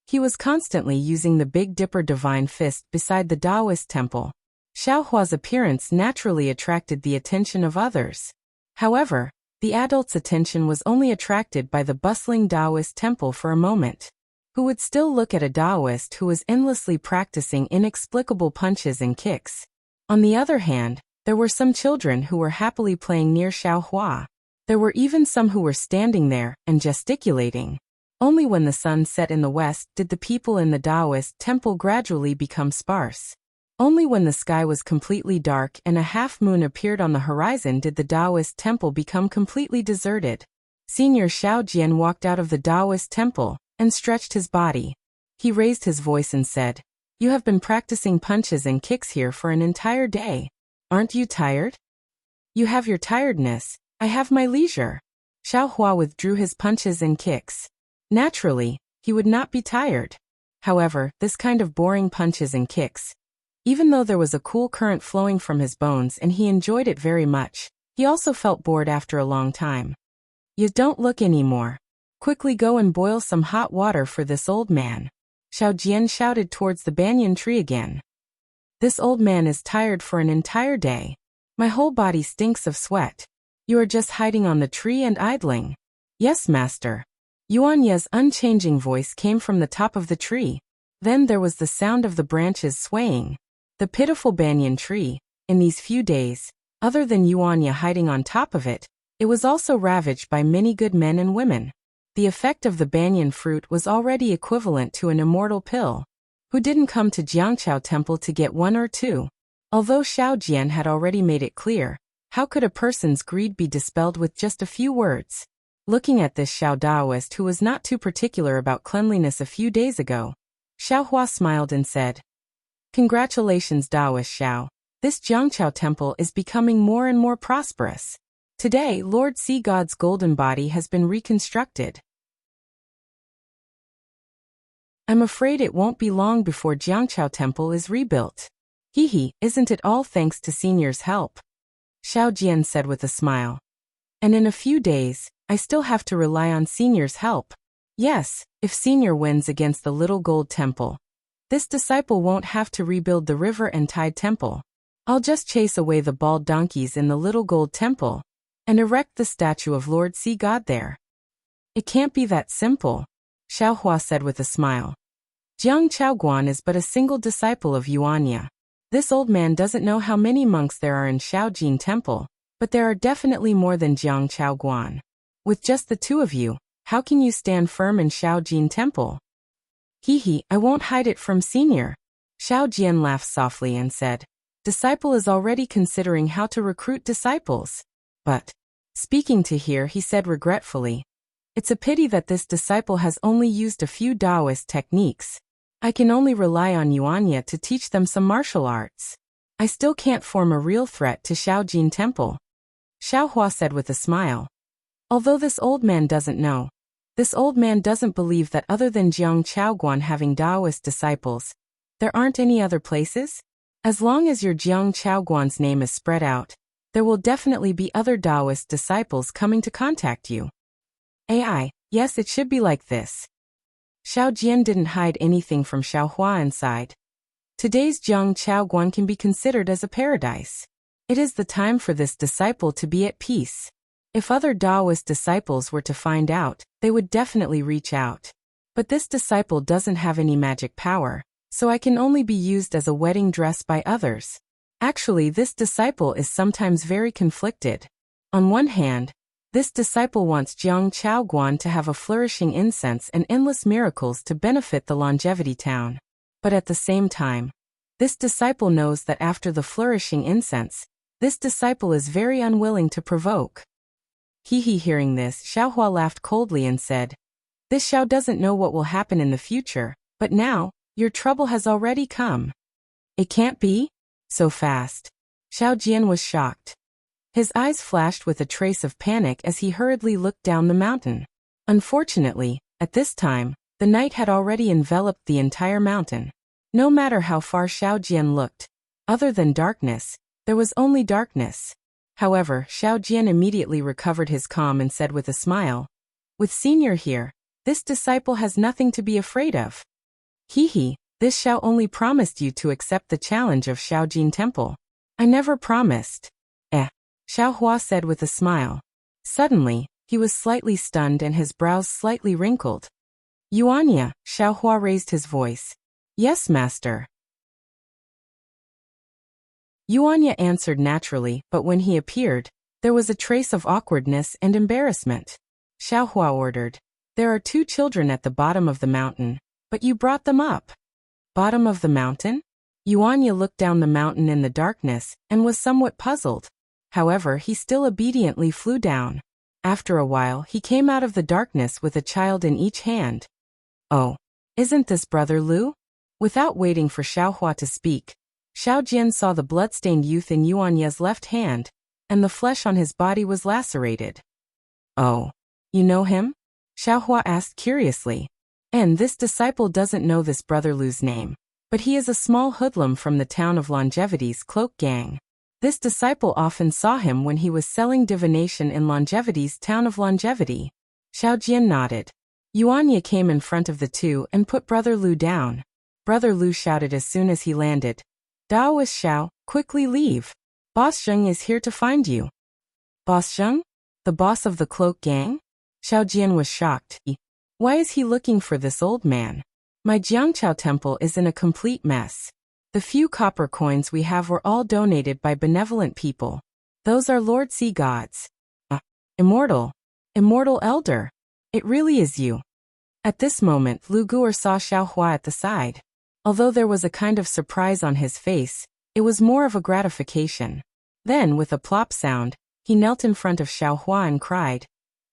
He was constantly using the Big Dipper divine fist beside the Daoist temple. Xiaohua's appearance naturally attracted the attention of others. However, the adult's attention was only attracted by the bustling Daoist temple for a moment. Who would still look at a Daoist who was endlessly practicing inexplicable punches and kicks? On the other hand, there were some children who were happily playing near Xiaohua. There were even some who were standing there and gesticulating. Only when the sun set in the west did the people in the Daoist temple gradually become sparse. Only when the sky was completely dark and a half-moon appeared on the horizon did the Daoist temple become completely deserted. Senior Xiao Jian walked out of the Daoist temple and stretched his body. He raised his voice and said, "You have been practicing punches and kicks here for an entire day. Aren't you tired?" "You have your tiredness, I have my leisure." Xiaohua withdrew his punches and kicks. Naturally, he would not be tired. However, this kind of boring punches and kicks, even though there was a cool current flowing from his bones and he enjoyed it very much, he also felt bored after a long time. "You don't look anymore. Quickly go and boil some hot water for this old man." Xiao Jian shouted towards the banyan tree again. "This old man is tired for an entire day. My whole body stinks of sweat. You are just hiding on the tree and idling." "Yes, master." Yuanya's unchanging voice came from the top of the tree. Then there was the sound of the branches swaying. The pitiful banyan tree, in these few days, other than Yuanya hiding on top of it, it was also ravaged by many good men and women. The effect of the banyan fruit was already equivalent to an immortal pill. Who didn't come to Jiangqiao temple to get one or two? Although Xiao Jian had already made it clear, how could a person's greed be dispelled with just a few words? Looking at this Xiao Daoist who was not too particular about cleanliness a few days ago, Xiaohua smiled and said, "Congratulations, Daoist Xiao. This Jiangqiao temple is becoming more and more prosperous. Today, Lord Sea God's golden body has been reconstructed. I'm afraid it won't be long before Jiangqiao temple is rebuilt. Hee, isn't it all thanks to Senior's help?" Xiao Jian said with a smile. "And in a few days, I still have to rely on Senior's help. Yes, if Senior wins against the Little Gold Temple, this disciple won't have to rebuild the River and Tide Temple. I'll just chase away the bald donkeys in the Little Gold Temple and erect the statue of Lord Sea God there." "It can't be that simple," Xiaohua said with a smile. "Jiang Chaoguan is but a single disciple of Yuanya. This old man doesn't know how many monks there are in Shaojin Temple, but there are definitely more than Jiang Chaoguan. With just the two of you, how can you stand firm in Shaojin Temple?" "Hee, I won't hide it from Senior." Xiao Jian laughed softly and said, "Disciple is already considering how to recruit disciples. But," speaking to here, he said regretfully, "it's a pity that this disciple has only used a few Taoist techniques. I can only rely on Yuanya to teach them some martial arts." I still can't form a real threat to Shaojin Temple. Xiaohua said with a smile. Although this old man doesn't know. This old man doesn't believe that other than Jiang Chaoguan having Taoist disciples, there aren't any other places? As long as your Jiang Chaoguan's name is spread out, there will definitely be other Taoist disciples coming to contact you. AI, yes, it should be like this. Xiao Jian didn't hide anything from Xiaohua inside. Today's Jiang Chaoguan can be considered as a paradise. It is the time for this disciple to be at peace. If other Taoist disciples were to find out, they would definitely reach out. But this disciple doesn't have any magic power, so I can only be used as a wedding dress by others. Actually, this disciple is sometimes very conflicted. On one hand, this disciple wants Jiang Chaoguan to have a flourishing incense and endless miracles to benefit the longevity town. But at the same time, this disciple knows that after the flourishing incense, this disciple is very unwilling to provoke. Hearing this, Xiaohua laughed coldly and said, This Xiao doesn't know what will happen in the future, but now, your trouble has already come. It can't be? So fast. Xiao Jian was shocked. His eyes flashed with a trace of panic as he hurriedly looked down the mountain. Unfortunately, at this time, the night had already enveloped the entire mountain. No matter how far Xiao Jian looked, other than darkness, there was only darkness. However, Xiao Jian immediately recovered his calm and said with a smile, With Senior here, this disciple has nothing to be afraid of. This Xiao only promised you to accept the challenge of Shaojin Temple. I never promised. Xiaohua said with a smile. Suddenly, he was slightly stunned and his brows slightly wrinkled. Yuanya, Xiaohua raised his voice. Yes, master. Yuanya answered naturally, but when he appeared, there was a trace of awkwardness and embarrassment. Xiaohua ordered. There are 2 children at the bottom of the mountain, but you brought them up. Bottom of the mountain? Yuanya looked down the mountain in the darkness and was somewhat puzzled. However, he still obediently flew down. After a while, he came out of the darkness with a child in each hand. Oh, isn't this Brother Lu? Without waiting for Xiaohua to speak, Xiao Jian saw the blood-stained youth in Yuanya's left hand, and the flesh on his body was lacerated. Oh, you know him? Xiaohua asked curiously. And this disciple doesn't know this Brother Lu's name, but he is a small hoodlum from the town of Longevity's cloak gang. This disciple often saw him when he was selling divination in Longevity's town of Longevity. Xiao Jian nodded. Yuanya came in front of the 2 and put Brother Lu down. Brother Lu shouted as soon as he landed. Daoist Xiao, quickly leave. Boss Zheng is here to find you. Boss Zheng? The boss of the cloak gang? Xiao Jian was shocked. Why is he looking for this old man? My Jiangchao temple is in a complete mess. The few copper coins we have were all donated by benevolent people. Those are Lord Sea gods. Immortal elder. It really is you. At this moment, Lu Guer saw Xiaohua at the side. Although there was a kind of surprise on his face, it was more of a gratification. Then, with a plop sound, he knelt in front of Xiaohua and cried,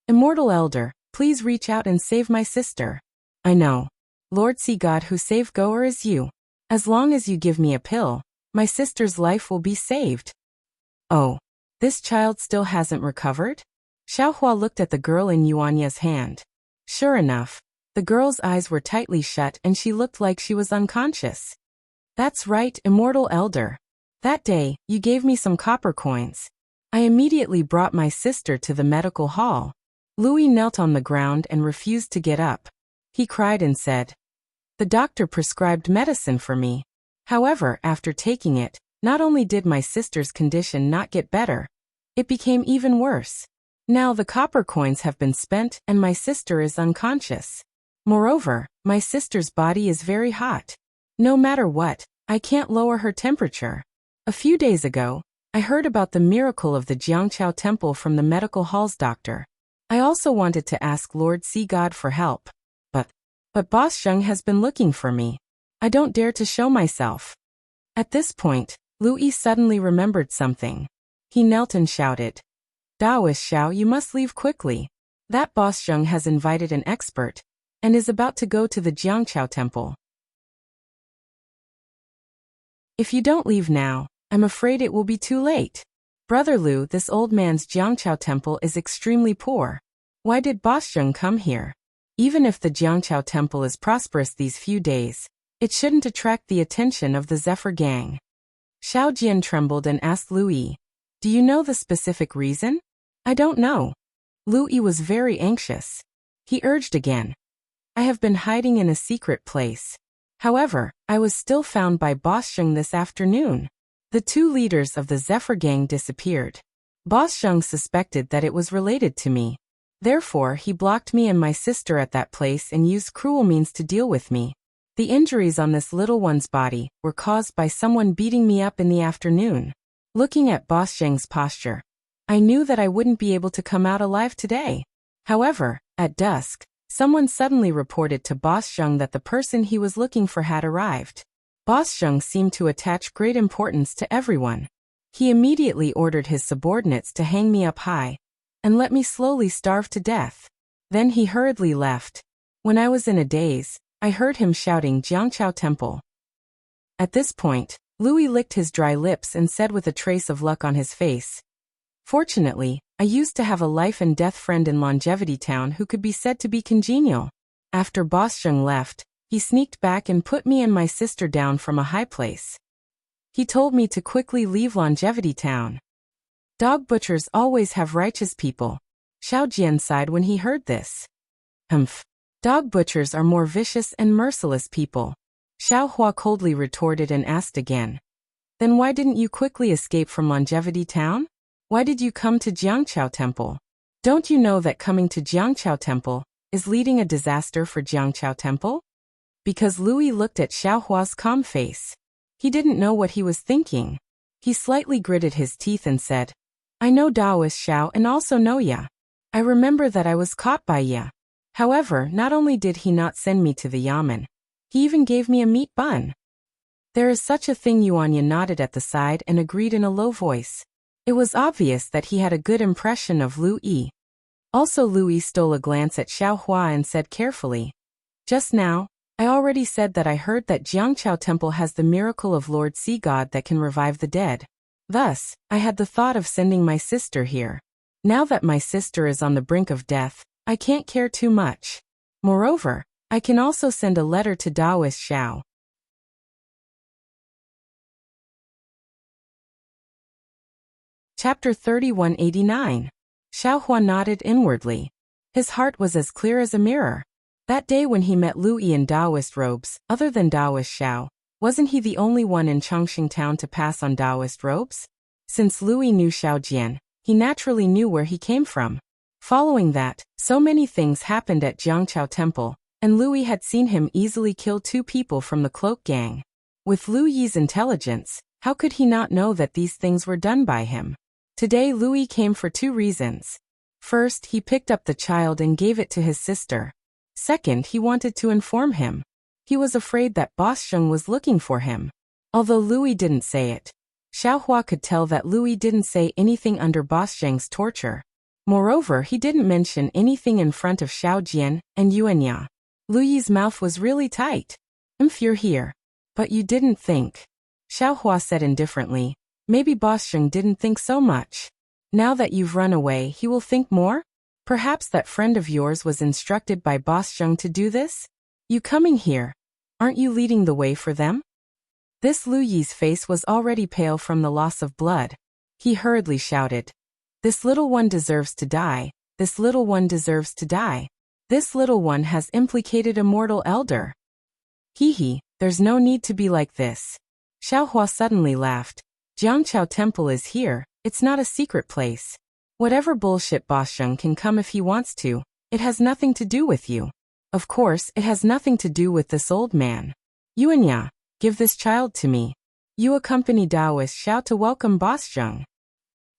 Immortal elder, please reach out and save my sister. I know. Lord Sea God who saved Goer is you. As long as you give me a pill, my sister's life will be saved. Oh, this child still hasn't recovered? Xiaohua looked at the girl in Yuanya's hand. Sure enough, the girl's eyes were tightly shut and she looked like she was unconscious. That's right, Immortal Elder. That day, you gave me some copper coins. I immediately brought my sister to the medical hall. Louis knelt on the ground and refused to get up. He cried and said, The doctor prescribed medicine for me. However, after taking it, not only did my sister's condition not get better, it became even worse. Now the copper coins have been spent and my sister is unconscious. Moreover, my sister's body is very hot. No matter what, I can't lower her temperature. A few days ago, I heard about the miracle of the Jiangchao temple from the medical hall's doctor. I also wanted to ask Lord Sea God for help. But Boss Zheng has been looking for me. I don't dare to show myself. At this point, Louis suddenly remembered something. He knelt and shouted, Daoist Xiao, you must leave quickly. That Boss Zheng has invited an expert, and is about to go to the Jiangchao temple. If you don't leave now, I'm afraid it will be too late. Brother Lu, this old man's Jiangqiao temple is extremely poor. Why did Boschung come here? Even if the Jiangqiao temple is prosperous these few days, it shouldn't attract the attention of the Zephyr gang. Xiao Jian trembled and asked Lu Yi, do you know the specific reason? I don't know. Lu Yi was very anxious. He urged again. I have been hiding in a secret place. However, I was still found by Boschung this afternoon. The two leaders of the Zephyr gang disappeared. Boschung suspected that it was related to me. Therefore, he blocked me and my sister at that place and used cruel means to deal with me. The injuries on this little one's body were caused by someone beating me up in the afternoon. Looking at Boschung's posture, I knew that I wouldn't be able to come out alive today. However, at dusk, someone suddenly reported to Boschung that the person he was looking for had arrived. Boschung seemed to attach great importance to everyone. He immediately ordered his subordinates to hang me up high and let me slowly starve to death. Then he hurriedly left. When I was in a daze, I heard him shouting Jiangqiao Temple. At this point, Louis licked his dry lips and said with a trace of luck on his face, fortunately, I used to have a life and death friend in Longevity Town who could be said to be congenial. After Boschung left, he sneaked back and put me and my sister down from a high place. He told me to quickly leave Longevity Town. Dog butchers always have righteous people. Xiao Jian sighed when he heard this. Dog butchers are more vicious and merciless people. Xiao Hua coldly retorted and asked again. Then why didn't you quickly escape from Longevity Town? Why did you come to Jiangqiao Temple? Don't you know that coming to Jiangqiao Temple is leading a disaster for Jiangqiao Temple? Because Louis looked at Xiao Hua's calm face. He didn't know what he was thinking. He slightly gritted his teeth and said, I know Daoist Xiao and also know Ya. I remember that I was caught by Ya. However, not only did he not send me to the Yamen, he even gave me a meat bun. There is such a thing. Yuanya nodded at the side and agreed in a low voice. It was obvious that he had a good impression of Lu Yi. Also Louis stole a glance at Xiao Hua and said carefully, just now, I already said that I heard that Jiangqiao Temple has the miracle of Lord Sea God that can revive the dead. Thus, I had the thought of sending my sister here. Now that my sister is on the brink of death, I can't care too much. Moreover, I can also send a letter to Daoist Xiao. Chapter 3189. Xiao Hua nodded inwardly. His heart was as clear as a mirror. That day when he met Lu Yi in Daoist robes, other than Daoist Xiao, wasn't he the only one in Chongqing Town to pass on Daoist robes? Since Lu Yi knew Xiao Jian, he naturally knew where he came from. Following that, so many things happened at Jiangqiao Temple, and Lu Yi had seen him easily kill two people from the cloak gang. With Lu Yi's intelligence, how could he not know that these things were done by him? Today Lu Yi came for two reasons. First, he picked up the child and gave it to his sister. Second, he wanted to inform him. He was afraid that Boschung was looking for him. Although Lu Yi didn't say it, Xiao Hua could tell that Lu Yi didn't say anything under Boschung's torture. Moreover, he didn't mention anything in front of Xiao Jian and Yuanya. Lu Yi's mouth was really tight. You're here. But you didn't think. Xiao Hua said indifferently. Maybe Boschung didn't think so much. Now that you've run away, he will think more? Perhaps that friend of yours was instructed by Boschung to do this? You coming here? Aren't you leading the way for them? This Lu Yi's face was already pale from the loss of blood. He hurriedly shouted. This little one deserves to die. This little one deserves to die. This little one has implicated a mortal elder. Hee, there's no need to be like this. Xiao Hua suddenly laughed. Jiangqiao Temple is here, it's not a secret place. Whatever bullshit Boschung can come if he wants to, it has nothing to do with you. Of course, it has nothing to do with this old man. Yuanya, give this child to me. You accompany Daoist Xiao to welcome Boschung.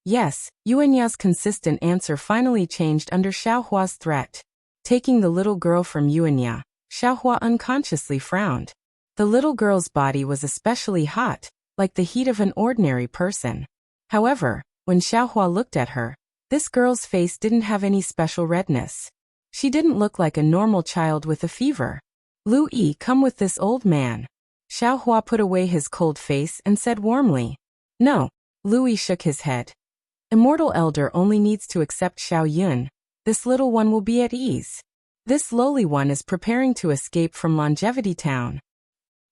Yes, Yuanya's consistent answer finally changed under Xiao Hua's threat. Taking the little girl from Yuanya, Xiao Hua unconsciously frowned. The little girl's body was especially hot, like the heat of an ordinary person. However, when Xiao Hua looked at her, this girl's face didn't have any special redness. She didn't look like a normal child with a fever. Lu Yi, come with this old man. Xiao Hua put away his cold face and said warmly. No. Louis shook his head. Immortal Elder only needs to accept Xiao Yun. This little one will be at ease. This lowly one is preparing to escape from Longevity Town.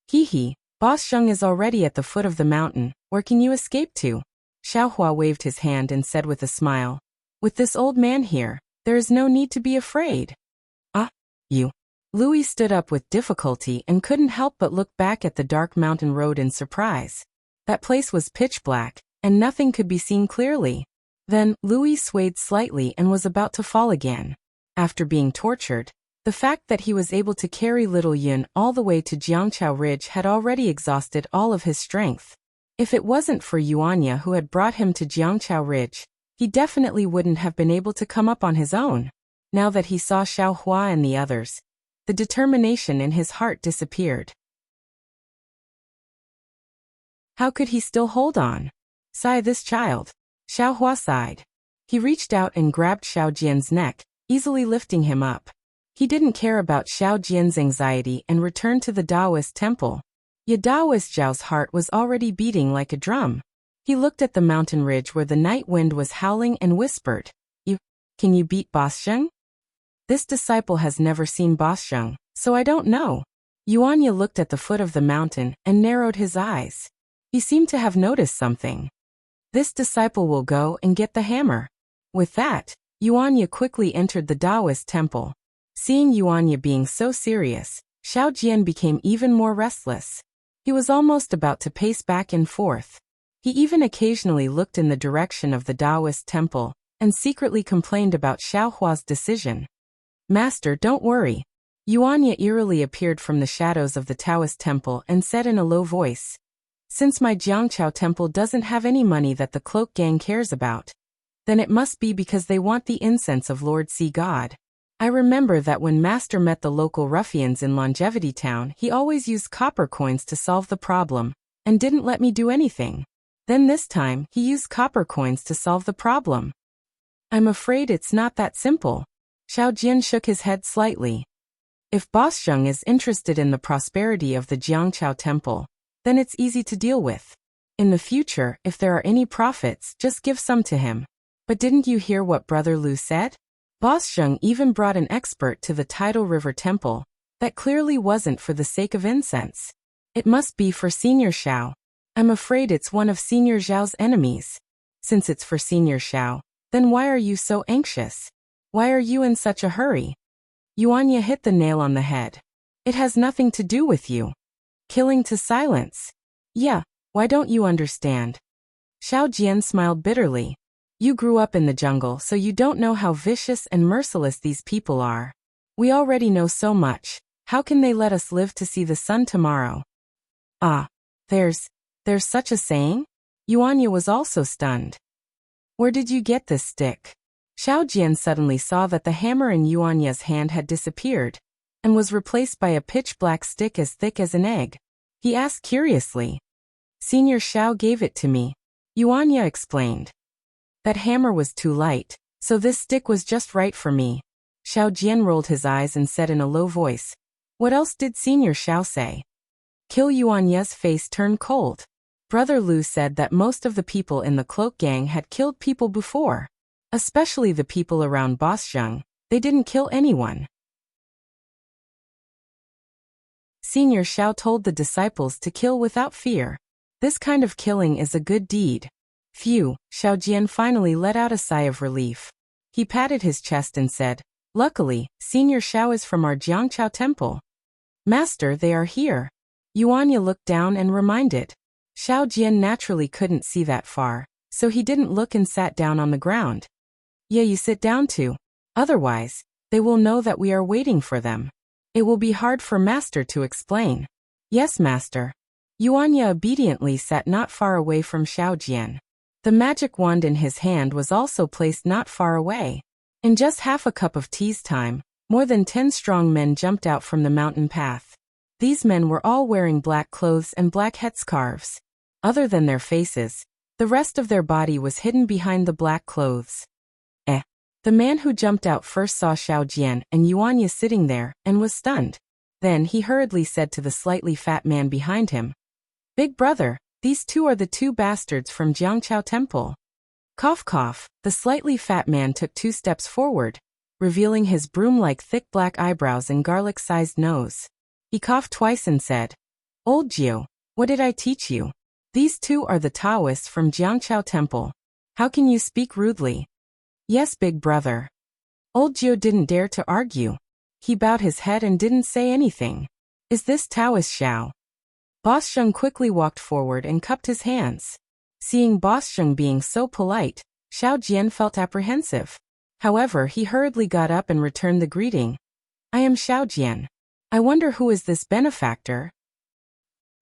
Hee. Boss Zheng is already at the foot of the mountain. Where can you escape to? Xiaohua waved his hand and said with a smile. With this old man here, there is no need to be afraid. Ah, you. Louis stood up with difficulty and couldn't help but look back at the dark mountain road in surprise. That place was pitch black, and nothing could be seen clearly. Then, Louis swayed slightly and was about to fall again. After being tortured, the fact that he was able to carry little Yun all the way to Jiangchao Ridge had already exhausted all of his strength. If it wasn't for Yuanya who had brought him to Jiangchao Ridge, he definitely wouldn't have been able to come up on his own. Now that he saw Xiaohua and the others, the determination in his heart disappeared. How could he still hold on? Sigh this child. Xiaohua sighed. He reached out and grabbed Xiao Jian's neck, easily lifting him up. He didn't care about Xiao Jian's anxiety and returned to the Taoist temple. Daoist Zhao's heart was already beating like a drum. He looked at the mountain ridge where the night wind was howling and whispered, Can you beat Boss Zheng? This disciple has never seen Boss Zheng, so I don't know. Yuanya looked at the foot of the mountain and narrowed his eyes. He seemed to have noticed something. This disciple will go and get the hammer. With that, Yuanya quickly entered the Taoist temple. Seeing Yuanya being so serious, Xiao Jian became even more restless. He was almost about to pace back and forth. He even occasionally looked in the direction of the Taoist temple and secretly complained about Xiaohua's decision. Master, don't worry. Yuanya eerily appeared from the shadows of the Taoist temple and said in a low voice, Since my Jiangchao temple doesn't have any money that the cloak gang cares about, then it must be because they want the incense of Lord Sea God. I remember that when Master met the local ruffians in Longevity Town, he always used copper coins to solve the problem, and didn't let me do anything. Then this time, he used copper coins to solve the problem. I'm afraid it's not that simple. Xiao Jian shook his head slightly. If Boss Zheng is interested in the prosperity of the Jiangchao temple, then it's easy to deal with. In the future, if there are any profits, just give some to him. But didn't you hear what Brother Lu said? Boss Zheng even brought an expert to the Tidal River Temple. That clearly wasn't for the sake of incense. It must be for Senior Xiao. I'm afraid it's one of Senior Zhao's enemies. Since it's for Senior Xiao, then why are you so anxious? Why are you in such a hurry? Yuanya hit the nail on the head. It has nothing to do with you. Killing to silence. Yeah, why don't you understand? Xiao Jian smiled bitterly. You grew up in the jungle, so you don't know how vicious and merciless these people are. We already know so much. How can they let us live to see the sun tomorrow? Ah, there's such a saying? Yuanya was also stunned. Where did you get this stick? Xiao Jian suddenly saw that the hammer in Yuanya's hand had disappeared, and was replaced by a pitch-black stick as thick as an egg. He asked curiously. Senior Xiao gave it to me. Yuanya explained. That hammer was too light, so this stick was just right for me. Xiao Jian rolled his eyes and said in a low voice, What else did Senior Xiao say? Kill Yuanya's face turned cold. Brother Lu said that most of the people in the cloak gang had killed people before. Especially the people around Boss Zheng, they didn't kill anyone. Senior Xiao told the disciples to kill without fear. This kind of killing is a good deed. Phew, Xiao Jian finally let out a sigh of relief. He patted his chest and said, Luckily, Senior Xiao is from our Jiangchao temple. Master, they are here. Yuanya looked down and reminded. Xiao Jian naturally couldn't see that far, so he didn't look and sat down on the ground. Yeah, you sit down too. Otherwise, they will know that we are waiting for them. It will be hard for Master to explain. Yes, Master. Yuanya obediently sat not far away from Xiao Jian. The magic wand in his hand was also placed not far away. In just half a cup of tea's time, more than 10 strong men jumped out from the mountain path. These men were all wearing black clothes and black headscarves. Other than their faces, the rest of their body was hidden behind the black clothes. The man who jumped out first saw Xiao Jian and Yuanya sitting there, and was stunned. Then he hurriedly said to the slightly fat man behind him, Big brother, These two are the two bastards from Jiangchao Temple. Cough cough, the slightly fat man took 2 steps forward, revealing his broom-like thick black eyebrows and garlic-sized nose. He coughed twice and said, Old Jiu, what did I teach you? These two are the Taoists from Jiangchao Temple. How can you speak rudely? Yes, big brother. Old Jiu didn't dare to argue. He bowed his head and didn't say anything. Is this Taoist Xiao? Boss Zheng quickly walked forward and cupped his hands. Seeing Boss Zheng being so polite, Xiao Jian felt apprehensive. However, he hurriedly got up and returned the greeting. I am Xiao Jian. I wonder who is this benefactor?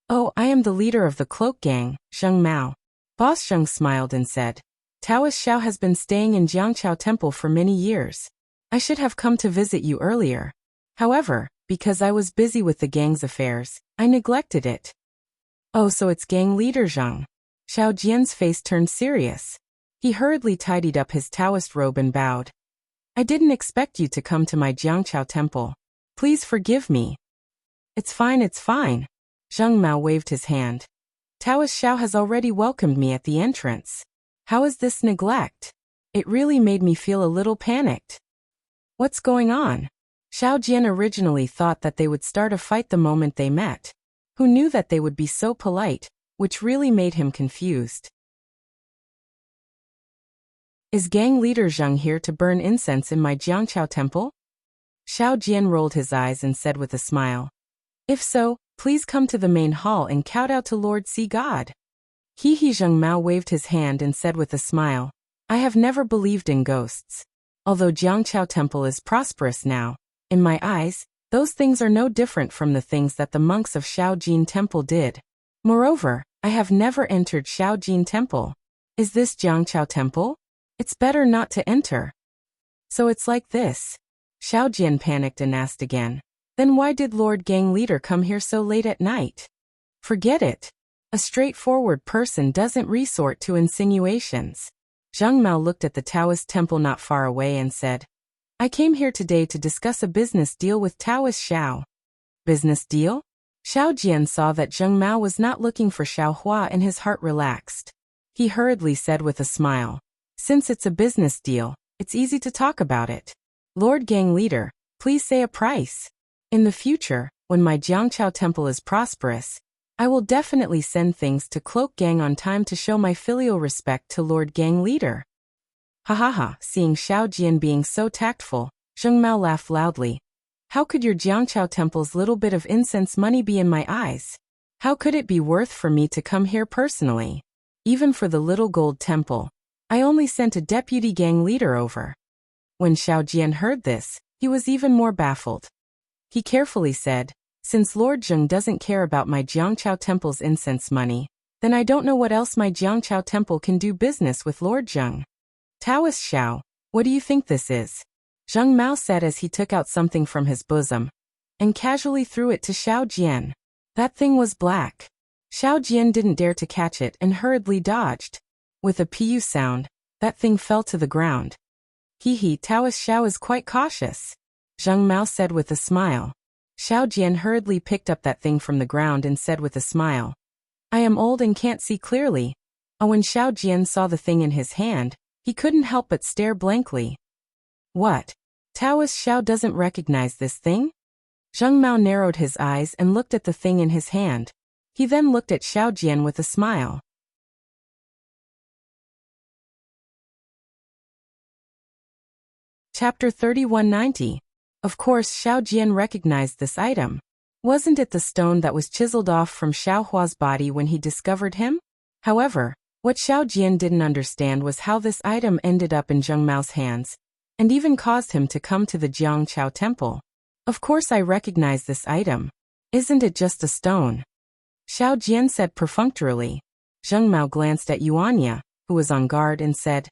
Oh, I am the leader of the cloak gang, Zheng Mao. Boss Zheng smiled and said, Taoist Xiao has been staying in Jiangchao Temple for many years. I should have come to visit you earlier. However, because I was busy with the gang's affairs, I neglected it. Oh, so it's gang leader Zheng. Xiao Jian's face turned serious. He hurriedly tidied up his Taoist robe and bowed. I didn't expect you to come to my Jiangchao Temple. Please forgive me. It's fine, it's fine. Zheng Mao waved his hand. Taoist Xiao has already welcomed me at the entrance. How is this neglect? It really made me feel a little panicked. What's going on? Xiao Jian originally thought that they would start a fight the moment they met. Who knew that they would be so polite, which really made him confused. Is gang leader Zheng here to burn incense in my Jiangchao Temple? Xiao Jian rolled his eyes and said with a smile. If so, please come to the main hall and kowtow to Lord Sea God. He Zheng Mao waved his hand and said with a smile. I have never believed in ghosts. Although Jiangchao Temple is prosperous now, in my eyes, those things are no different from the things that the monks of Shaojin Temple did. Moreover, I have never entered Shaojin Temple. Is this Jiangchao Temple? It's better not to enter. So it's like this. Xiao Jian panicked and asked again. Then why did Lord Gang Leader come here so late at night? Forget it. A straightforward person doesn't resort to insinuations. Zheng Mao looked at the Taoist temple not far away and said, I came here today to discuss a business deal with Taoist Xiao. Business deal? Xiao Jian saw that Zheng Mao was not looking for Xiao Hua and his heart relaxed. He hurriedly said with a smile, Since it's a business deal, it's easy to talk about it. Lord Gang Leader, please say a price. In the future, when my Jiangchao Temple is prosperous, I will definitely send things to Cloak Gang on time to show my filial respect to Lord Gang Leader. Ha ha ha, seeing Xiao Jian being so tactful, Zheng Mao laughed loudly. How could your Jiangchao Temple's little bit of incense money be in my eyes? How could it be worth for me to come here personally? Even for the little gold temple, I only sent a deputy gang leader over. When Xiao Jian heard this, he was even more baffled. He carefully said, Since Lord Zheng doesn't care about my Jiangchao Temple's incense money, then I don't know what else my Jiangchao Temple can do business with Lord Zheng. Taoist Xiao, what do you think this is? Zheng Mao said as he took out something from his bosom, and casually threw it to Xiao Jian. That thing was black. Xiao Jian didn't dare to catch it and hurriedly dodged. With a pu sound, that thing fell to the ground. Taoist Xiao is quite cautious. Zheng Mao said with a smile. Xiao Jian hurriedly picked up that thing from the ground and said with a smile. I am old and can't see clearly. When Xiao Jian saw the thing in his hand, he couldn't help but stare blankly. What? Taoist Xiao doesn't recognize this thing? Zheng Mao narrowed his eyes and looked at the thing in his hand. He then looked at Xiao Jian with a smile. Chapter 3190. Of course Xiao Jian recognized this item. Wasn't it the stone that was chiseled off from Xiao Hua's body when he discovered him? However, what Xiao Jian didn't understand was how this item ended up in Zheng Mao's hands, and even caused him to come to the Jiangchao Temple. Of course I recognize this item. Isn't it just a stone? Xiao Jian said perfunctorily. Zheng Mao glanced at Yuanya, who was on guard, and said,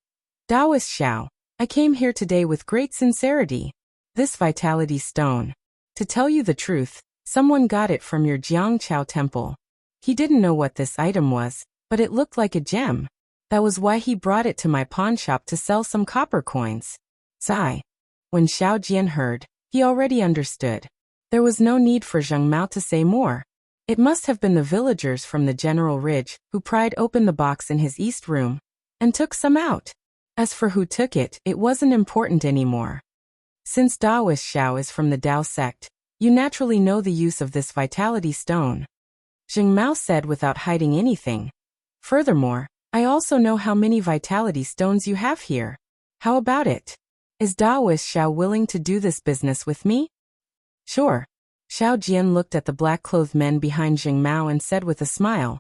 Taoist Xiao, I came here today with great sincerity. This vitality stone. To tell you the truth, someone got it from your Jiangchao Temple. He didn't know what this item was, but it looked like a gem. That was why he brought it to my pawn shop to sell some copper coins. Sigh. When Xiao Jian heard, he already understood. There was no need for Zheng Mao to say more. It must have been the villagers from the General Ridge who pried open the box in his east room and took some out. As for who took it, it wasn't important anymore. Since Daoist Xiao is from the Dao sect, you naturally know the use of this vitality stone, Zheng Mao said without hiding anything. Furthermore, I also know how many vitality stones you have here. How about it? Is Daoist Xiao willing to do this business with me? Sure. Xiao Jian looked at the black-clothed men behind Zheng Mao and said with a smile,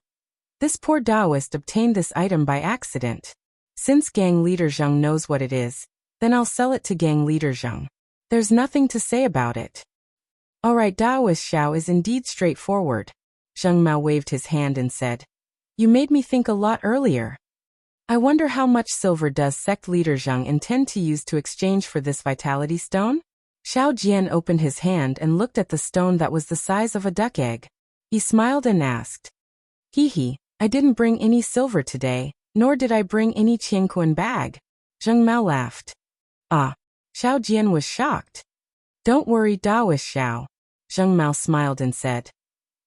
this poor Daoist obtained this item by accident. Since gang leader Zheng knows what it is, then I'll sell it to gang leader Zheng. There's nothing to say about it. Alright, Daoist Xiao is indeed straightforward. Zheng Mao waved his hand and said, you made me think a lot earlier. I wonder how much silver does sect leader Zheng intend to use to exchange for this vitality stone? Xiao Jian opened his hand and looked at the stone that was the size of a duck egg. He smiled and asked, Hee, I didn't bring any silver today, nor did I bring any Qianquan bag. Zheng Mao laughed. Ah. Xiao Jian was shocked. Don't worry, Daoist Xiao. Zheng Mao smiled and said,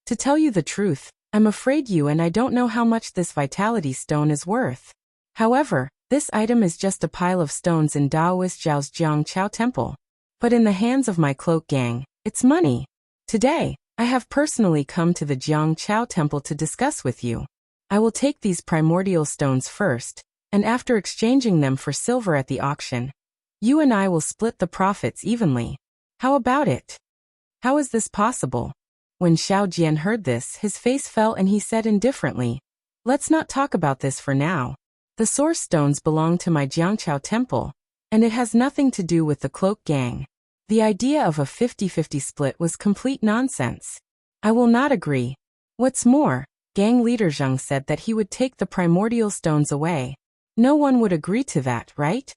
to tell you the truth, I'm afraid you and I don't know how much this vitality stone is worth. However, this item is just a pile of stones in Daoist Zhao's Jiang Chao temple. But in the hands of my cloak gang, it's money. Today, I have personally come to the Jiang Chao temple to discuss with you. I will take these primordial stones first, and after exchanging them for silver at the auction, you and I will split the profits evenly. How about it? How is this possible? When Xiao Jian heard this, his face fell and he said indifferently, let's not talk about this for now. The source stones belong to my Jiangchao temple, and it has nothing to do with the cloak gang. The idea of a 50-50 split was complete nonsense. I will not agree. What's more, gang leader Zheng said that he would take the primordial stones away. No one would agree to that, right?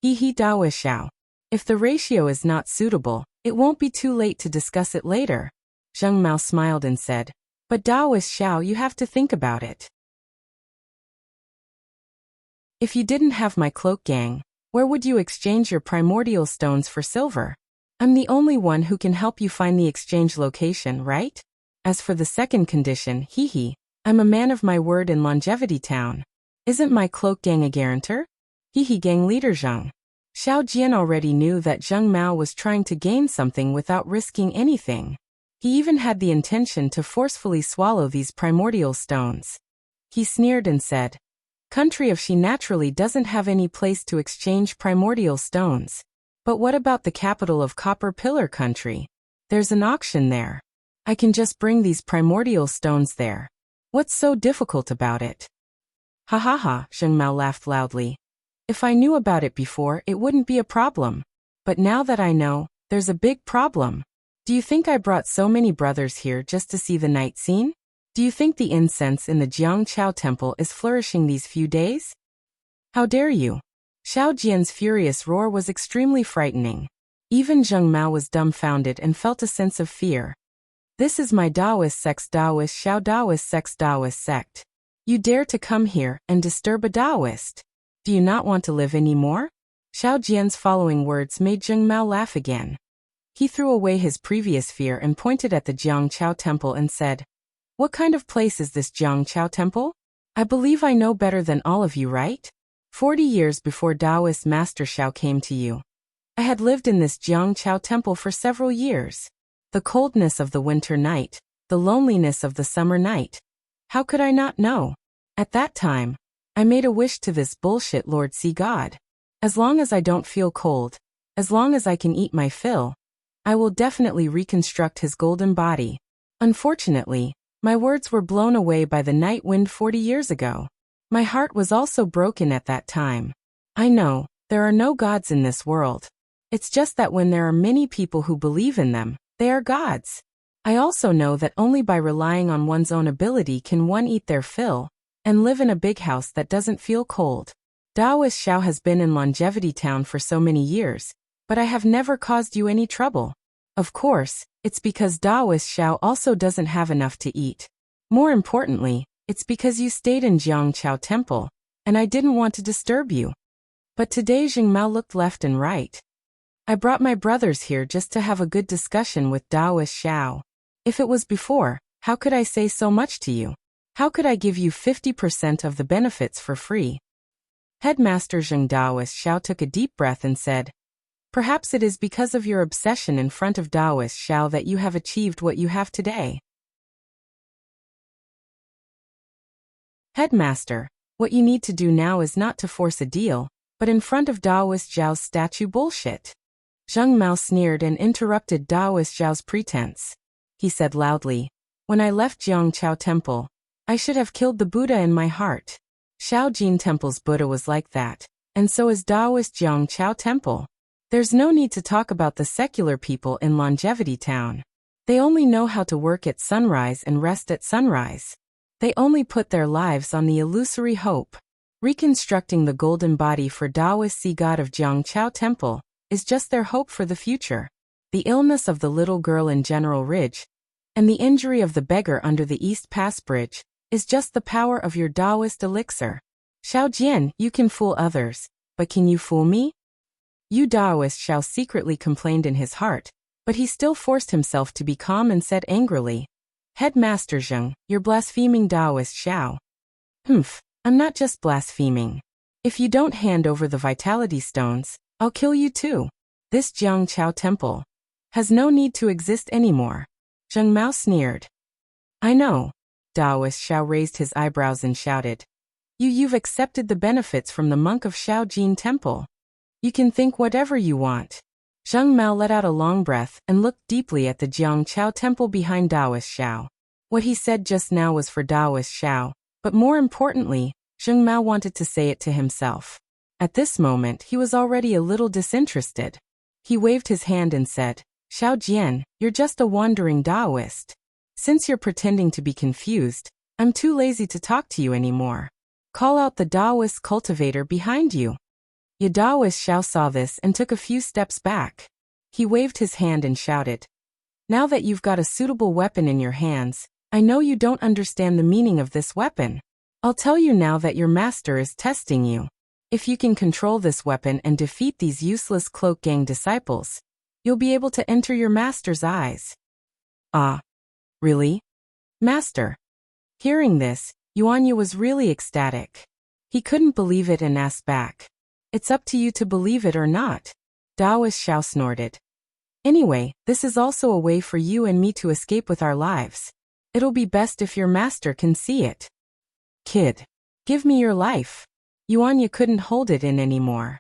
Hee Daoist Xiao. If the ratio is not suitable, it won't be too late to discuss it later. Zheng Mao smiled and said, but Daoist Xiao, you have to think about it. If you didn't have my cloak gang, where would you exchange your primordial stones for silver? I'm the only one who can help you find the exchange location, right? As for the second condition, I'm a man of my word in Longevity Town. Isn't my cloak gang a guarantor? Gang leader Zheng. Xiao Jian already knew that Zheng Mao was trying to gain something without risking anything. He even had the intention to forcefully swallow these primordial stones. He sneered and said, country of Xi naturally doesn't have any place to exchange primordial stones. But what about the capital of Copper Pillar country? There's an auction there. I can just bring these primordial stones there. What's so difficult about it? Ha, Zheng Mao laughed loudly. If I knew about it before, it wouldn't be a problem. But now that I know, there's a big problem. Do you think I brought so many brothers here just to see the night scene? Do you think the incense in the Jiang Chao temple is flourishing these few days? How dare you? Xiao Jian's furious roar was extremely frightening. Even Zheng Mao was dumbfounded and felt a sense of fear. This is my Daoist sect's Daoist Xiao Daoist sect's Daoist sect. You dare to come here and disturb a Daoist? Do you not want to live anymore? Xiao Jian's following words made Zheng Mao laugh again. He threw away his previous fear and pointed at the Jiang Chao temple and said, what kind of place is this Jiang Chao temple? I believe I know better than all of you, right? 40 years before Daoist Master Xiao came to you, I had lived in this Jiang Chao temple for several years. The coldness of the winter night, the loneliness of the summer night. How could I not know? At that time, I made a wish to this bullshit Lord Sea God. As long as I don't feel cold, as long as I can eat my fill, I will definitely reconstruct his golden body. Unfortunately, my words were blown away by the night wind 40 years ago. My heart was also broken at that time. I know, there are no gods in this world. It's just that when there are many people who believe in them, they are gods. I also know that only by relying on one's own ability can one eat their fill, and live in a big house that doesn't feel cold. Daoist Xiao has been in Longevity Town for so many years, but I have never caused you any trouble. Of course, it's because Daoist Xiao also doesn't have enough to eat. More importantly, it's because you stayed in Jiang Chao temple, and I didn't want to disturb you. But today Zheng Mao looked left and right. I brought my brothers here just to have a good discussion with Daoist Xiao. If it was before, How could I say so much to you? How could I give you 50% of the benefits for free? Headmaster Zheng Daoist Xiao took a deep breath and said, perhaps it is because of your obsession in front of Daoist Xiao that you have achieved what you have today. Headmaster, what you need to do now is not to force a deal, but in front of Daoist Zhao's statue bullshit. Zheng Mao sneered and interrupted Daoist Zhao's pretense. He said loudly, when I left Jiangchao Temple, I should have killed the Buddha in my heart. Shaojin Temple's Buddha was like that, and so is Daoist Jiangchao Temple. There's no need to talk about the secular people in Longevity Town. They only know how to work at sunrise and rest at sunrise. They only put their lives on the illusory hope. Reconstructing the golden body for Daoist sea god of Jiangchao Temple is just their hope for the future. The illness of the little girl in General Ridge, and the injury of the beggar under the East Pass Bridge, is just the power of your Daoist elixir. Xiaojian, you can fool others, but can you fool me? You Daoist Xiao secretly complained in his heart, but he still forced himself to be calm and said angrily, Headmaster Zheng, you're blaspheming Daoist Xiao. Humph, I'm not just blaspheming. If you don't hand over the vitality stones, I'll kill you too. This Jiangchao Temple has no need to exist anymore. Zheng Mao sneered. I know. Daoist Xiao raised his eyebrows and shouted. You've accepted the benefits from the monk of Shaojin Temple. You can think whatever you want. Zheng Mao let out a long breath and looked deeply at the Jiangchao Temple behind Daoist Xiao. What he said just now was for Daoist Xiao, but more importantly, Zheng Mao wanted to say it to himself. At this moment he was already a little disinterested. He waved his hand and said, Xiaojian, you're just a wandering Daoist. Since you're pretending to be confused, I'm too lazy to talk to you anymore. Call out the Daoist cultivator behind you. Daoist Xiao saw this and took a few steps back. He waved his hand and shouted, now that you've got a suitable weapon in your hands, I know you don't understand the meaning of this weapon. I'll tell you now that your master is testing you. If you can control this weapon and defeat these useless Cloak Gang disciples, you'll be able to enter your master's eyes. Ah. Really? Master. Hearing this, Yuanya was really ecstatic. He couldn't believe it and asked back. It's up to you to believe it or not. Daoist Xiao snorted. Anyway, this is also a way for you and me to escape with our lives. It'll be best if your master can see it. Kid. Give me your life. Yuanya couldn't hold it in anymore.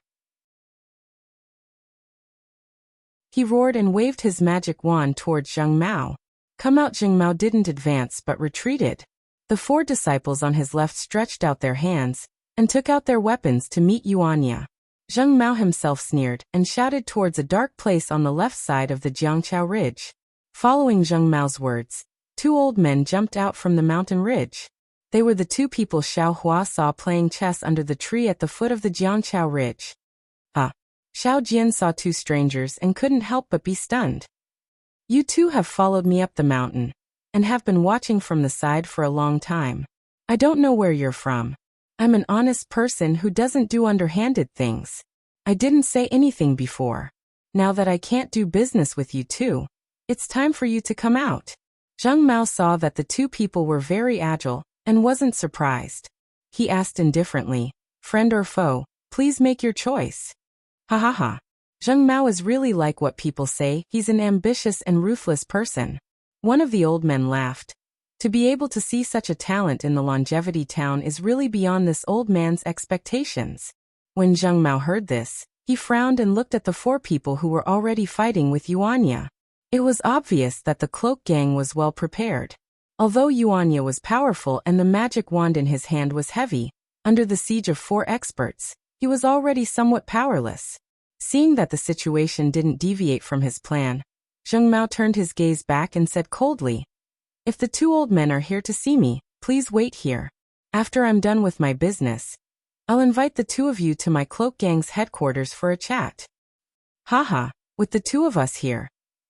He roared and waved his magic wand towards Zheng Mao. Come out. Zheng Mao didn't advance but retreated. The four disciples on his left stretched out their hands and took out their weapons to meet Yuanya. Zheng Mao himself sneered and shouted towards a dark place on the left side of the Jiangchao Ridge. Following Zheng Mao's words, two old men jumped out from the mountain ridge. They were the two people Xiao Hua saw playing chess under the tree at the foot of the Jiangchao Ridge. Xiao Jian saw two strangers and couldn't help but be stunned. You two have followed me up the mountain, and have been watching from the side for a long time. I don't know where you're from. I'm an honest person who doesn't do underhanded things. I didn't say anything before. Now that I can't do business with you two, it's time for you to come out. Zheng Mao saw that the two people were very agile, and wasn't surprised. He asked indifferently, friend or foe, please make your choice. Ha ha ha. Zheng Mao is really like what people say, he's an ambitious and ruthless person. One of the old men laughed. To be able to see such a talent in the Longevity Town is really beyond this old man's expectations. When Zheng Mao heard this, he frowned and looked at the four people who were already fighting with Yuanya. It was obvious that the Cloak Gang was well prepared. Although Yuanya was powerful and the magic wand in his hand was heavy, under the siege of four experts, he was already somewhat powerless. Seeing that the situation didn't deviate from his plan, Zheng Mao turned his gaze back and said coldly, if the two old men are here to see me, please wait here. After I'm done with my business, I'll invite the two of you to my Cloak Gang's headquarters for a chat. Haha, with the two of us here,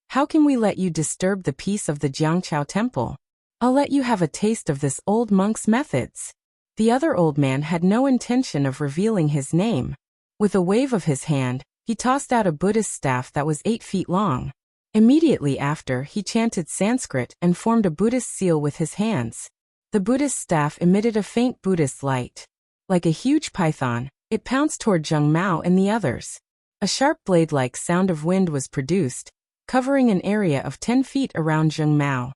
how can we let you disturb the peace of the Jiangchao Temple? I'll let you have a taste of this old monk's methods. The other old man had no intention of revealing his name. With a wave of his hand, he tossed out a Buddhist staff that was 8 feet long. Immediately after, he chanted Sanskrit and formed a Buddhist seal with his hands. The Buddhist staff emitted a faint Buddhist light. Like a huge python, it pounced toward Zheng Mao and the others. A sharp blade-like sound of wind was produced, covering an area of 10 feet around Zheng Mao.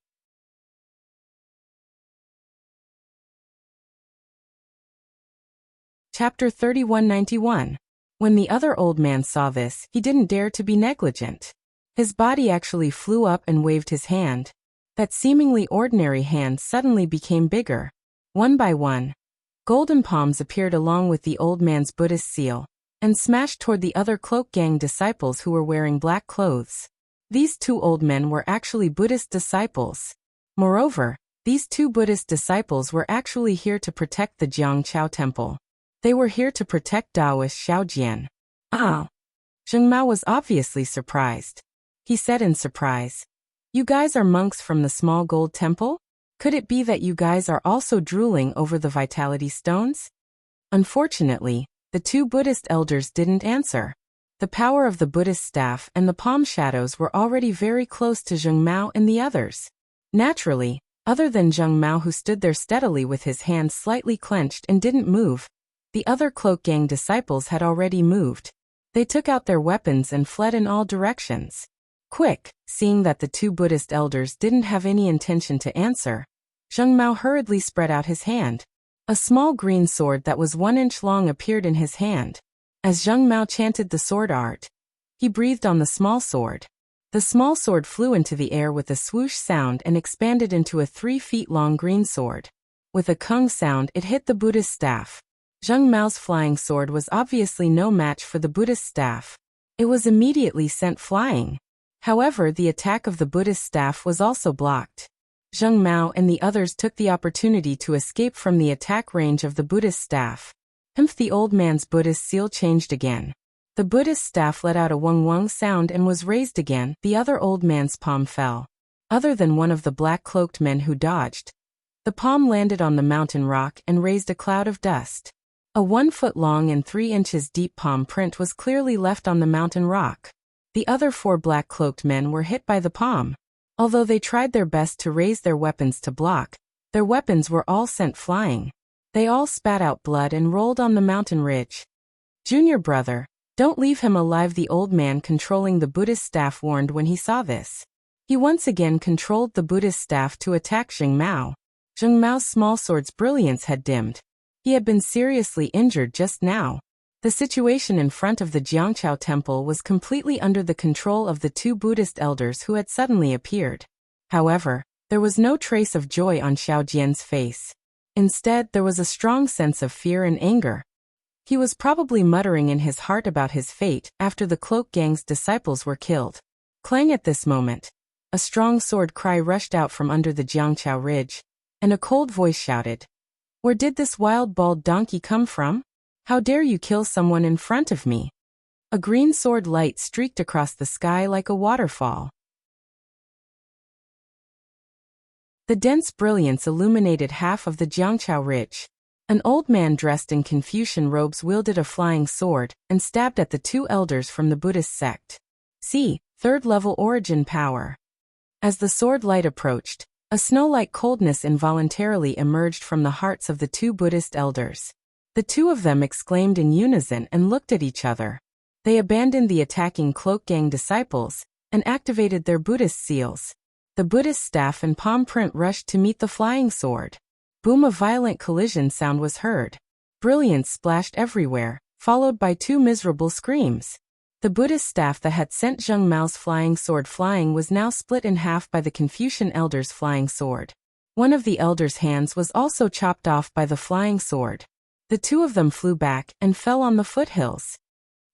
Chapter 3191. When the other old man saw this, he didn't dare to be negligent. His body actually flew up and waved his hand. That seemingly ordinary hand suddenly became bigger. One by one, golden palms appeared along with the old man's Buddhist seal, and smashed toward the other cloak gang disciples who were wearing black clothes. These two old men were actually Buddhist disciples. Moreover, these two Buddhist disciples were actually here to protect the Jiangqiao temple. They were here to protect Taoist Xiaojian. Ah! Zheng Mao was obviously surprised. He said in surprise, "You guys are monks from the small gold temple? Could it be that you guys are also drooling over the vitality stones?" Unfortunately, the two Buddhist elders didn't answer. The power of the Buddhist staff and the palm shadows were already very close to Zheng Mao and the others. Naturally, other than Zheng Mao, who stood there steadily with his hands slightly clenched and didn't move, the other cloak gang disciples had already moved. They took out their weapons and fled in all directions. Quick, seeing that the two Buddhist elders didn't have any intention to answer, Zheng Mao hurriedly spread out his hand. A small green sword that was 1 inch long appeared in his hand. As Zheng Mao chanted the sword art, he breathed on the small sword. The small sword flew into the air with a swoosh sound and expanded into a 3 feet long green sword. With a kung sound, it hit the Buddhist staff. Zheng Mao's flying sword was obviously no match for the Buddhist staff. It was immediately sent flying. However, the attack of the Buddhist staff was also blocked. Zheng Mao and the others took the opportunity to escape from the attack range of the Buddhist staff. The old man's Buddhist seal changed again. The Buddhist staff let out a wung-wung sound and was raised again. The other old man's palm fell. Other than one of the black-cloaked men who dodged, the palm landed on the mountain rock and raised a cloud of dust. A 1 foot long and 3 inches deep palm print was clearly left on the mountain rock. The other 4 black-cloaked men were hit by the palm. Although they tried their best to raise their weapons to block, their weapons were all sent flying. They all spat out blood and rolled on the mountain ridge. "Junior brother, don't leave him alive," the old man controlling the Buddhist staff warned when he saw this. He once again controlled the Buddhist staff to attack Zheng Mao. Zheng Mao's small sword's brilliance had dimmed. He had been seriously injured just now. The situation in front of the Jiangqiao temple was completely under the control of the two Buddhist elders who had suddenly appeared. However, there was no trace of joy on Xiaojian's face. Instead, there was a strong sense of fear and anger. He was probably muttering in his heart about his fate after the cloak gang's disciples were killed. Clang! At this moment, a strong sword cry rushed out from under the Jiangqiao ridge, and a cold voice shouted, "Where did this wild bald donkey come from? How dare you kill someone in front of me?" A green sword light streaked across the sky like a waterfall. The dense brilliance illuminated half of the Jiangqiao ridge. An old man dressed in Confucian robes wielded a flying sword and stabbed at the two elders from the Buddhist sect. See, third-level origin power. As the sword light approached, a snow-like coldness involuntarily emerged from the hearts of the two Buddhist elders. The two of them exclaimed in unison and looked at each other. They abandoned the attacking cloak gang disciples and activated their Buddhist seals. The Buddhist staff and palm print rushed to meet the flying sword. Boom! A violent collision sound was heard. Brilliance splashed everywhere, followed by two miserable screams. The Buddhist staff that had sent Zheng Mao's flying sword flying was now split in half by the Confucian elder's flying sword. One of the elder's hands was also chopped off by the flying sword. The two of them flew back and fell on the foothills.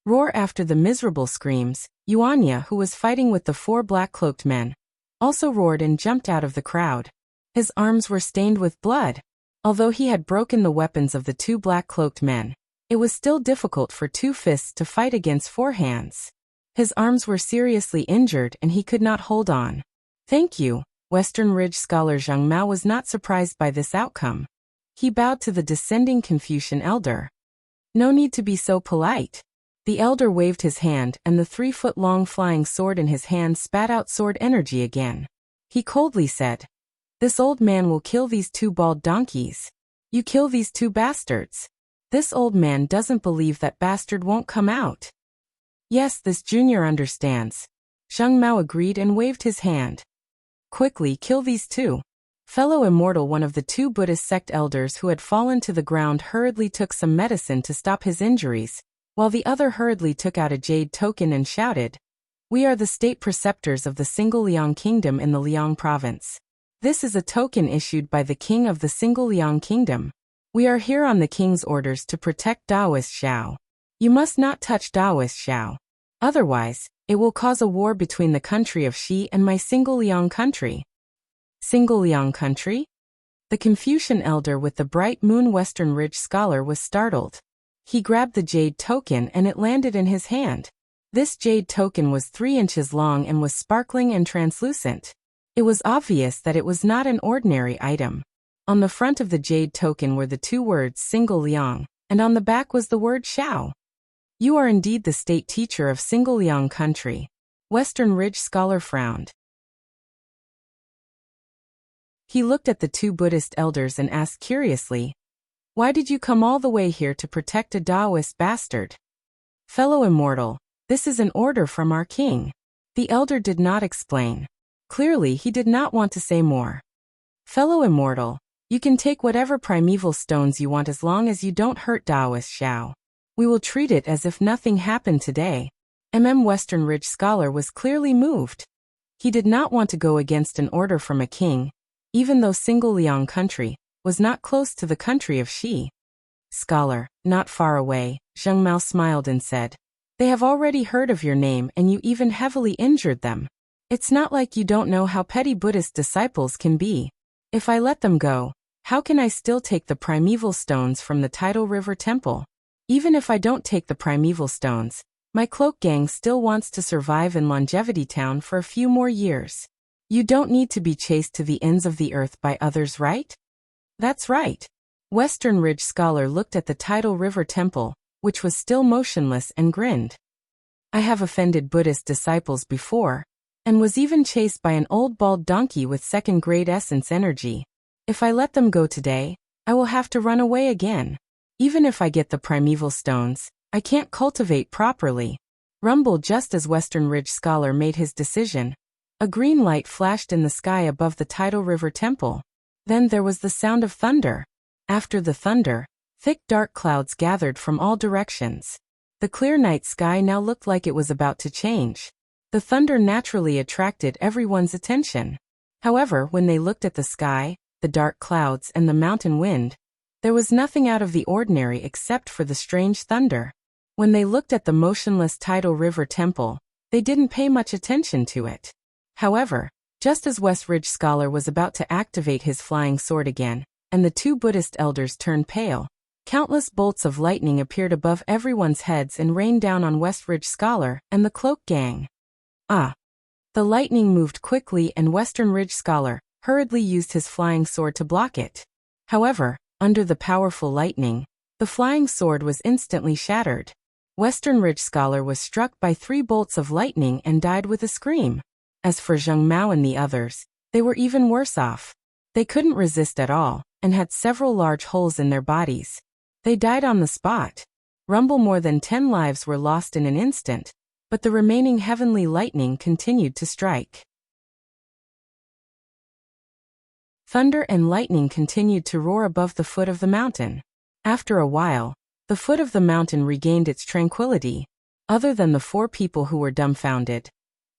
Roar! After the miserable screams, Yuanya, who was fighting with the four black-cloaked men, also roared and jumped out of the crowd. His arms were stained with blood. Although he had broken the weapons of the two black-cloaked men, it was still difficult for two fists to fight against four hands. His arms were seriously injured and he could not hold on. Thank you, Western Ridge scholar. Zheng Mao was not surprised by this outcome. He bowed to the descending Confucian elder. No need to be so polite. The elder waved his hand, and the 3-foot-long flying sword in his hand spat out sword energy again. He coldly said, "This old man will kill these 2 bald donkeys. You kill these 2 bastards." This old man doesn't believe that bastard won't come out. Yes, this junior understands. Zheng Mao agreed and waved his hand. Quickly kill these 2. Fellow immortal, one of the 2 Buddhist sect elders who had fallen to the ground, hurriedly took some medicine to stop his injuries, while the other hurriedly took out a jade token and shouted, "We are the state preceptors of the single Liang Kingdom in the Liang province. This is a token issued by the king of the single Liang Kingdom. We are here on the king's orders to protect Daoist Xiao. You must not touch Daoist Xiao. Otherwise, it will cause a war between the country of Xi and my single Liang country." Single Liang country? The Confucian elder with the bright moon Western Ridge scholar was startled. He grabbed the jade token and it landed in his hand. This jade token was 3 inches long and was sparkling and translucent. It was obvious that it was not an ordinary item. On the front of the jade token were the 2 words Single Liang, and on the back was the word Xiao. "You are indeed the state teacher of Single Liang country." Western Ridge scholar frowned. He looked at the 2 Buddhist elders and asked curiously, "Why did you come all the way here to protect a Taoist bastard?" "Fellow immortal, this is an order from our king." The elder did not explain. Clearly he did not want to say more. "Fellow immortal, you can take whatever primeval stones you want as long as you don't hurt Taoist Xiao. We will treat it as if nothing happened today." Western Ridge scholar was clearly moved. He did not want to go against an order from a king, even though Single Liang country was not close to the country of Xi. "Scholar, not far away," Zheng Mao smiled and said, "They have already heard of your name and you even heavily injured them. It's not like you don't know how petty Buddhist disciples can be. If I let them go, how can I still take the primeval stones from the Tidal River Temple? Even if I don't take the primeval stones, my cloak gang still wants to survive in Longevity Town for a few more years. You don't need to be chased to the ends of the earth by others, right?" "That's right." Western Ridge scholar looked at the Tidal River Temple, which was still motionless, and grinned. "I have offended Buddhist disciples before, and was even chased by an old bald donkey with 2nd-grade essence energy. If I let them go today, I will have to run away again. Even if I get the primeval stones, I can't cultivate properly." Rumbled just as Western Ridge scholar made his decision. A green light flashed in the sky above the Tidal River Temple. Then there was the sound of thunder. After the thunder, thick dark clouds gathered from all directions. The clear night sky now looked like it was about to change. The thunder naturally attracted everyone's attention. However, when they looked at the sky, the dark clouds and the mountain wind, there was nothing out of the ordinary except for the strange thunder. When they looked at the motionless Tidal River Temple, they didn't pay much attention to it. However, just as West Ridge scholar was about to activate his flying sword again, and the 2 Buddhist elders turned pale, countless bolts of lightning appeared above everyone's heads and rained down on West Ridge scholar and the cloak gang. Ah! The lightning moved quickly and Western Ridge scholar hurriedly used his flying sword to block it. However, under the powerful lightning, the flying sword was instantly shattered. Western Ridge scholar was struck by 3 bolts of lightning and died with a scream. As for Zheng Mao and the others, they were even worse off. They couldn't resist at all, and had several large holes in their bodies. They died on the spot. More than 10 lives were lost in an instant, but the remaining heavenly lightning continued to strike. Thunder and lightning continued to roar above the foot of the mountain. After a while, the foot of the mountain regained its tranquility. Other than the 4 people who were dumbfounded,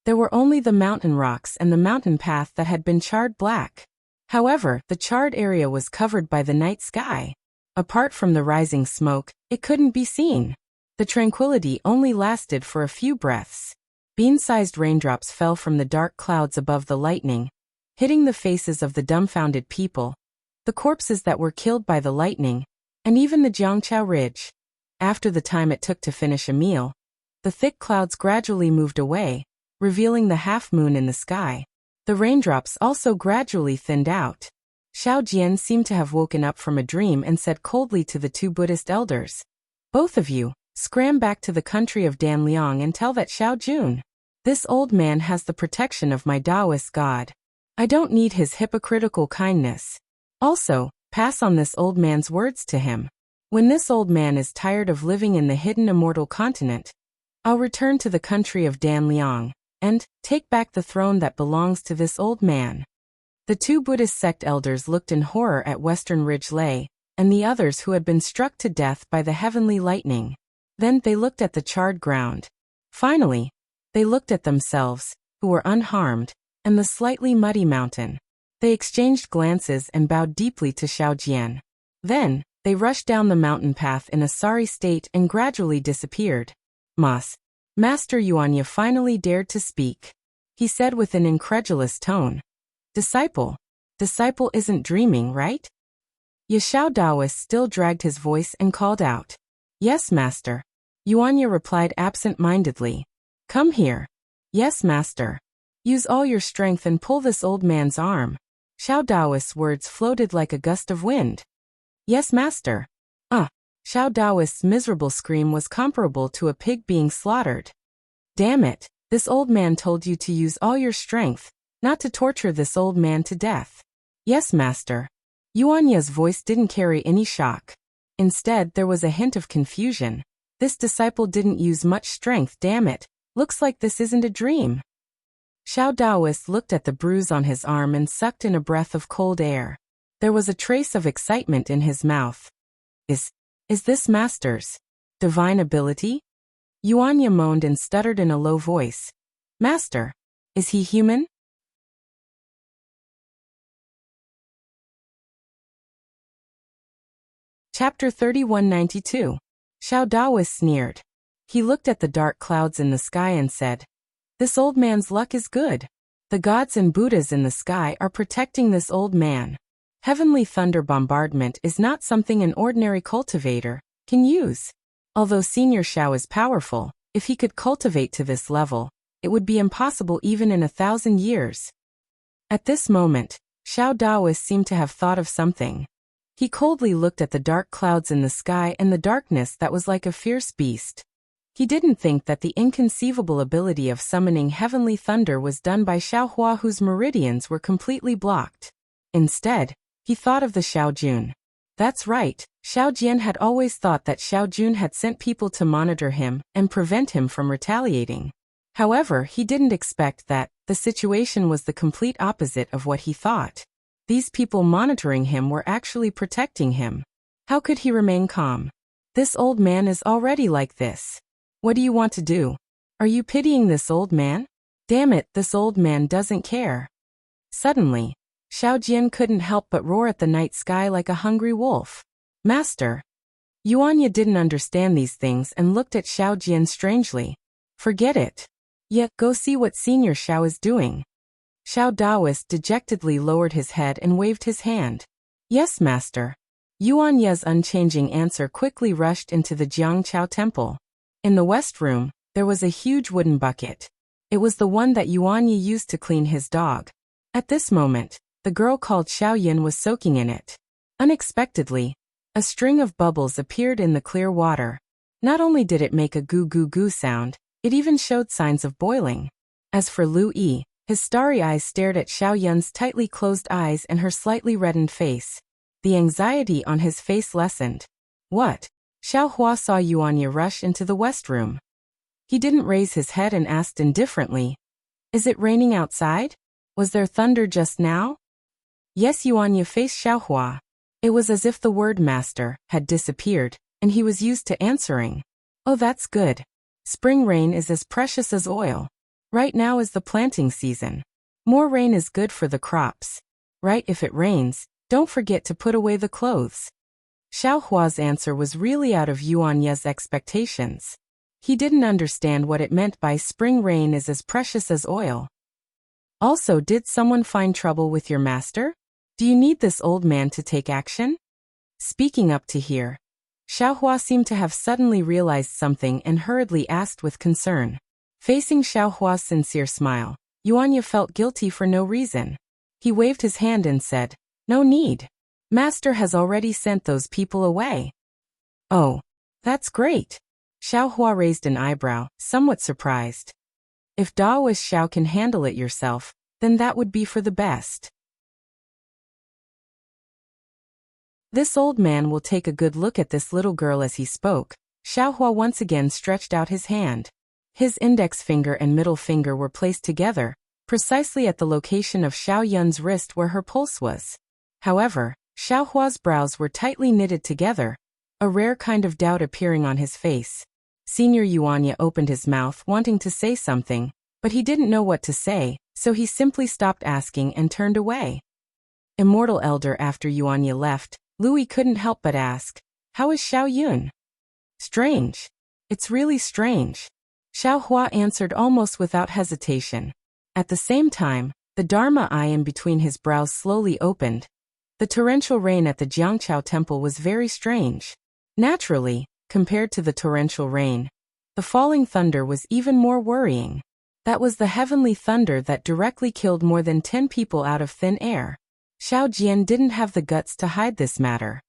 there were only the mountain rocks and the mountain path that had been charred black. However, the charred area was covered by the night sky. Apart from the rising smoke, it couldn't be seen. The tranquility only lasted for a few breaths. Bean-sized raindrops fell from the dark clouds above the lightning, hitting the faces of the dumbfounded people, the corpses that were killed by the lightning, and even the Jiangqiao Ridge. After the time it took to finish a meal, the thick clouds gradually moved away, revealing the half-moon in the sky. The raindrops also gradually thinned out. Xiao Jian seemed to have woken up from a dream and said coldly to the 2 Buddhist elders, "Both of you, Scram back to the country of Danliang and tell that Xiao Jun. This old man has the protection of my Taoist god. I don't need his hypocritical kindness. Also, pass on this old man's words to him. When this old man is tired of living in the hidden immortal continent, I'll return to the country of Danliang and take back the throne that belongs to this old man. The two Buddhist sect elders looked in horror at Western Ridge Lei and the others who had been struck to death by the heavenly lightning. Then they looked at the charred ground. Finally, they looked at themselves, who were unharmed, and the slightly muddy mountain. They exchanged glances and bowed deeply to Xiao Jian. Then, they rushed down the mountain path in a sorry state and gradually disappeared. Master Yuanya finally dared to speak. He said with an incredulous tone. Disciple isn't dreaming, right? Yashao Daoist still dragged his voice and called out. Yes, master. Yuanya replied absent-mindedly. Come here. Yes, master. Use all your strength and pull this old man's arm. Xiao Daoist's words floated like a gust of wind. Yes, master. Xiao Daoist's miserable scream was comparable to a pig being slaughtered. Damn it, this old man told you to use all your strength, not to torture this old man to death. Yes, master. Yuanya's voice didn't carry any shock. Instead, there was a hint of confusion. This disciple didn't use much strength, damn it. Looks like this isn't a dream. Xiao Daoist looked at the bruise on his arm and sucked in a breath of cold air. There was a trace of excitement in his mouth. Is this master's divine ability? Yuanya moaned and stuttered in a low voice. Master, is he human? Chapter 3192. Xiao Daoist sneered. He looked at the dark clouds in the sky and said, This old man's luck is good. The gods and Buddhas in the sky are protecting this old man. Heavenly thunder bombardment is not something an ordinary cultivator can use. Although Senior Xiao is powerful, if he could cultivate to this level, it would be impossible even in 1,000 years. At this moment, Xiao Daoist seemed to have thought of something. He coldly looked at the dark clouds in the sky and the darkness that was like a fierce beast. He didn't think that the inconceivable ability of summoning heavenly thunder was done by Xiaohua, whose meridians were completely blocked. Instead, he thought of the Xiao Jun. That's right, Xiao Jian had always thought that Xiao Jun had sent people to monitor him and prevent him from retaliating. However, he didn't expect that the situation was the complete opposite of what he thought. These people monitoring him were actually protecting him. How could he remain calm? This old man is already like this. What do you want to do? Are you pitying this old man? Damn it, this old man doesn't care. Suddenly, Xiao Jian couldn't help but roar at the night sky like a hungry wolf. Master. Yuanya didn't understand these things and looked at Xiao Jian strangely. Forget it. Yet, go see what Senior Xiao is doing. Xiao Daoist dejectedly lowered his head and waved his hand. Yes, master. Yuanya's unchanging answer quickly rushed into the Jiangqiao temple. In the west room, there was a huge wooden bucket. It was the one that Yuanya used to clean his dog. At this moment, the girl called Xiaoyan was soaking in it. Unexpectedly, a string of bubbles appeared in the clear water. Not only did it make a goo-goo-goo sound, it even showed signs of boiling. As for Lu Yi, his starry eyes stared at Xiaoyan's tightly closed eyes and her slightly reddened face. The anxiety on his face lessened. What? Xiaohua saw Yuanya rush into the west room. He didn't raise his head and asked indifferently, Is it raining outside? Was there thunder just now? Yes, Yuanya faced Xiaohua. It was as if the word master had disappeared, and he was used to answering. Oh, that's good. Spring rain is as precious as oil. Right now is the planting season. More rain is good for the crops. Right, if it rains, don't forget to put away the clothes. Xiaohua's answer was really out of Yuanya's expectations. He didn't understand what it meant by spring rain is as precious as oil. Also, did someone find trouble with your master? Do you need this old man to take action? Speaking up to hear. Xiaohua seemed to have suddenly realized something and hurriedly asked with concern. Facing Xiaohua's sincere smile, Yuanya felt guilty for no reason. He waved his hand and said, No need. Master has already sent those people away. Oh, that's great. Xiao Hua raised an eyebrow, somewhat surprised. If Daoist Xiao can handle it yourself, then that would be for the best. This old man will take a good look at this little girl. As he spoke, Xiao Hua once again stretched out his hand. His index finger and middle finger were placed together, precisely at the location of Xiao Yun's wrist where her pulse was. However, Xiao Hua's brows were tightly knitted together, a rare kind of doubt appearing on his face. Senior Yuanya opened his mouth wanting to say something, but he didn't know what to say, so he simply stopped asking and turned away. Immortal Elder. After Yuanya left, Louis couldn't help but ask, "How is Xiao Yun?" "Strange. It's really strange," Xiao Hua answered almost without hesitation. At the same time, the Dharma eye in between his brows slowly opened. The torrential rain at the Jiangqiao temple was very strange. Naturally, compared to the torrential rain, the falling thunder was even more worrying. That was the heavenly thunder that directly killed more than 10 people out of thin air. Xiao Jian didn't have the guts to hide this matter.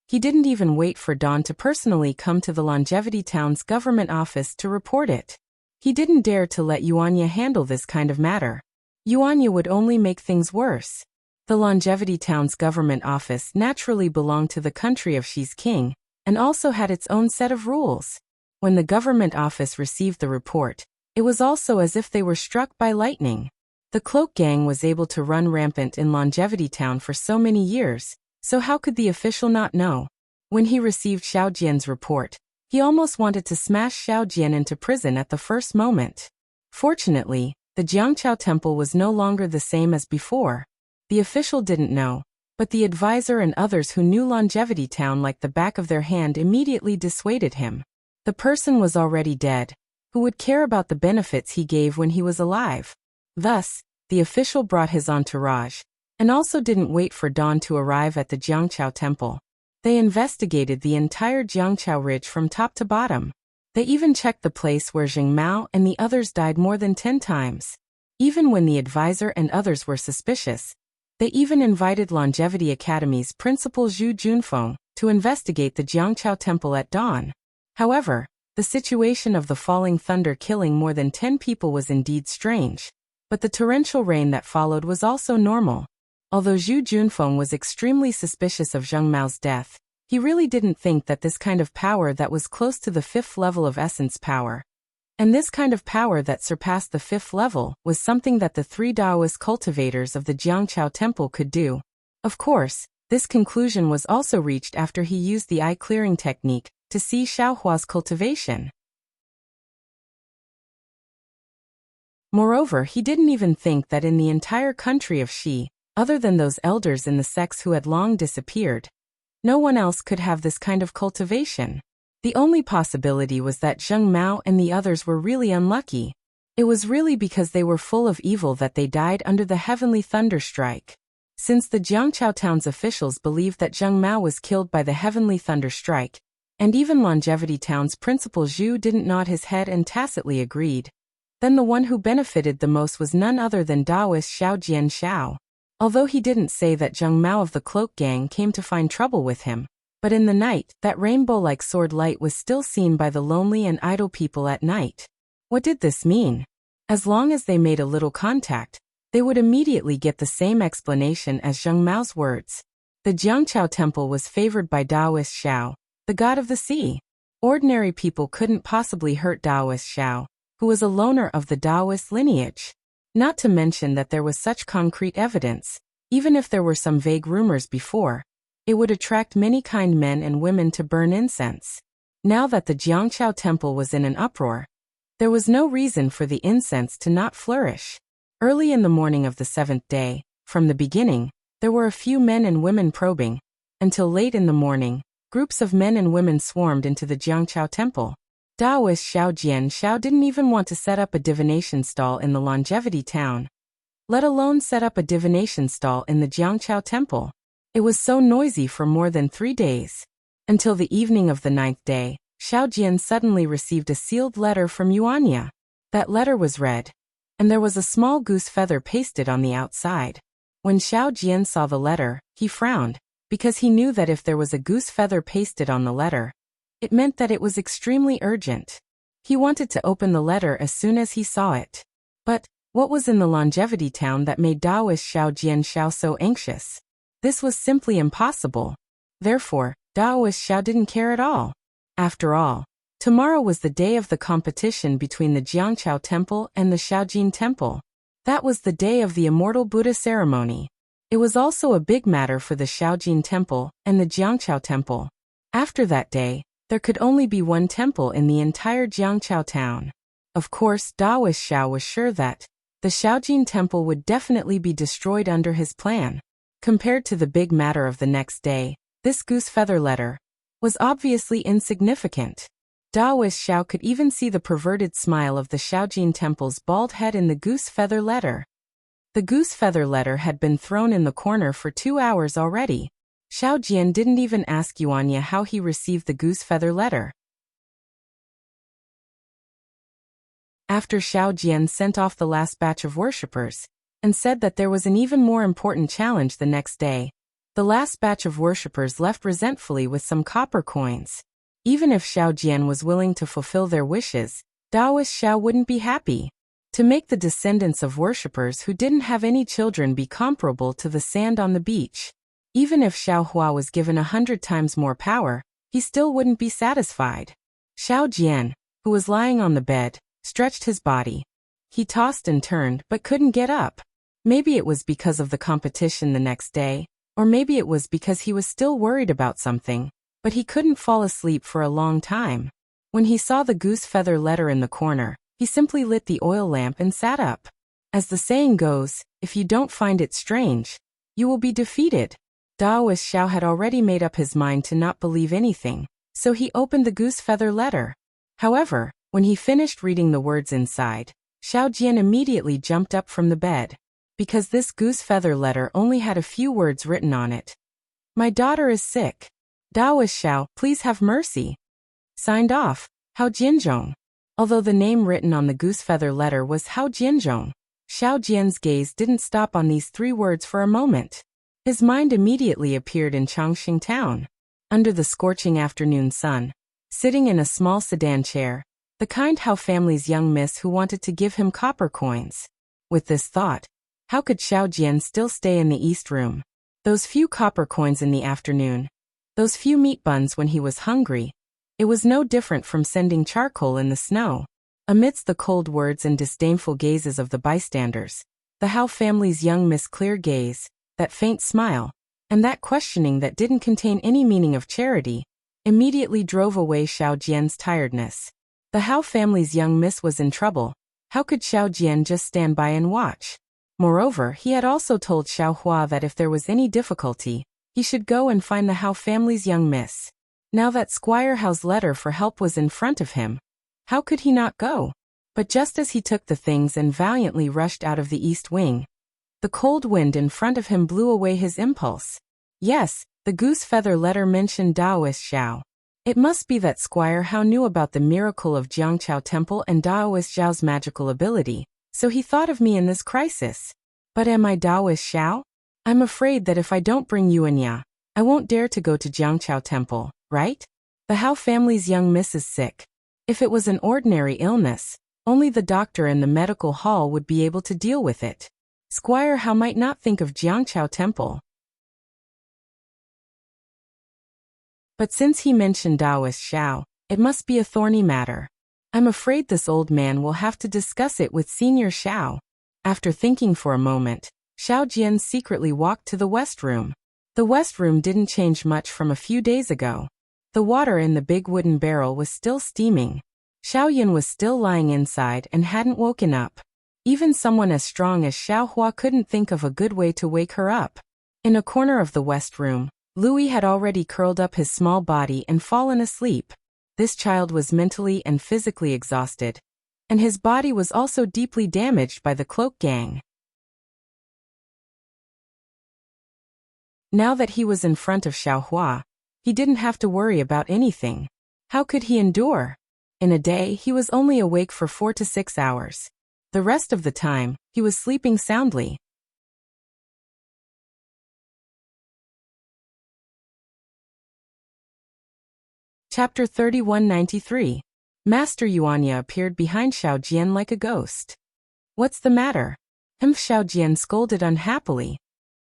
He didn't even wait for Dawn to personally come to the Longevity Town's government office to report it. He didn't dare to let Yuanya handle this kind of matter. Yuanya would only make things worse. The Longevity Town's government office naturally belonged to the country of Xi's king, and also had its own set of rules. When the government office received the report, it was also as if they were struck by lightning. The Cloak Gang was able to run rampant in Longevity Town for so many years, so how could the official not know? When he received Xiao Jian's report, he almost wanted to smash Xiao Jian into prison at the first moment. Fortunately, the Jiangqiao temple was no longer the same as before. The official didn't know, but the advisor and others who knew Longevity Town like the back of their hand immediately dissuaded him. The person was already dead. Who would care about the benefits he gave when he was alive? Thus, the official brought his entourage, and also didn't wait for dawn to arrive at the Jiangqiao temple. They investigated the entire Jiangqiao ridge from top to bottom. They even checked the place where Zheng Mao and the others died more than 10 times. Even when the advisor and others were suspicious, they even invited Longevity Academy's principal Zhu Junfeng to investigate the Jiangqiao temple at dawn. However, the situation of the falling thunder killing more than 10 people was indeed strange, but the torrential rain that followed was also normal. Although Zhu Junfeng was extremely suspicious of Zheng Mao's death, he really didn't think that this kind of power that was close to the 5th level of essence power, and this kind of power that surpassed the 5th level, was something that the 3 Taoist cultivators of the Jiangqiao temple could do. Of course, this conclusion was also reached after he used the eye-clearing technique to see Xiao Hua's cultivation. Moreover, he didn't even think that in the entire country of Xi, other than those elders in the sects who had long disappeared, no one else could have this kind of cultivation. The only possibility was that Zheng Mao and the others were really unlucky. It was really because they were full of evil that they died under the heavenly thunder strike. Since the Jiangqiao town's officials believed that Zheng Mao was killed by the heavenly thunder strike, and even Longevity Town's principal Zhu didn't nod his head and tacitly agreed, then the one who benefited the most was none other than Taoist Xiao Jian Xiao. Although he didn't say that Zheng Mao of the Cloak Gang came to find trouble with him, but in the night, that rainbow-like sword light was still seen by the lonely and idle people at night. What did this mean? As long as they made a little contact, they would immediately get the same explanation as Zheng Mao's words. The Jiangqiao temple was favored by Taoist Xiao, the god of the sea. Ordinary people couldn't possibly hurt Taoist Xiao, who was a loner of the Taoist lineage. Not to mention that there was such concrete evidence. Even if there were some vague rumors before, it would attract many kind men and women to burn incense. Now that the Jiangqiao temple was in an uproar, there was no reason for the incense to not flourish. Early in the morning of the 7th day, from the beginning, there were a few men and women probing. Until late in the morning, groups of men and women swarmed into the Jiangqiao temple. Taoist Xiao Jian Xiao didn't even want to set up a divination stall in the Longevity Town, let alone set up a divination stall in the Jiangqiao temple. It was so noisy for more than 3 days. Until the evening of the 9th day, Xiao Jian suddenly received a sealed letter from Yuanya. That letter was red, and there was a small goose feather pasted on the outside. When Xiao Jian saw the letter, he frowned, because he knew that if there was a goose feather pasted on the letter, It meant that it was extremely urgent. He wanted to open the letter as soon as he saw it. But what was in the longevity town that made Daoist Xiao Jianxiao so anxious? This was simply impossible. Therefore, Daoist Xiao didn't care at all. After all, tomorrow was the day of the competition between the Jiangqiao Temple and the Shaojin Temple. That was the day of the Immortal Buddha ceremony. It was also a big matter for the Shaojin Temple and the Jiangqiao Temple. After that day, there could only be one temple in the entire Jiangqiao town. Of course, Daoist Xiao was sure that the Shaojin Temple would definitely be destroyed under his plan. Compared to the big matter of the next day, this goose feather letter was obviously insignificant. Daoist Xiao could even see the perverted smile of the Shaojin Temple's bald head in the goose feather letter. The goose feather letter had been thrown in the corner for 2 hours already. Xiao Jian didn't even ask Yuanya how he received the goose feather letter. After Xiao Jian sent off the last batch of worshippers and said that there was an even more important challenge the next day, the last batch of worshippers left resentfully with some copper coins. Even if Xiao Jian was willing to fulfill their wishes, Daoist Xiao wouldn't be happy. To make the descendants of worshippers who didn't have any children be comparable to the sand on the beach. Even if Xiao Hua was given 100 times more power, he still wouldn't be satisfied. Xiao Jian, who was lying on the bed, stretched his body. He tossed and turned but couldn't get up. Maybe it was because of the competition the next day, or maybe it was because he was still worried about something, but he couldn't fall asleep for a long time. When he saw the goose feather letter in the corner, he simply lit the oil lamp and sat up. As the saying goes, if you don't find it strange, you will be defeated. Daoist Xiao had already made up his mind to not believe anything, so he opened the goose feather letter. However, when he finished reading the words inside, Xiao Jian immediately jumped up from the bed. Because this goose feather letter only had a few words written on it. My daughter is sick. Daoist Xiao, please have mercy. Signed off, Hao Jianzhong. Although the name written on the goose feather letter was Hao Jianzhong, Xiao Jian's gaze didn't stop on these 3 words for a moment. His mind immediately appeared in Changxing town. Under the scorching afternoon sun, sitting in a small sedan chair, the kind Hao family's young miss who wanted to give him copper coins. With this thought, how could Xiao Jian still stay in the east room? Those few copper coins in the afternoon, those few meat buns when he was hungry, it was no different from sending charcoal in the snow. Amidst the cold words and disdainful gazes of the bystanders, the Hao family's young miss clear gaze, that faint smile, and that questioning that didn't contain any meaning of charity, immediately drove away Xiao Jian's tiredness. The Hao family's young miss was in trouble. How could Xiao Jian just stand by and watch? Moreover, he had also told Xiao Hua that if there was any difficulty, he should go and find the Hao family's young miss. Now that Squire Hao's letter for help was in front of him, how could he not go? But just as he took the things and valiantly rushed out of the east wing, the cold wind in front of him blew away his impulse. Yes, the goose feather letter mentioned Daoist Xiao. It must be that Squire Hao knew about the miracle of Jiangqiao Temple and Daoist Xiao's magical ability, so he thought of me in this crisis. But am I Daoist Xiao? I'm afraid that if I don't bring Yuanya, I won't dare to go to Jiangqiao Temple, right? The Hao family's young miss is sick. If it was an ordinary illness, only the doctor in the medical hall would be able to deal with it. Squire Hao might not think of Jiangqiao Temple. But since he mentioned Daoist Xiao, it must be a thorny matter. I'm afraid this old man will have to discuss it with Senior Xiao. After thinking for a moment, Xiao Jian secretly walked to the west room. The west room didn't change much from a few days ago. The water in the big wooden barrel was still steaming. Xiao Yan was still lying inside and hadn't woken up. Even someone as strong as Xiao Hua couldn't think of a good way to wake her up. In a corner of the west room, Louis had already curled up his small body and fallen asleep. This child was mentally and physically exhausted, and his body was also deeply damaged by the cloak gang. Now that he was in front of Xiao Hua, he didn't have to worry about anything. How could he endure? In a day, he was only awake for 4 to 6 hours. The rest of the time, he was sleeping soundly. Chapter 3193. Master Yuanya appeared behind Xiao Jian like a ghost. What's the matter? Xiao Jian scolded unhappily.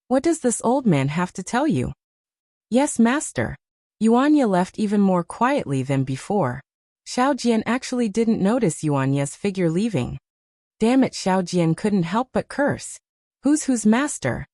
What does this old man have to tell you? Yes, master. Yuanya left even more quietly than before. Xiao Jian actually didn't notice Yuanya's figure leaving. Damn it, Xiao Jian couldn't help but curse. Who's master?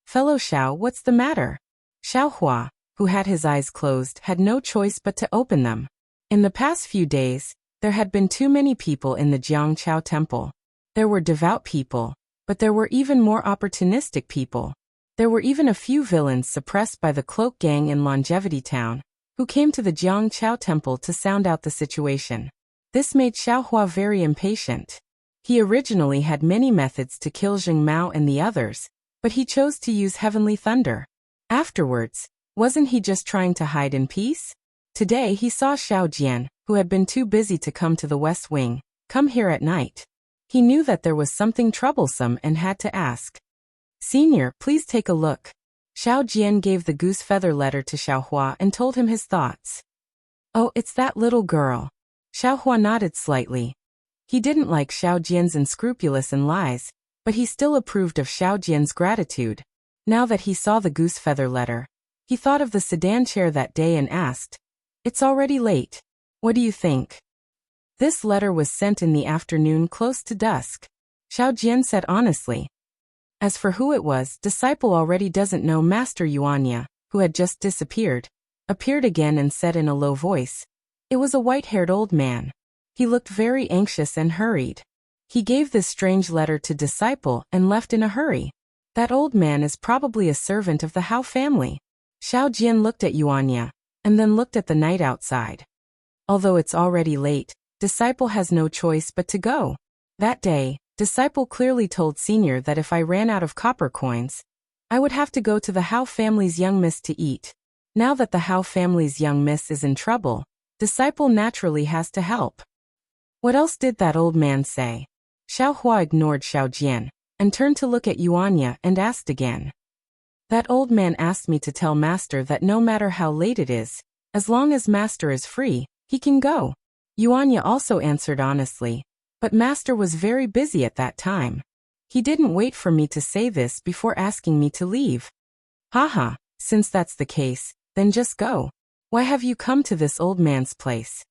Fellow Xiao, what's the matter? Xiao Hua, who had his eyes closed, had no choice but to open them. In the past few days, there had been too many people in the Jiangqiao temple. There were devout people, but there were even more opportunistic people. There were even a few villains suppressed by the cloak gang in Longevity Town, who came to the Jiangqiao temple to sound out the situation. This made Xiao Hua very impatient. He originally had many methods to kill Zheng Mao and the others, but he chose to use heavenly thunder. Afterwards, wasn't he just trying to hide in peace? Today he saw Xiao Jian, who had been too busy to come to the West Wing, come here at night. He knew that there was something troublesome and had to ask. Senior, please take a look. Xiao Jian gave the goose feather letter to Xiao Hua and told him his thoughts. Oh, it's that little girl. Xiao Hua nodded slightly. He didn't like Xiao Jian's unscrupulous and lies, but he still approved of Xiao Jian's gratitude. Now that he saw the goose feather letter, he thought of the sedan chair that day and asked, It's already late. What do you think? This letter was sent in the afternoon close to dusk. Xiao Jian said honestly. As for who it was, disciple already doesn't know. Master Yuanya, who had just disappeared, appeared again and said in a low voice. It was a white-haired old man. He looked very anxious and hurried. He gave this strange letter to disciple and left in a hurry. That old man is probably a servant of the Hao family. Xiao Jian looked at Yuanya, and then looked at the night outside. Although it's already late, disciple has no choice but to go. That day, disciple clearly told senior that if I ran out of copper coins, I would have to go to the Hao family's young miss to eat. Now that the Hao family's young miss is in trouble, disciple naturally has to help. What else did that old man say? Xiao Hua ignored Xiao Jian, and turned to look at Yuanya and asked again. That old man asked me to tell master that no matter how late it is, as long as master is free, he can go. Yuanya also answered honestly, but master was very busy at that time. He didn't wait for me to say this before asking me to leave. Haha, since that's the case, then just go. Why have you come to this old man's place?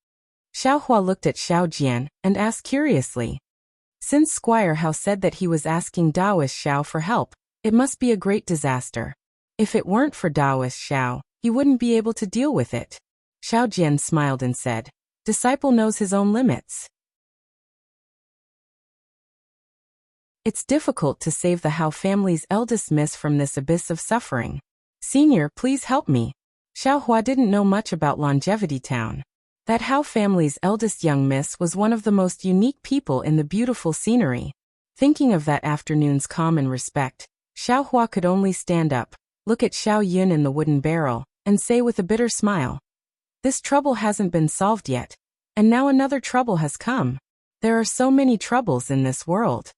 Xiao Hua looked at Xiao Jian and asked curiously. Since Squire Hao said that he was asking Daoist Xiao for help, it must be a great disaster. If it weren't for Daoist Xiao, he wouldn't be able to deal with it. Xiao Jian smiled and said, Disciple knows his own limits. It's difficult to save the Hao family's eldest miss from this abyss of suffering. Senior, please help me. Xiao Hua didn't know much about Longevity Town. That Hao family's eldest young miss was one of the most unique people in the beautiful scenery. Thinking of that afternoon's calm and respect, Xiao Hua could only stand up, look at Xiao Yun in the wooden barrel, and say with a bitter smile, This trouble hasn't been solved yet, and now another trouble has come. There are so many troubles in this world.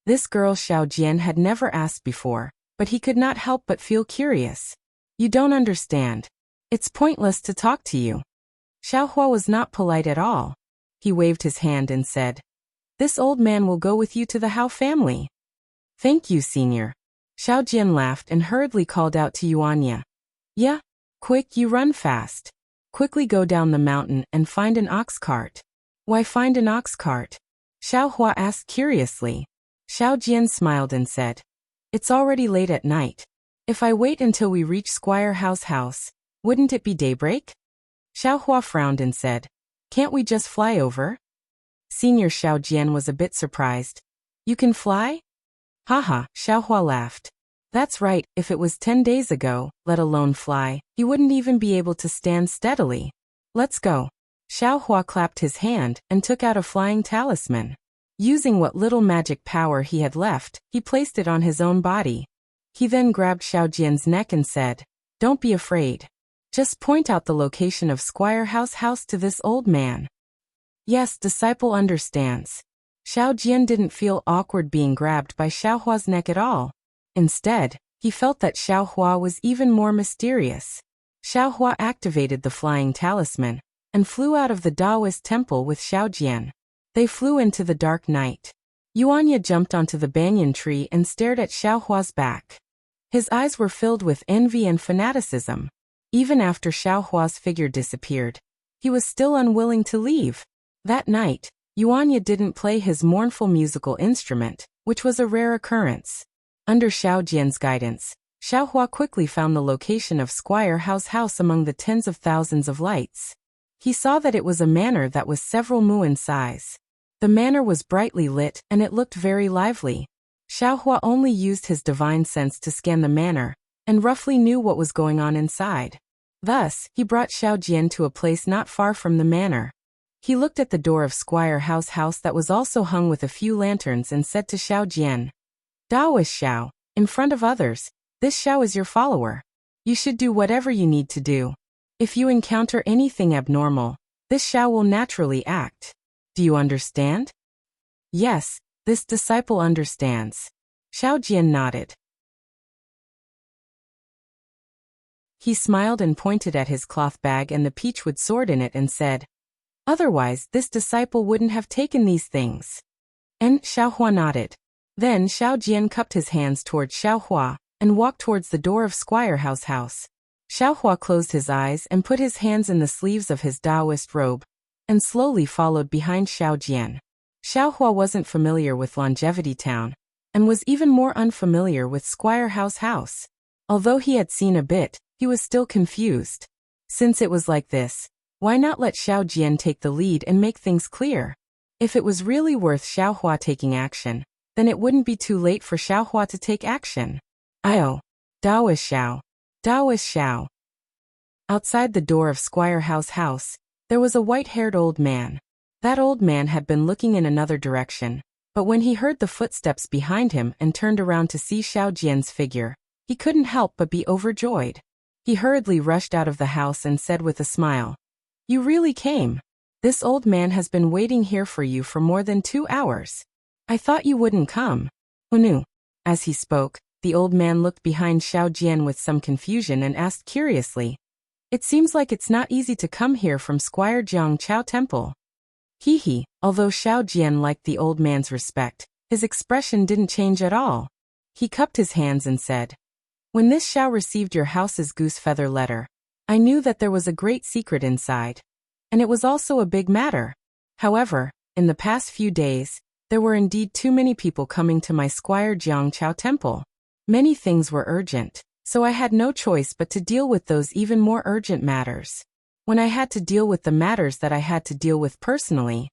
This girl Xiao Jian had never asked before, but he could not help but feel curious. You don't understand. It's pointless to talk to you. Xiao Hua was not polite at all. He waved his hand and said, This old man will go with you to the Hao family. Thank you, senior. Xiao Jian laughed and hurriedly called out to Yuanya. Yeah? Quick, you run fast. Quickly go down the mountain and find an ox cart. Why find an ox cart? Xiao Hua asked curiously. Xiao Jian smiled and said, It's already late at night. If I wait until we reach Squire Hao's house, wouldn't it be daybreak? Xiao Hua frowned and said, Can't we just fly over? Senior Xiao Jian was a bit surprised. You can fly? Haha, Xiao Hua laughed. That's right, if it was 10 days ago, let alone fly, he wouldn't even be able to stand steadily. Let's go. Xiao Hua clapped his hand and took out a flying talisman. Using what little magic power he had left, he placed it on his own body. He then grabbed Xiao Jian's neck and said, Don't be afraid. Just point out the location of Squire Hao's house to this old man. Yes, disciple understands. Xiao Jian didn't feel awkward being grabbed by Xiao Hua's neck at all. Instead, he felt that Xiao Hua was even more mysterious. Xiao Hua activated the flying talisman, and flew out of the Taoist temple with Xiaojian. They flew into the dark night. Yuanya jumped onto the banyan tree and stared at Xiaohua's back. His eyes were filled with envy and fanaticism. Even after Xiaohua's figure disappeared, he was still unwilling to leave. That night, Yuanya didn't play his mournful musical instrument, which was a rare occurrence. Under Xiaojian's guidance, Xiaohua quickly found the location of Squire Hao's house among the tens of thousands of lights. He saw that it was a manor that was several mu in size. The manor was brightly lit and it looked very lively. Xiaohua only used his divine sense to scan the manor, and roughly knew what was going on inside. Thus, he brought Xiaojian to a place not far from the manor. He looked at the door of Squire Hao's house that was also hung with a few lanterns and said to Xiaojian, "Daoist Xiao, in front of others, this Xiao is your follower. You should do whatever you need to do. If you encounter anything abnormal, this Xiao will naturally act. Do you understand?" "Yes, this disciple understands." Xiaojian nodded. He smiled and pointed at his cloth bag and the peachwood sword in it and said, "Otherwise, this disciple wouldn't have taken these things." And Xiaohua nodded. Then Xiaojian cupped his hands towards Xiaohua and walked towards the door of Squire Hao's house. Xiaohua closed his eyes and put his hands in the sleeves of his Taoist robe, and slowly followed behind Xiaojian. Xiaohua wasn't familiar with Longevity Town, and was even more unfamiliar with Squire Hao's house. Although he had seen a bit, he was still confused. Since it was like this, why not let Xiaojian take the lead and make things clear? If it was really worth Xiaohua taking action, then it wouldn't be too late for Xiaohua to take action. Io. Daoist Xiao. Daoist Xiao. Outside the door of Squire Hao's house, there was a white-haired old man. That old man had been looking in another direction, but when he heard the footsteps behind him and turned around to see Xiaojian's figure, he couldn't help but be overjoyed. He hurriedly rushed out of the house and said with a smile, "You really came. This old man has been waiting here for you for more than 2 hours. I thought you wouldn't come." "Unu." As he spoke, the old man looked behind Xiaojian with some confusion and asked curiously, "It seems like it's not easy to come here from Squire Jiang Chao Temple." He. Although Xiaojian liked the old man's respect, his expression didn't change at all. He cupped his hands and said, "When this Xiao received your house's goose feather letter, I knew that there was a great secret inside. And it was also a big matter. However, in the past few days, there were indeed too many people coming to my Squire Jiang Chao Temple. Many things were urgent, so I had no choice but to deal with those even more urgent matters. When I had to deal with the matters that I had to deal with personally,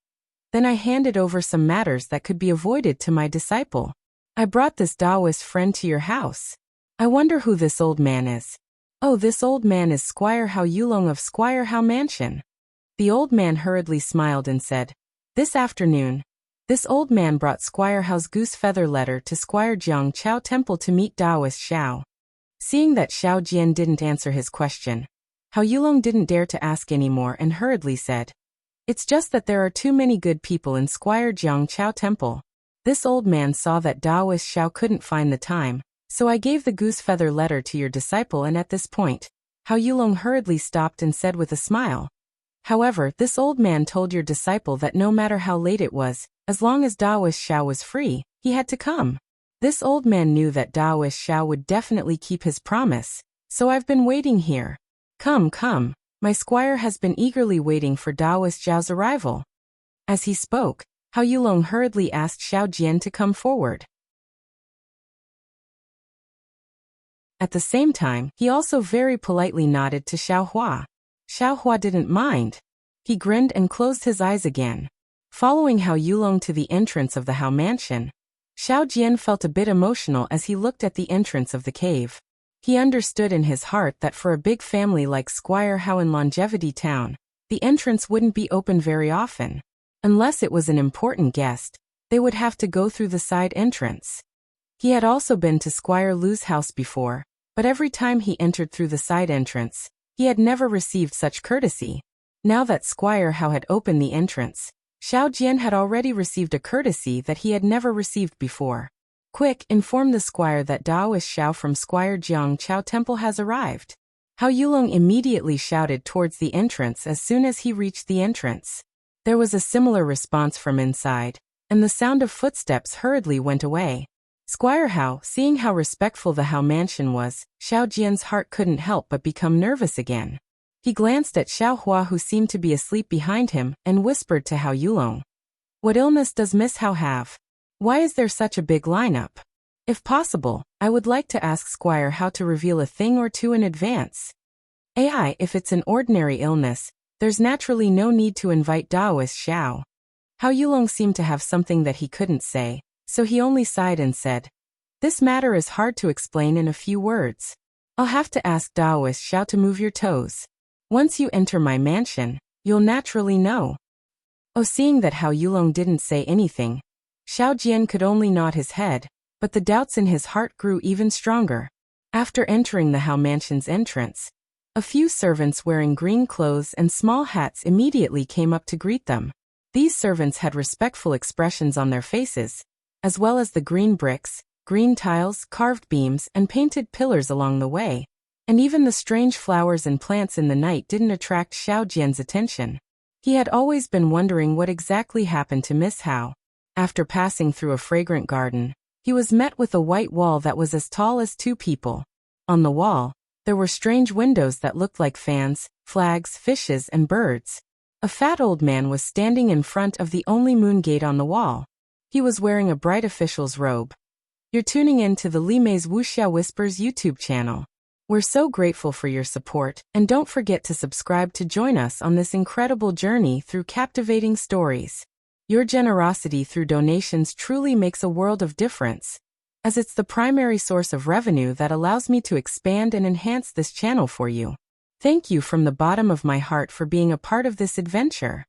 then I handed over some matters that could be avoided to my disciple. I brought this Taoist friend to your house. I wonder who this old man is." "Oh, this old man is Squire Hao Yulong of Squire Hao Mansion." The old man hurriedly smiled and said, "This afternoon, this old man brought Squire Hao's goose feather letter to Squire Jiang Chao Temple to meet Taoist Xiao." Seeing that Xiaojian didn't answer his question, Hao Yulong didn't dare to ask any more and hurriedly said, "It's just that there are too many good people in Squire Jiang Chao Temple. This old man saw that Taoist Xiao couldn't find the time, so I gave the goose feather letter to your disciple." And at this point, Hao Yulong hurriedly stopped and said with a smile, "However, this old man told your disciple that no matter how late it was, as long as Taoist Xiao was free, he had to come. This old man knew that Taoist Xiao would definitely keep his promise, so I've been waiting here. Come, my squire has been eagerly waiting for Taoist Xiao's arrival." As he spoke, Hao Yulong hurriedly asked Xiaojian to come forward. At the same time, he also very politely nodded to Xiaohua. Xiaohua didn't mind. He grinned and closed his eyes again. Following Hao Yulong to the entrance of the Hao mansion, Xiaojian felt a bit emotional as he looked at the entrance of the cave. He understood in his heart that for a big family like Squire Hao in Longevity Town, the entrance wouldn't be open very often. Unless it was an important guest, they would have to go through the side entrance. He had also been to Squire Lu's house before, but every time he entered through the side entrance, he had never received such courtesy. Now that Squire Hao had opened the entrance, Xiaojian had already received a courtesy that he had never received before. "Quick, inform the squire that Taoist Xiao from Squire Jiang Chao Temple has arrived." Hao Yulong immediately shouted towards the entrance as soon as he reached the entrance. There was a similar response from inside, and the sound of footsteps hurriedly went away. Squire Hao, seeing how respectful the Hao mansion was, Xiao Jian's heart couldn't help but become nervous again. He glanced at Xiao Hua, who seemed to be asleep behind him, and whispered to Hao Yulong. What illness does Miss Hao have? Why is there such a big lineup? If possible, I would like to ask Squire Hao to reveal a thing or two in advance. If it's an ordinary illness, there's naturally no need to invite Daoist Xiao. Hao Yulong seemed to have something that he couldn't say, so he only sighed and said, This matter is hard to explain in a few words. I'll have to ask Daoist Xiao to move your toes. Once you enter my mansion, you'll naturally know. Seeing that Hao Yulong didn't say anything, Xiao Jian could only nod his head, but the doubts in his heart grew even stronger. After entering the Hao mansion's entrance, a few servants wearing green clothes and small hats immediately came up to greet them. These servants had respectful expressions on their faces, as well as the green bricks, green tiles, carved beams, and painted pillars along the way. And even the strange flowers and plants in the night didn't attract Xiao Jian's attention. He had always been wondering what exactly happened to Miss Hao. After passing through a fragrant garden, he was met with a white wall that was as tall as 2 people. On the wall, there were strange windows that looked like fans, flags, fishes, and birds. A fat old man was standing in front of the only moon gate on the wall. He was wearing a bright official's robe. You're tuning in to the Li Mei's Wuxia Whispers YouTube channel. We're so grateful for your support, and don't forget to subscribe to join us on this incredible journey through captivating stories. Your generosity through donations truly makes a world of difference, as it's the primary source of revenue that allows me to expand and enhance this channel for you. Thank you from the bottom of my heart for being a part of this adventure.